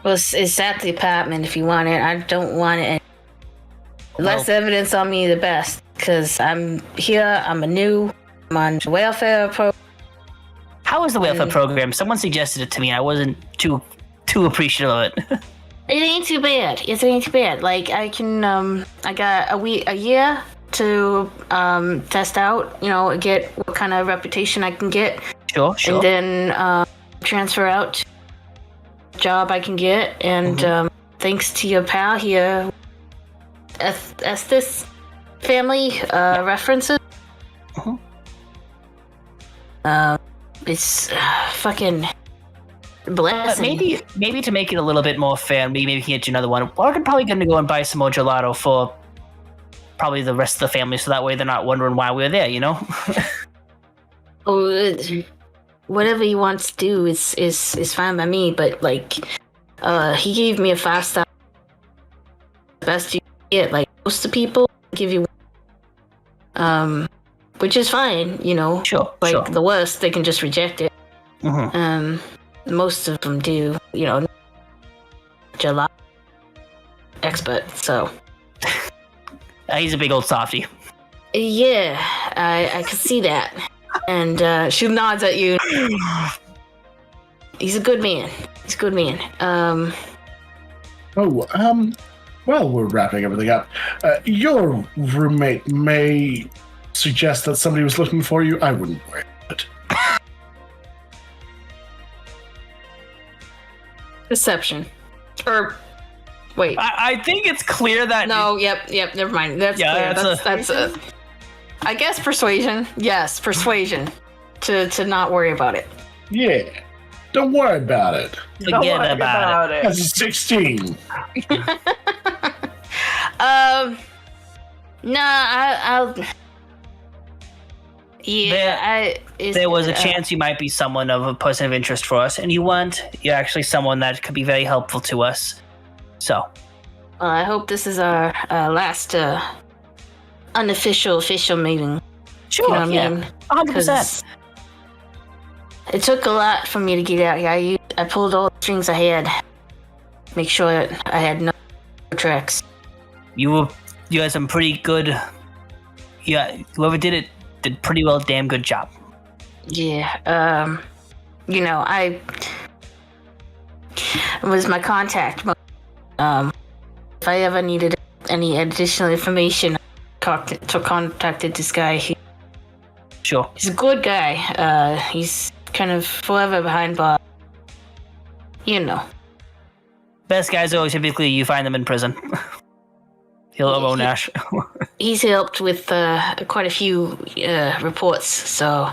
Well, it's at the apartment if you want it. I don't want it. Less evidence on me, the best. Because I'm here, I'm on the welfare program. how is the welfare program? Someone suggested it to me. I wasn't too appreciative of it. It ain't too bad. It ain't too bad. Like, I can, I got a year to test out, get what kind of reputation I can get. Sure. And then transfer out to a job I can get. And thanks to your pal here, as this family references, it's fucking blessing. Maybe to make it a little bit more fair, maybe we can get you another one. We're probably going to go and buy some more gelato for probably the rest of the family, so that way they're not wondering why we were there, Whatever he wants to do is fine by me. But like, he gave me a 5-star. Best you get. Like most of the people give you, which is fine, Sure. Like sure. the worst, they can just reject it. Mhm. Most of them do, July expert. So He's a big old softy. yeah, I can see that. And she nods at you. He's a good man. He's a good man. Well, we're wrapping everything up. Your roommate may suggest that somebody was looking for you. I wouldn't worry about it. Deception. Or wait. I think it's clear that No, yep, never mind. That's Yeah, clear. that's I guess persuasion. Yes, persuasion. To not worry about it. Yeah. Don't worry about it. forget about it. That's a 16. No, I'll. Yeah, There was a chance you might be someone of a person of interest for us, and you weren't. You're actually someone that could be very helpful to us. So, I hope this is our last official meeting. sure, You know what I mean? 100%. 'Cause it took a lot for me to get out here. I pulled all the strings I had. Make sure that I had no tracks. You had some pretty good. Yeah, whoever did it did pretty well. Damn good job. Yeah, I was my contact. If I ever needed any additional information, I contacted this guy. Sure. He's a good guy. He's kind of forever behind bars. Best guys always typically you find them in prison. Hello, Nash. He's helped with quite a few reports, so.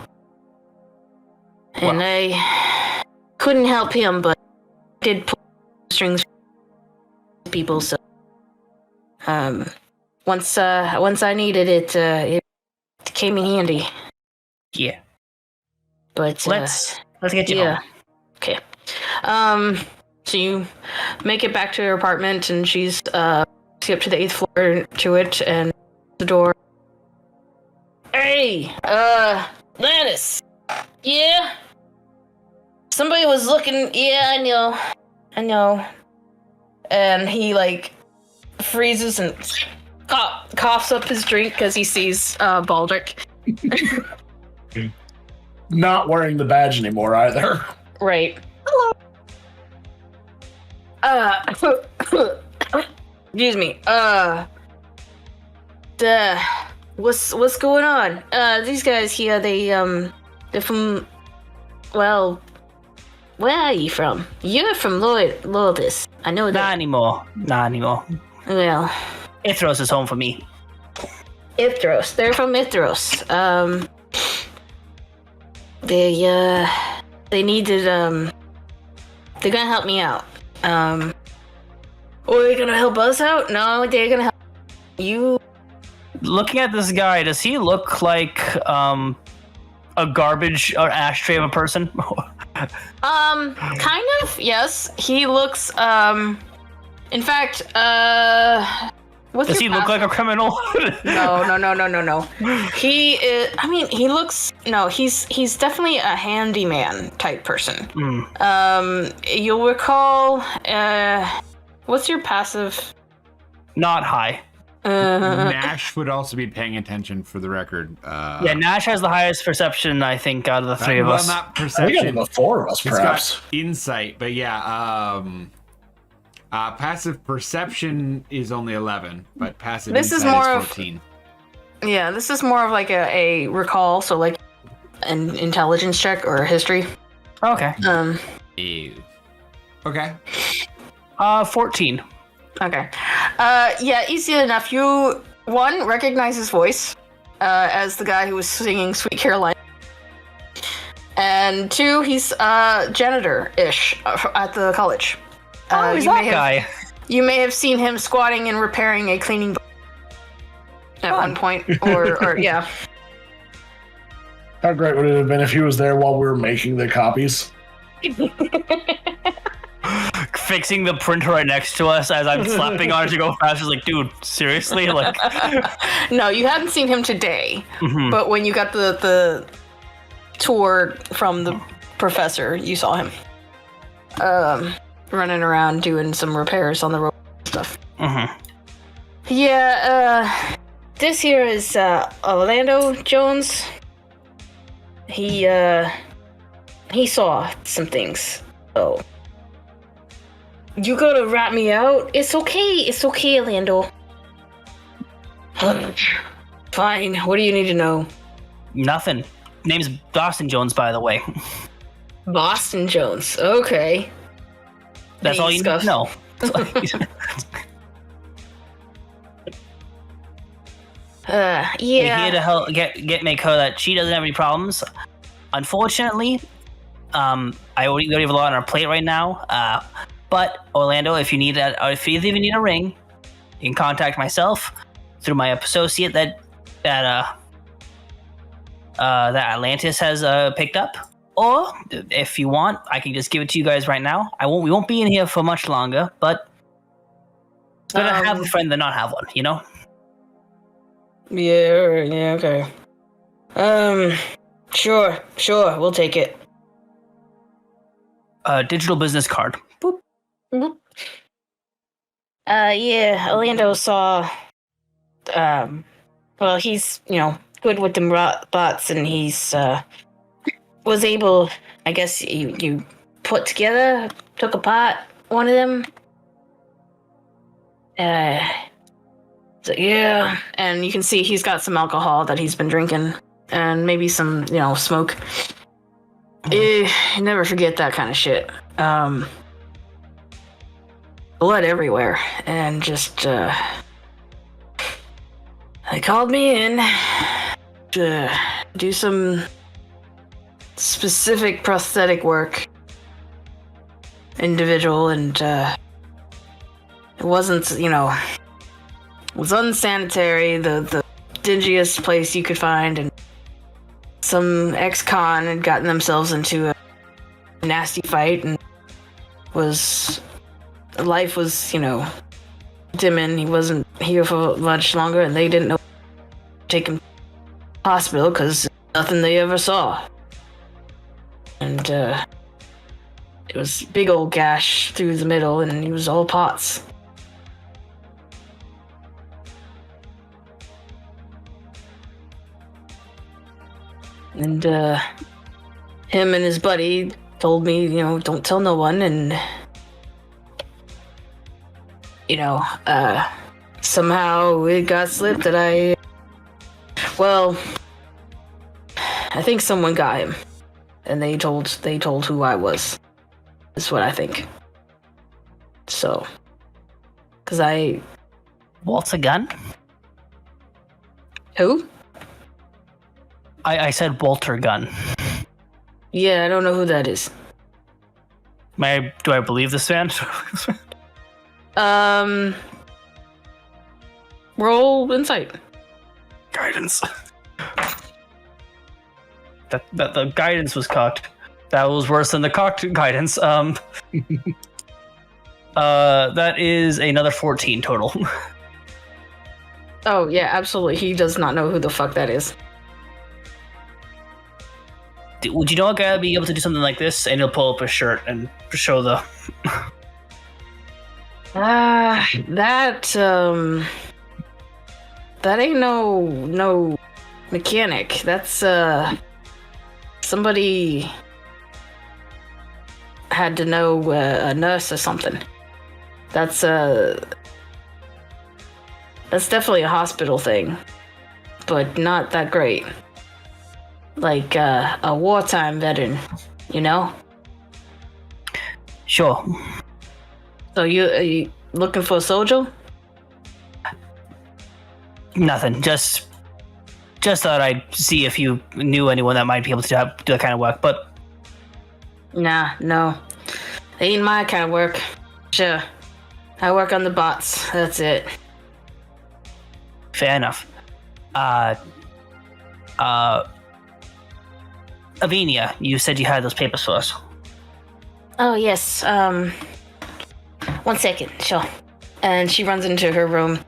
And I couldn't help him, but did pull strings for people, so. Once I needed it, it came in handy. Yeah. But Let's get you yeah. home. Okay. So you make it back to her apartment, and she's up to the 8th floor to it, and the door. Hey, Atlantis. Yeah. Somebody was looking. Yeah, I know. I know. And he, like, freezes and coughs up his drink because he sees Baldric. Not wearing the badge anymore either. Right. Hello. Excuse me. What's going on? These guys here, they're from, well, where are you from? You're from Lourdes. I know Not that. anymore. Not anymore. Well, Ithros is home for me. Ithros. They're from Ithros. They needed, they're gonna help me out. Or they're gonna help us out? No, they're gonna help you. Looking at this guy, does he look like a garbage or ashtray of a person? Kind of, yes. He looks, in fact, what's Does your he look like passive? a criminal? No. He is, I mean, he looks, no, he's definitely a handyman type person. You'll recall, what's your passive? Not high. Nash would also be paying attention for the record. Yeah, Nash has the highest perception, I think, out of the three of well, us. not I think out of perception. the four of us, He's perhaps. got insight, but yeah, passive perception is only 11, but passive This is insight more is of- 14. Yeah, this is more of like a recall, so like an intelligence check or a history. Okay. Ew. Okay. 14. Okay. Yeah, easy enough. You, one, recognize his voice as the guy who was singing Sweet Caroline. And two, he's janitor-ish at the college. Oh, he's you that may have- guy. You may have seen him squatting and repairing a cleaning at one point, or yeah. How great would it have been if he was there while we were making the copies? Fixing the printer right next to us as I'm slapping on it to go fast. Just like, dude, seriously? Like, No, you hadn't seen him today, mhm. but when you got the tour from the professor, you saw him running around doing some repairs on the road and stuff. Mhm. Yeah, this here is Orlando Jones. He saw some things. So you gotta rat me out. It's okay, Orlando. Fine. What do you need to know? Nothing. Name's Boston Jones, by the way. Boston Jones. Okay. That's all you need Scuff. to know. We're here Yeah. to help make her that she doesn't have any problems. Unfortunately, I already have a lot on our plate right now. But Orlando, if you need if you even need a ring, you can contact myself through my associate that Atlantis has picked up. Or if you want, I can just give it to you guys right now. We won't be in here for much longer, but it's better to have a friend than not have one, you know? Yeah, okay. Sure, we'll take it. Digital business card. Boop. Yeah, Orlando saw, well, he's, good with them bots, and he's, was able, I guess, you took apart one of them. So, yeah, and you can see he's got some alcohol that he's been drinking, and maybe some, smoke. You never forget that kind of shit. Blood everywhere, and just, they called me in to do some specific prosthetic work. Individual, and, it wasn't, it was unsanitary, the dingiest place you could find, and some ex-con had gotten themselves into a nasty fight, and life was, dimming. He wasn't here for much longer, and they didn't know take him to the hospital because nothing they ever saw. And It was big old gash through the middle, and he was all pots. And him and his buddy told me, don't tell no one, and somehow it got slipped that I think someone got him, and they told who I was. Is what I think. So, because I... Walt's a gun? Who? I said Walter Gunn. Yeah, I don't know who that is. Do I believe this man? Roll insight. Guidance. That the guidance was cocked. That was worse than the cocked guidance. That is another 14 total. Oh yeah, absolutely. He does not know who the fuck that is. Would you know a guy would be able to do something like this? And he'll pull up his shirt and show the. That ain't no mechanic. That's somebody had to know a nurse or something. That's definitely a hospital thing, but not that great. Like a wartime veteran, Sure. So are you looking for a soldier? Nothing. Just thought I'd see if you knew anyone that might be able to do that kind of work, but... Nah, no. Ain't my kind of work. Sure. I work on the bots. That's it. Fair enough. Avinia, you said you had those papers for us. Oh, yes. 1 second. Sure. And she runs into her room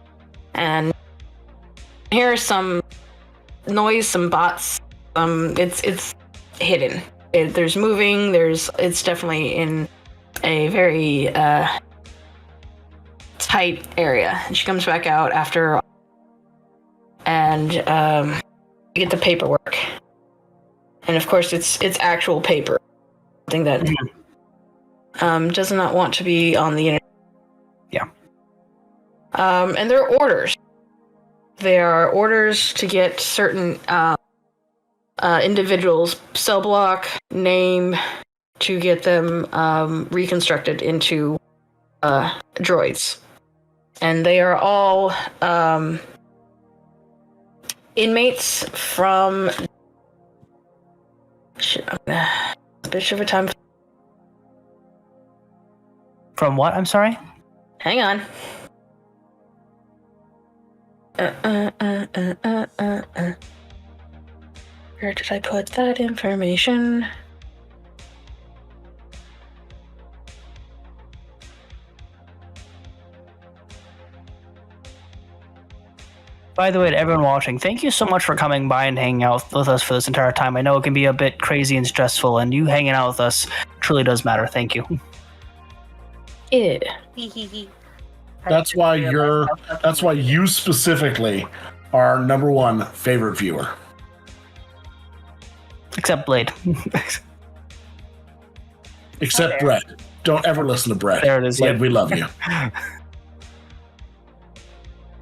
and here's some noise, some bots. It's hidden. There's moving. It's definitely in a very tight area. And she comes back out after, and you get the paperwork. And of course, it's actual paper, something that does not want to be on the internet. Yeah. And there are orders. There are orders to get certain individuals' cell block, name, to get them reconstructed into droids. And they are all inmates from... Shit, I'm gonna... A bitch of a time. From what? I'm sorry? Hang on. Where did I put that information? By the way, to everyone watching, thank you so much for coming by and hanging out with us for this entire time. I know it can be a bit crazy and stressful, and you hanging out with us truly does matter. Thank you. Yeah. That's why you specifically are our number one favorite viewer. Except Blade. Except Brett. Don't ever listen to Brett. There it is. Blade, Yep. we love you.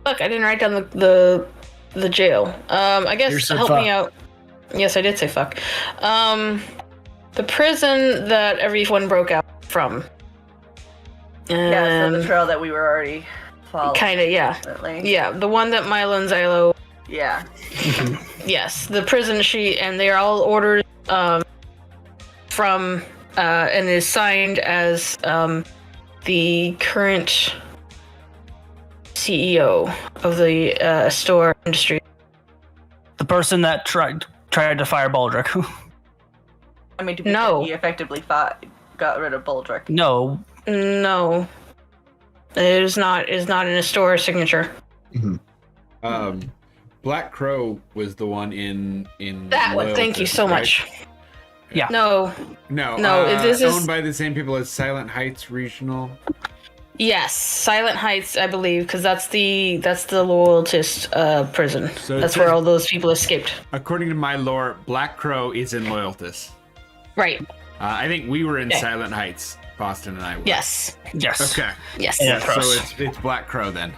Look, I didn't write down the jail. I guess help fuck. me out. Yes, I did say fuck. The prison that everyone broke out from. Yeah, so the trail that we were already following. Kind of, yeah. Definitely. Yeah, the one that Milo and Xylo. Yeah. Yes, the prison and they are all ordered from and is signed as the current CEO of the store industry. The person that tried to fire Baldric. I mean, to be No. fair, he effectively got rid of Baldric. No. No. It is not in a store signature. Black Crow was the one in That one, thank you so Loyalist, much. Yeah. No. No. This is owned by the same people as Silent Heights Regional. Yes, Silent Heights, I believe, because that's the loyalist prison. So That's where all those people escaped. According to my lore, Black Crow is in Loyaltus. Right. I think we were in Okay. Silent Heights. Boston and I were. Yes. Yes. Okay. Yes. Yeah. So it's Black Crow then.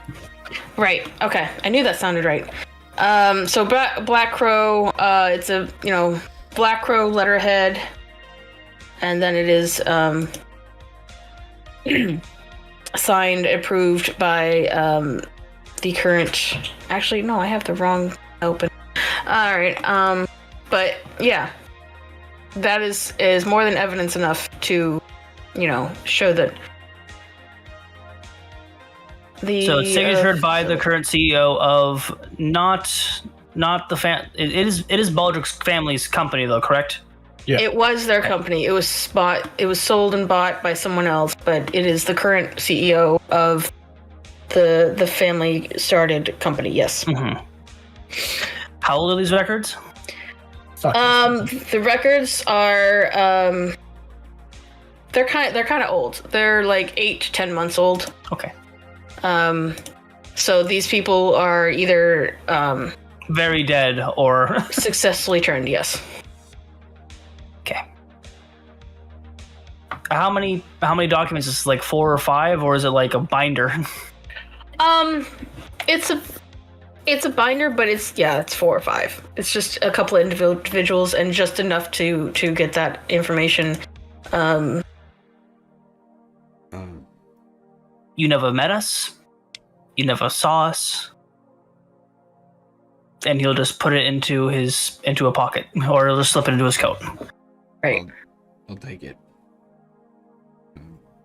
Right. Okay. I knew that sounded right. So Black Crow, it's a Black Crow letterhead, and then it is signed, approved by the current. Actually, no, I have the wrong open. All right. But yeah, that is more than evidence enough to, show that. So it's signatured by the current CEO of not the It is Baldrick's family's company, though, correct? Yeah. It was their company. It was sold and bought by someone else, but it is the current CEO of the family started company. Yes. Mm-hmm. How old are these records? The records are they're kind of old. They're like 8 to 10 months old. Okay. So these people are either very dead or successfully turned. Yes. Okay. How many documents? Is it like 4 or 5, or is it like a binder? It's a binder, but it's 4 or 5. It's just a couple of individuals and just enough to get that information. You never met us. You never saw us. And he'll just put it into a pocket, or he'll just slip it into his coat. Right. I'll take it.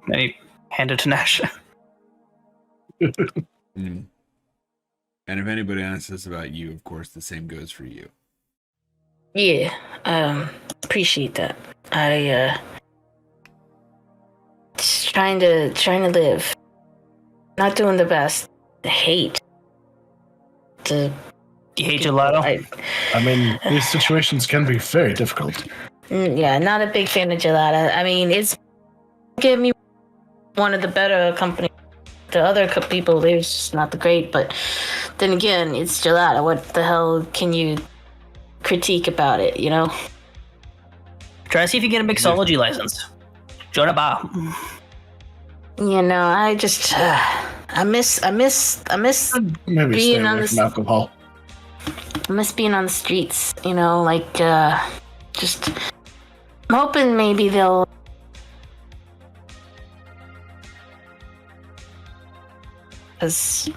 And he hand it to Nash. Mm. And if anybody asks us about you, of course, the same goes for you. Yeah. Appreciate that. I just trying to live. Not doing the best. I hate to. You hate gelato? I mean, these situations can be very difficult. Yeah, not a big fan of gelato. I mean, it's give me one of the better companies. The other people, they're just not the great. But then again, it's gelato. What the hell can you critique about it? Try to see if you get a mixology license. Join a bar. I just I miss Maybe being stay on away from alcohol. I miss being on the streets, just I'm hoping maybe they'll because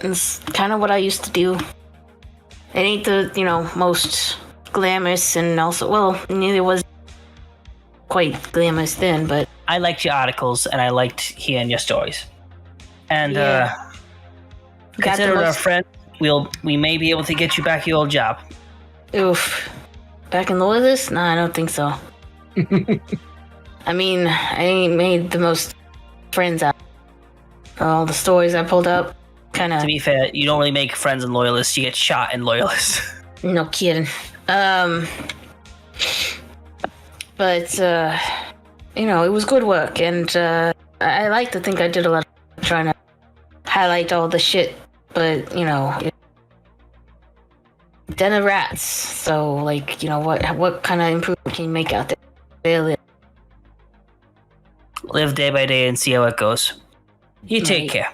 it's kind of what I used to do. It ain't the most glamorous, and also, well, neither was quite glamorous then, but I liked your articles, and I liked hearing your stories. And Yeah. consider it our friend. We may be able to get you back your old job. Oof. Back in Loyalist? No, I don't think so. I mean, I ain't made the most friends out of all the stories I pulled up. Kind of. To be fair, you don't really make friends in Loyalists. You get shot in Loyalists. No kidding. But, it was good work, and I like to think I did a lot of trying to highlight all the shit, but, den of rats. So, what kind of improvement can you make out there? Really? Live day by day and see how it goes. You take Right. care.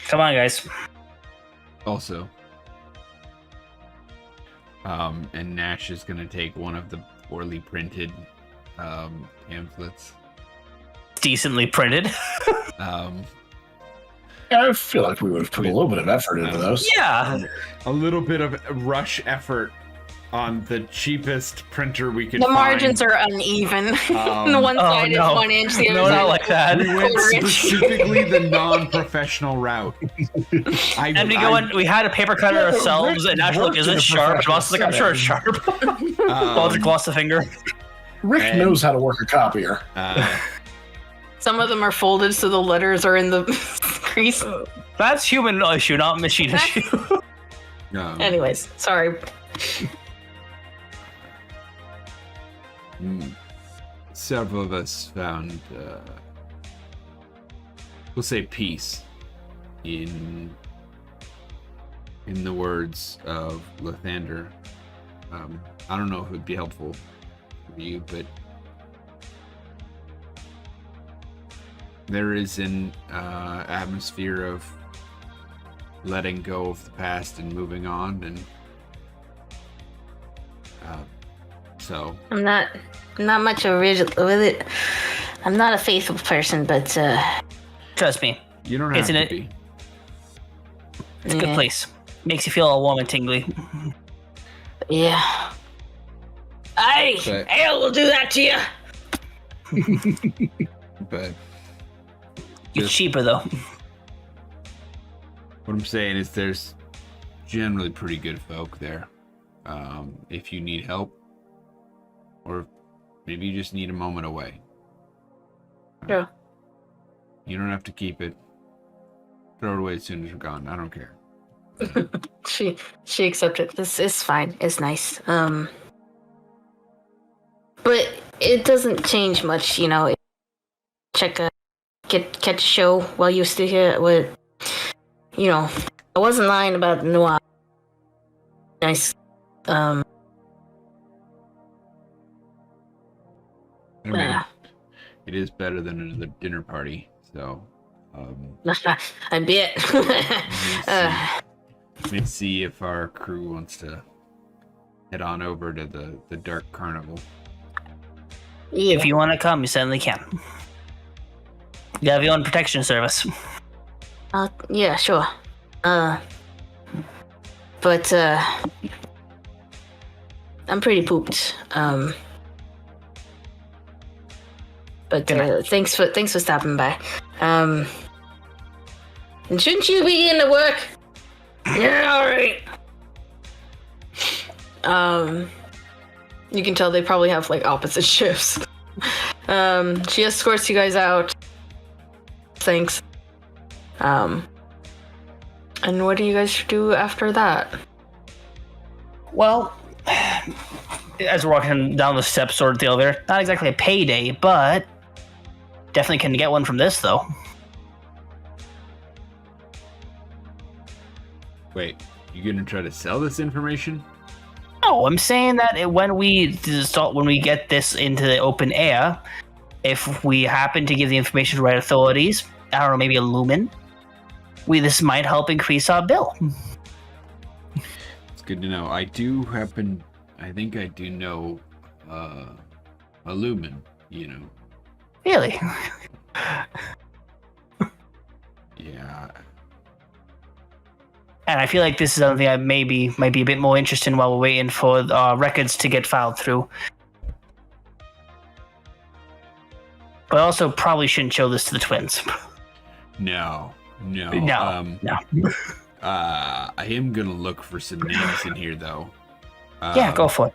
Come on, guys. Also, and Nash is going to take one of the poorly printed pamphlets. Decently printed. I feel like we would have put a little bit of effort into those. Yeah. A little bit of rush effort on the cheapest printer we could The find. margins are uneven. The one side no. is 1 inch, the No, other not side like that. We went Quarter inch. specifically the non-professional route. And we had a paper cutter ourselves, and Nash looked, is worked in this a sharp? professional Ross was like, I'm sure it's sharp. Baldrick lost a finger. Rick And- knows how to work a copier. Some of them are folded so the letters are in the crease. That's human issue, not machine issue. Anyways, sorry. several of us found, we'll say, peace in the words of Lathander. I don't know if it would be helpful for you, but there is an atmosphere of letting go of the past and moving on, and so I'm not much of a rigid with it. I'm not a faithful person, but Trust me, you don't have Isn't to it? be. it's a good place. Makes you feel all warm and tingly. yeah. But- Ale will do that to you. But It's Just- cheaper though. what I'm saying is there's generally pretty good folk there. If you need help, or maybe you just need a moment away. Sure. You don't have to keep it. Throw it away as soon as you're gone. I don't care. She accepted. This is fine. It's nice. But it doesn't change much, you know. Catch a show while you're still here. With, you know, I wasn't lying about Noir. Nice. I mean, uh, it is better than another dinner party. So, I bet. let's see if our crew wants to head on over to the Dark Carnival. If you want to come, you certainly can. You have your own protection service. Yeah, sure. But I'm pretty pooped. But Good night. thanks for stopping by. And shouldn't you be getting to work? Yeah, all right. You can tell they probably have like opposite shifts. She escorts you guys out. Thanks. And what do you guys do after that? Well, as we're walking down the steps toward the elevator, not exactly a payday, but definitely can get one from this, though. Wait, you gonna try to sell this information? No, I'm saying that when we get this into the open air, if we happen to give the information to the right authorities, I don't know, maybe a lumen, this might help increase our bill. It's good to know. I think I do know a lumen, you know. Really? Yeah. And I feel like this is something I might be a bit more interested in while we're waiting for records to get filed through. But I also probably shouldn't show this to the twins. No. No. I am gonna look for some names in here, though. Yeah, go for it.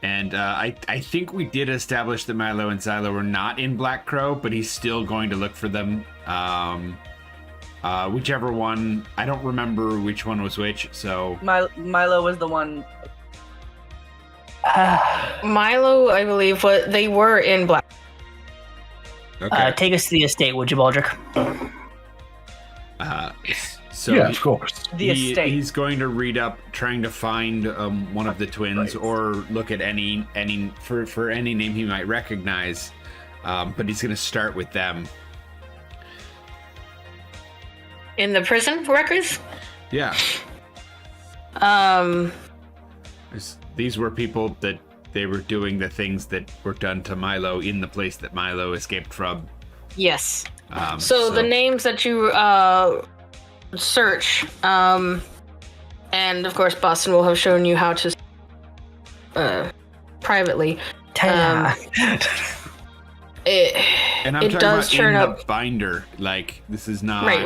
And I think we did establish that Milo and Silo were not in Black Crow, but he's still going to look for them. Whichever one, I don't remember which one was which, so... Milo was the one. Milo, I believe, they were in Black. Okay. Take us to the estate, would you, Baldric? So Yeah, of course. The estate. He's going to read up, trying to find one of the twins, or look at any for any name he might recognize. But he's going to start with them. In the prison records? Yeah. These were people that they were doing the things that were done to Milo in the place that Milo escaped from. Yes. So the names that you search, and of course Boston will have shown you how to privately. And I'm it talking does about turn in up. the binder. Like, this is not Right.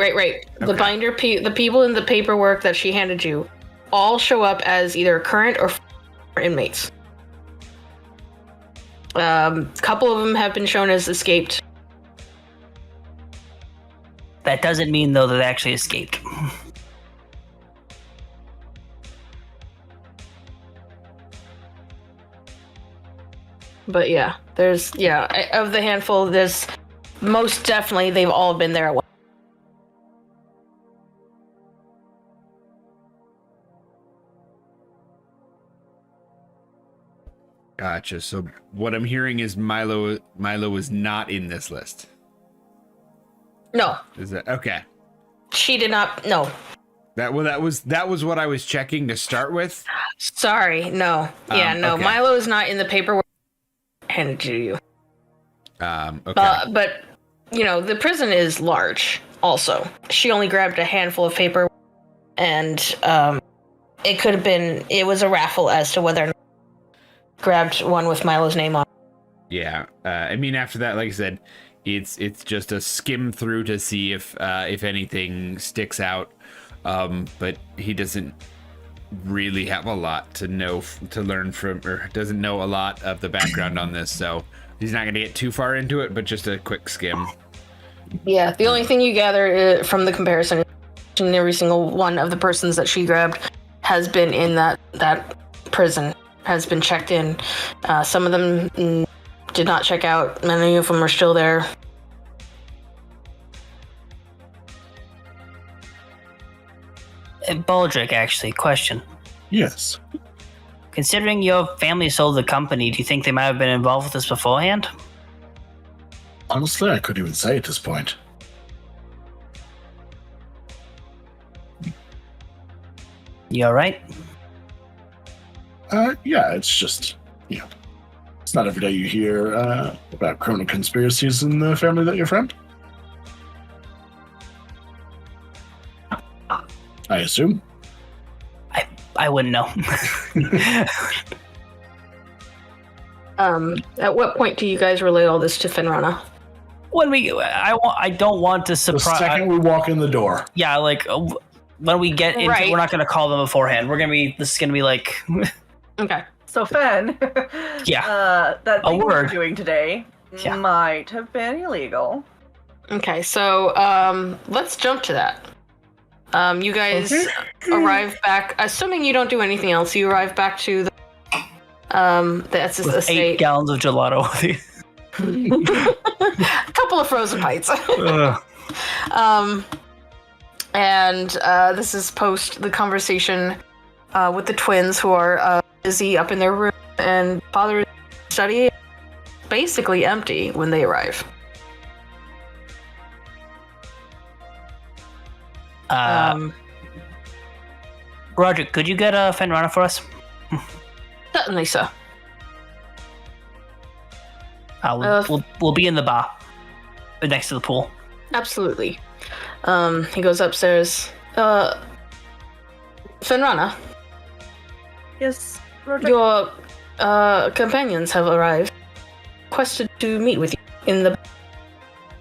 The Okay. binder, the people in the paperwork that she handed you, all show up as either current or former inmates. A couple of them have been shown as escaped. That doesn't mean, though, that they actually escaped. But yeah, there's of the handful, there's most definitely they've all been there at once. Gotcha. So what I'm hearing is Milo is not in this list. No, Is that okay? she did not. No, That was what I was checking to start with. sorry, no. Yeah, no. Okay. Milo is not in the paperwork handed to you. Okay. But the prison is large. Also, she only grabbed a handful of paper, and it could have been. It was a raffle as to whether or not grabbed one with Milo's name on. Yeah. I mean, after that, like I said, it's just a skim through to see if anything sticks out. But he doesn't really have a lot to learn from, or doesn't know a lot of the background on this, so he's not going to get too far into it, but just a quick skim. Yeah, the only thing you gather from the comparison is every single one of the persons that she grabbed has been in that prison, has been checked in. Some of them did not check out. Many of them are still there. Baldric, actually, question. Yes. Considering your family sold the company, do you think they might have been involved with this beforehand? Honestly, I couldn't even say at this point. You alright? Yeah, it's just, it's not every day you hear about criminal conspiracies in the family that you're from. I assume. I wouldn't know. At what point do you guys relay all this to Fenrana? I don't want to The surprise. second we walk in the door. Yeah, like when we get into, Right. we're not gonna call them beforehand. This is gonna be like, Okay. So Fen, yeah, that A thing we're word. doing today Yeah. might have been illegal. Okay, so let's jump to that. You guys arrive back, assuming you don't do anything else, you arrive back to the with 8 estate. gallons of gelato. A couple of frozen bites. Ugh. And this is post the conversation with the twins who are busy up in their room, and father's study is basically empty when they arrive. Roger, could you get a Fenrana for us? Certainly, sir. We'll be in the bar next to the pool. Absolutely. He goes upstairs. Fenrana, Yes, Roger. your companions have arrived. Requested to meet with you in the.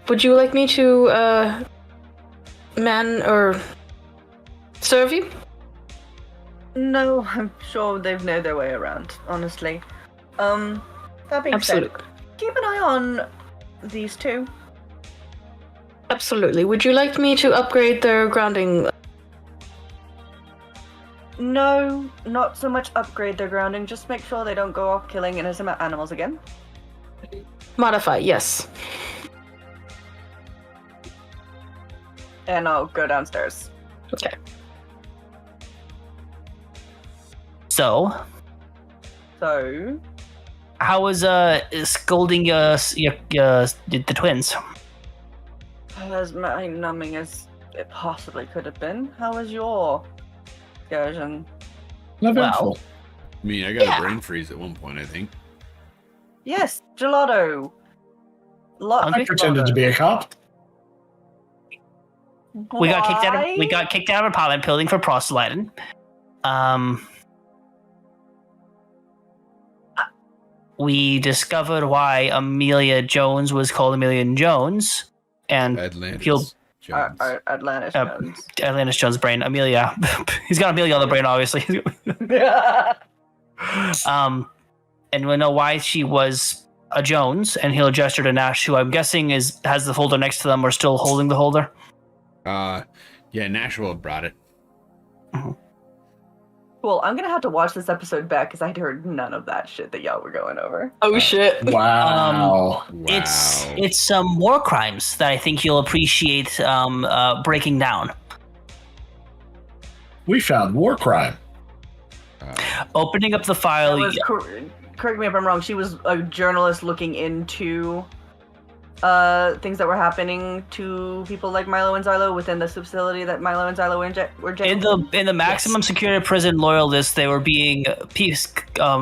Would you like me to man or serve you? No, I'm sure they've know their way around, honestly. That being Absolutely. said, keep an eye on these two. Absolutely. Would you like me to upgrade their grounding? No, not so much upgrade their grounding, just make sure they don't go off killing innocent animals again. Modify, yes. And I'll go downstairs. Okay. So, how was scolding the twins? As mind-numbing as it possibly could have been. How was your excursion? Uneventful. I mean, I got Yeah. a brain freeze at one point, I think. Yes, gelato. Lots I of pretended to be a cop. We got kicked out. Why? We got kicked out of apartment building for proselyting. We discovered why Amelia Jones was called Amelia Jones, and Atlantis He'll- Jones. Atlantis Uh, Jones. Atlantis Jones' brain. Amelia. He's got Amelia on the brain, obviously. And we know why she was a Jones, and he'll gesture to Nash, who I'm guessing has the folder next to them, or still holding the holder. Yeah, Nashville brought it. Cool. I'm gonna have to watch this episode back because I heard none of that shit that y'all were going over. Oh shit. Wow. It's some war crimes that I think you'll appreciate breaking down. We found war crime. Opening up the file. Correct me if I'm wrong. She was a journalist looking into things that were happening to people like Milo and Xylo within the facility that Milo and Xylo were jailed. In the maximum security prison loyalists, they were being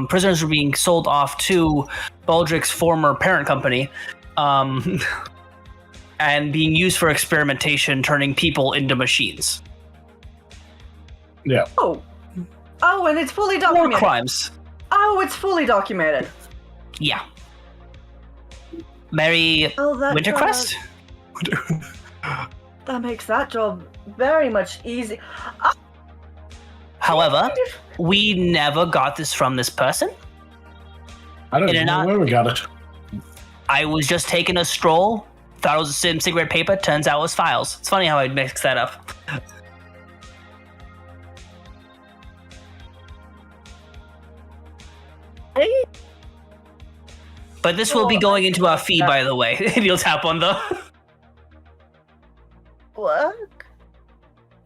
prisoners were being sold off to Baldrick's former parent company, and being used for experimentation, turning people into machines. Yeah. Oh, and it's fully documented. War crimes. Oh, it's fully documented. Yeah. Mary Wintercrest? That makes that job very much easy. However, we never got this from this person. I don't know where we got it. I was just taking a stroll, thought it was some cigarette paper, turns out it was files. It's funny how I mix that up. But this will be going into our feed, by the way. And you'll tap on the... What?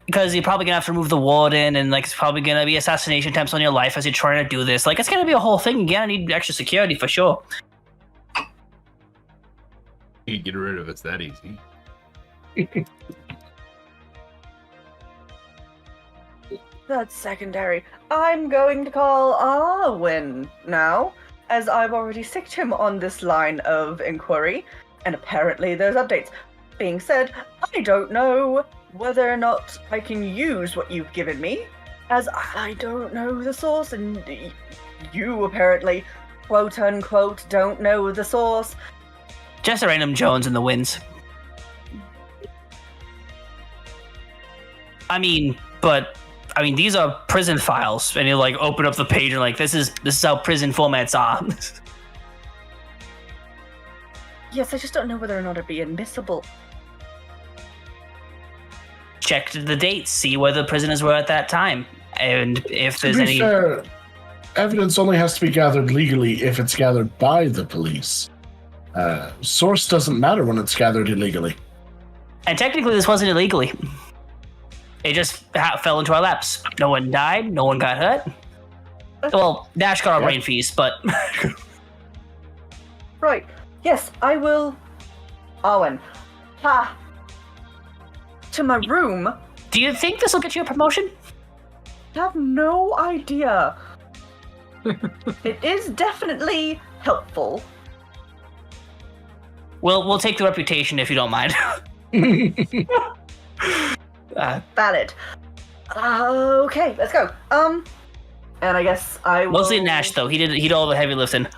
Because you're probably going to have to remove the warden, and like it's probably going to be assassination attempts on your life as you're trying to do this. Like, it's going to be a whole thing. You're going to need extra security for sure. You get rid of it's that easy. That's secondary. I'm going to call Arwen now, as I've already sicked him on this line of inquiry, and apparently there's updates. Being said, I don't know whether or not I can use what you've given me, as I don't know the source, and you apparently, quote-unquote, don't know the source. Just a random Jones in the winds. I mean, these are prison files, and you like open up the page and like this is how prison formats are. Yes, I just don't know whether or not it'd be admissible. Check the dates, see where the prisoners were at that time, and if there's To be fair, evidence only has to be gathered legally if it's gathered by the police. Source doesn't matter when it's gathered illegally. And technically, this wasn't illegally. It just fell into our laps. No one died. No one got hurt. Well, Nash got our brain fees, but... Right. Yes, I will... Arwen. Ha! To my room? Do you think this will get you a promotion? I have no idea. It is definitely helpful. We'll take the reputation if you don't mind. Valid. Okay, let's go. And I guess I will... Mostly Nash, though. He did all the heavy lifting.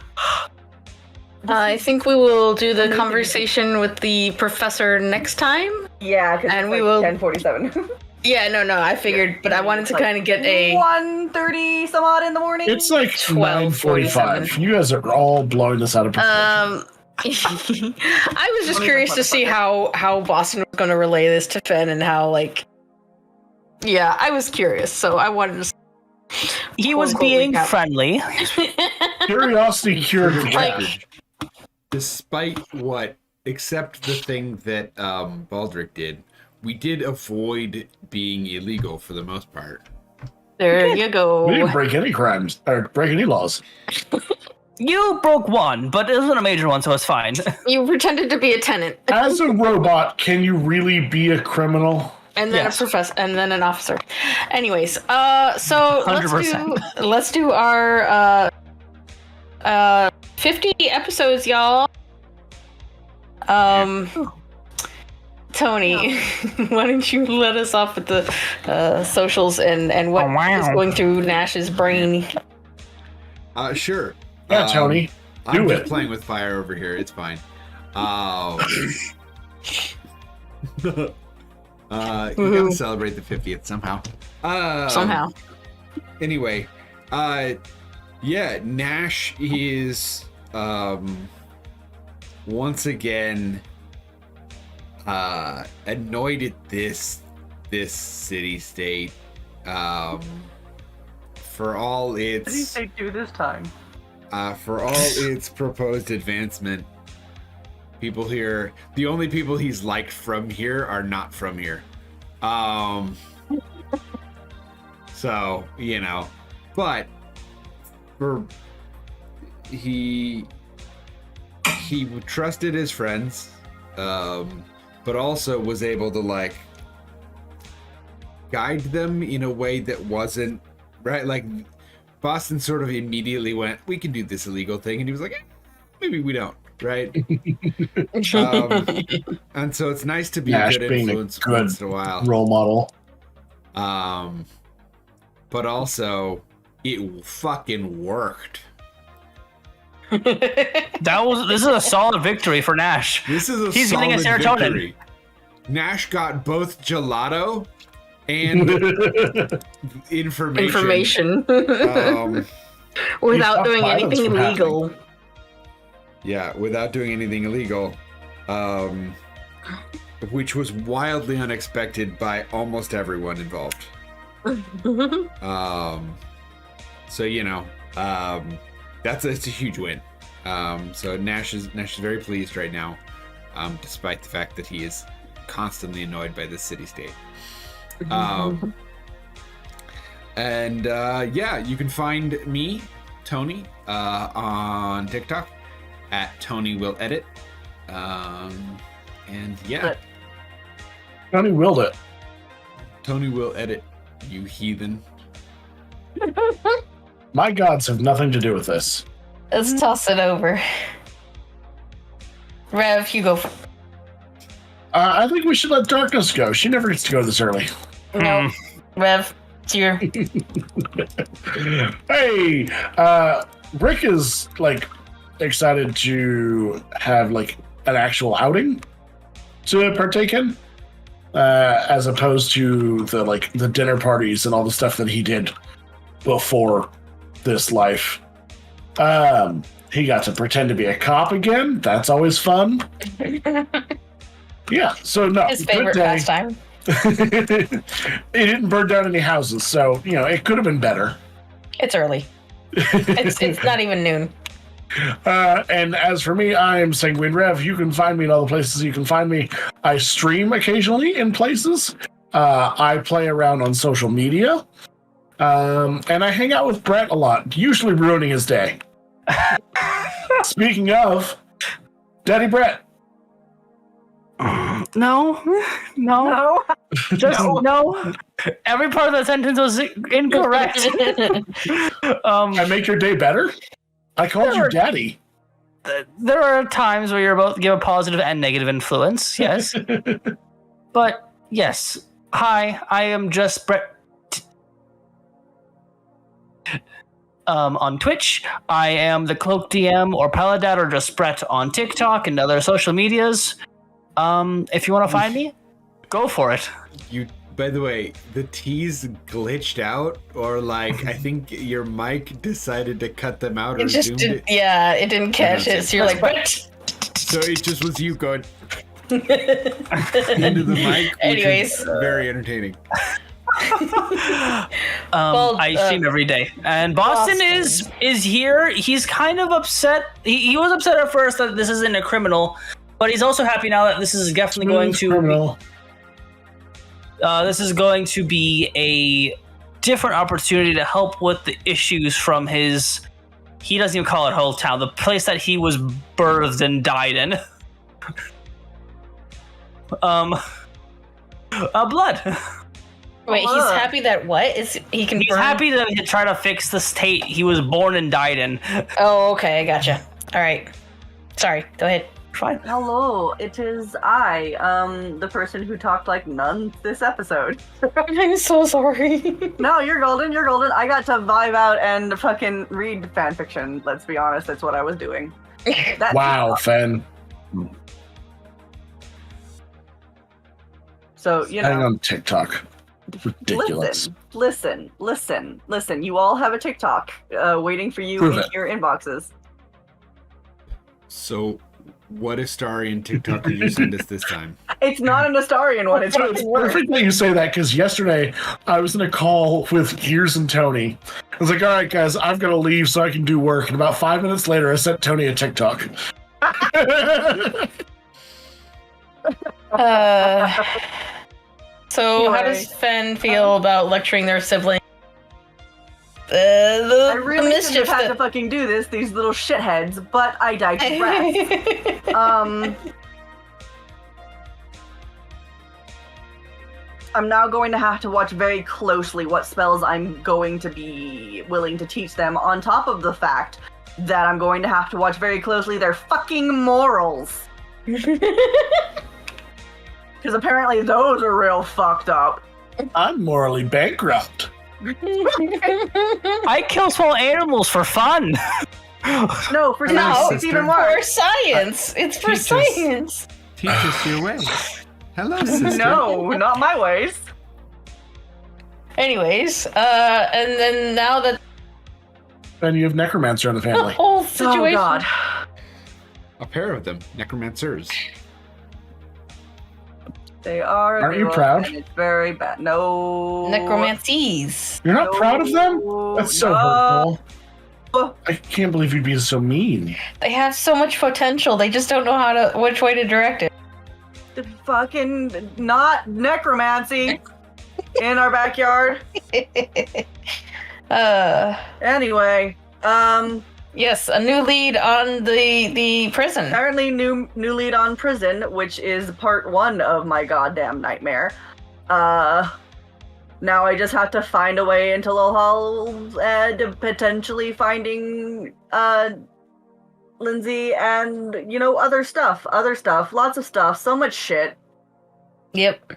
I think we will do the conversation with the professor next time. Yeah, because and it's we like will 10:47. Yeah, no, I figured, but I wanted to kind of get a 1:30 some odd in the morning. It's like 9:45. You guys are all blowing this out of proportion. I was just curious to see how Boston was going to relay this to Finn and how yeah, I was curious, so I wanted to. He was being friendly. Curiosity cured the cat. Despite what, except the thing that Baldrick did, we did avoid being illegal for the most part. There you go. We didn't break any crimes or break any laws. You broke one, but it wasn't a major one, so it's fine. You pretended to be a tenant. As a robot, can you really be a criminal? And then a professor, and then an officer. Anyways, so 100%. let's do our 50 episodes, y'all. Tony, why don't you let us off with the socials and what is going through Nash's brain? Sure. Yeah, Tony, I'm just playing with fire over here. It's fine. You gotta celebrate the 50th somehow. Somehow. Anyway, yeah, Nash is once again annoyed at this city state, for all What did he its say do this time? for all its proposed advancement, people here, the only people he's liked from here are not from here. So, you know, but for he trusted his friends, but also was able to like guide them in a way that wasn't right. Like Boston sort of immediately went, "We can do this illegal thing," and he was like, "Maybe we don't." Right. And so it's nice to be Nash a good being influence a good once in a while. role model. But also it fucking worked. This is a solid victory for Nash. This is a He's solid getting a serotonin. victory. Nash got both gelato and information. Without doing violence anything from illegal. Yeah, without doing anything illegal. Which was wildly unexpected by almost everyone involved. So you know, it's a huge win. So Nash is very pleased right now, despite the fact that he is constantly annoyed by this city-state. And yeah, you can find me, Tony, on TikTok at Tony Will Edit. And yeah, Tony willed it. Tony Will Edit, you heathen. My gods have nothing to do with this. Let's toss it over. Rev, you go. I think we should let Darkness go. She never gets to go this early. No, Rev, it's your. Hey, Rick is like excited to have like an actual outing to partake in, as opposed to the dinner parties and all the stuff that he did before this life. He got to pretend to be a cop again. That's always fun. Yeah, so no. His favorite pastime. It didn't burn down any houses, so you know it could have been better. It's early. It's not even noon. And as for me, I am Sanguine Rev. You can find me in all the places you can find me. I stream occasionally in places. I play around on social media. And I hang out with Brett a lot, usually ruining his day. Speaking of, Daddy Brett. No. Just no. Every part of that sentence was incorrect. I make your day better? I called you Daddy. There are times where you're both give a positive and negative influence, yes. But yes. Hi, I am just Brett. On Twitch, I am the Cloak DM or Paladad or just Brett on TikTok and other social medias. If you want to find me, go for it. By the way, the T's glitched out, or like I think your mic decided to cut them out, or It just zoomed did, it. yeah, it didn't catch it. So you're like, what? So it just was you going into the mic. Which Anyways, is very entertaining. I stream every day, and Boston is here. He's kind of upset. He was upset at first that this isn't a criminal, but he's also happy now that this is definitely going to. Criminal. This is going to be a different opportunity to help with the issues from his. He doesn't even call it hometown, the place that he was birthed and died in. Blood. wait, he's happy that what is he can. He's burn? happy to try to fix the state he was born and died in. Oh, okay, I gotcha. All right, sorry. Go ahead. Fine. Hello, it is I, the person who talked like none this episode. I'm so sorry. No, you're golden, you're golden. I got to vibe out and fucking read fanfiction. Let's be honest, that's what I was doing. Wow, Fen. So, you know. Hang on TikTok. Ridiculous. Listen. You all have a TikTok waiting for you Prove in it. your inboxes. So, what Astarian TikTok did you send us this time? It's not an Astarian one, it's Perfect that you say that, because yesterday I was in a call with Gears and Tony, I was like, all right, guys, I've got to leave so I can do work. And about 5 minutes later, I sent Tony a TikTok. So how does Fen feel about lecturing their sibling? I really shouldn't have had to fucking do this, these little shitheads, but I digress. I'm now going to have to watch very closely what spells I'm going to be willing to teach them, on top of the fact that I'm going to have to watch very closely their fucking morals. Because apparently those are real fucked up. I'm morally bankrupt. I kill small animals for fun. No, for science, it's even worse. For science. It's for science. Teach us your ways. Hello, sister. No, not my ways. Anyways, and then now that Then you have necromancer in the the family. whole situation. Oh god. A pair of them, necromancers. They are. Aren't you real, proud? and it's very bad. No. Necromancies. You're not proud of them? No, That's so no. hurtful. I can't believe you'd be so mean. They have so much potential. They just don't know which way to direct it. The fucking not necromancy in our backyard. Anyway, Yes, a new lead on the prison. apparently new lead on prison, which is part 1 of my goddamn nightmare. Now I just have to find a way into Lowhall and potentially finding Lindsay and other stuff, lots of stuff, so much shit. Yep.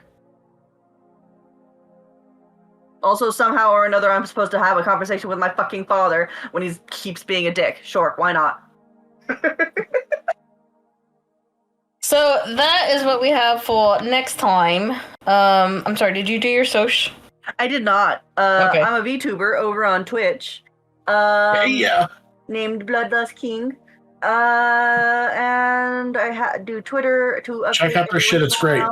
Also, somehow or another, I'm supposed to have a conversation with my fucking father when he keeps being a dick. Sure, why not? So that is what we have for next time. I'm sorry, did you do your soch? I did not. Okay. I'm a VTuber over on Twitch. Yeah. Named Bloodlust King. And I do Twitter to Check out their shit, it's great.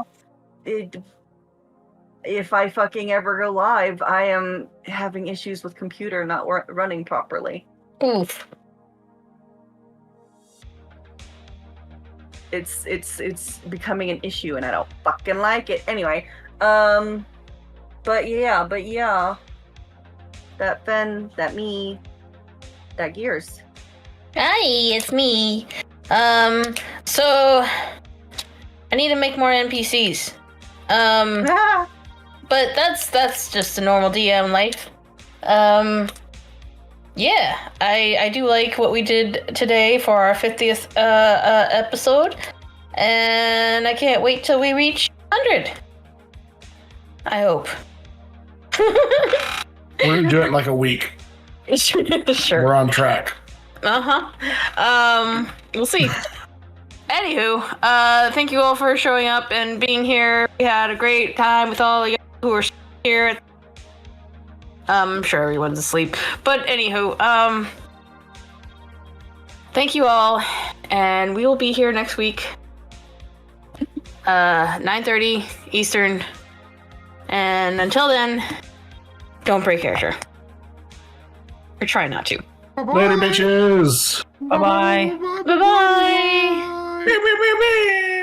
If I fucking ever go live, I am having issues with computer not running properly. Oof. It's becoming an issue, and I don't fucking like it. Anyway, but yeah. That Fen, that me, that Gears. Hi, it's me. So I need to make more NPCs. But that's just a normal DM life. Yeah, I do like what we did today for our 50th episode, and I can't wait till we reach 100. I hope. We're gonna do it in like a week. Sure. We're on track. We'll see. Anywho, thank you all for showing up and being here. We had a great time with all of you who were here. I'm sure everyone's asleep. But anywho, thank you all, and we will be here next week. 9:30 Eastern. And until then, don't break character. Or try not to. Later, bitches. Bye bye. Bye-bye! Beep, beep, beep, beep.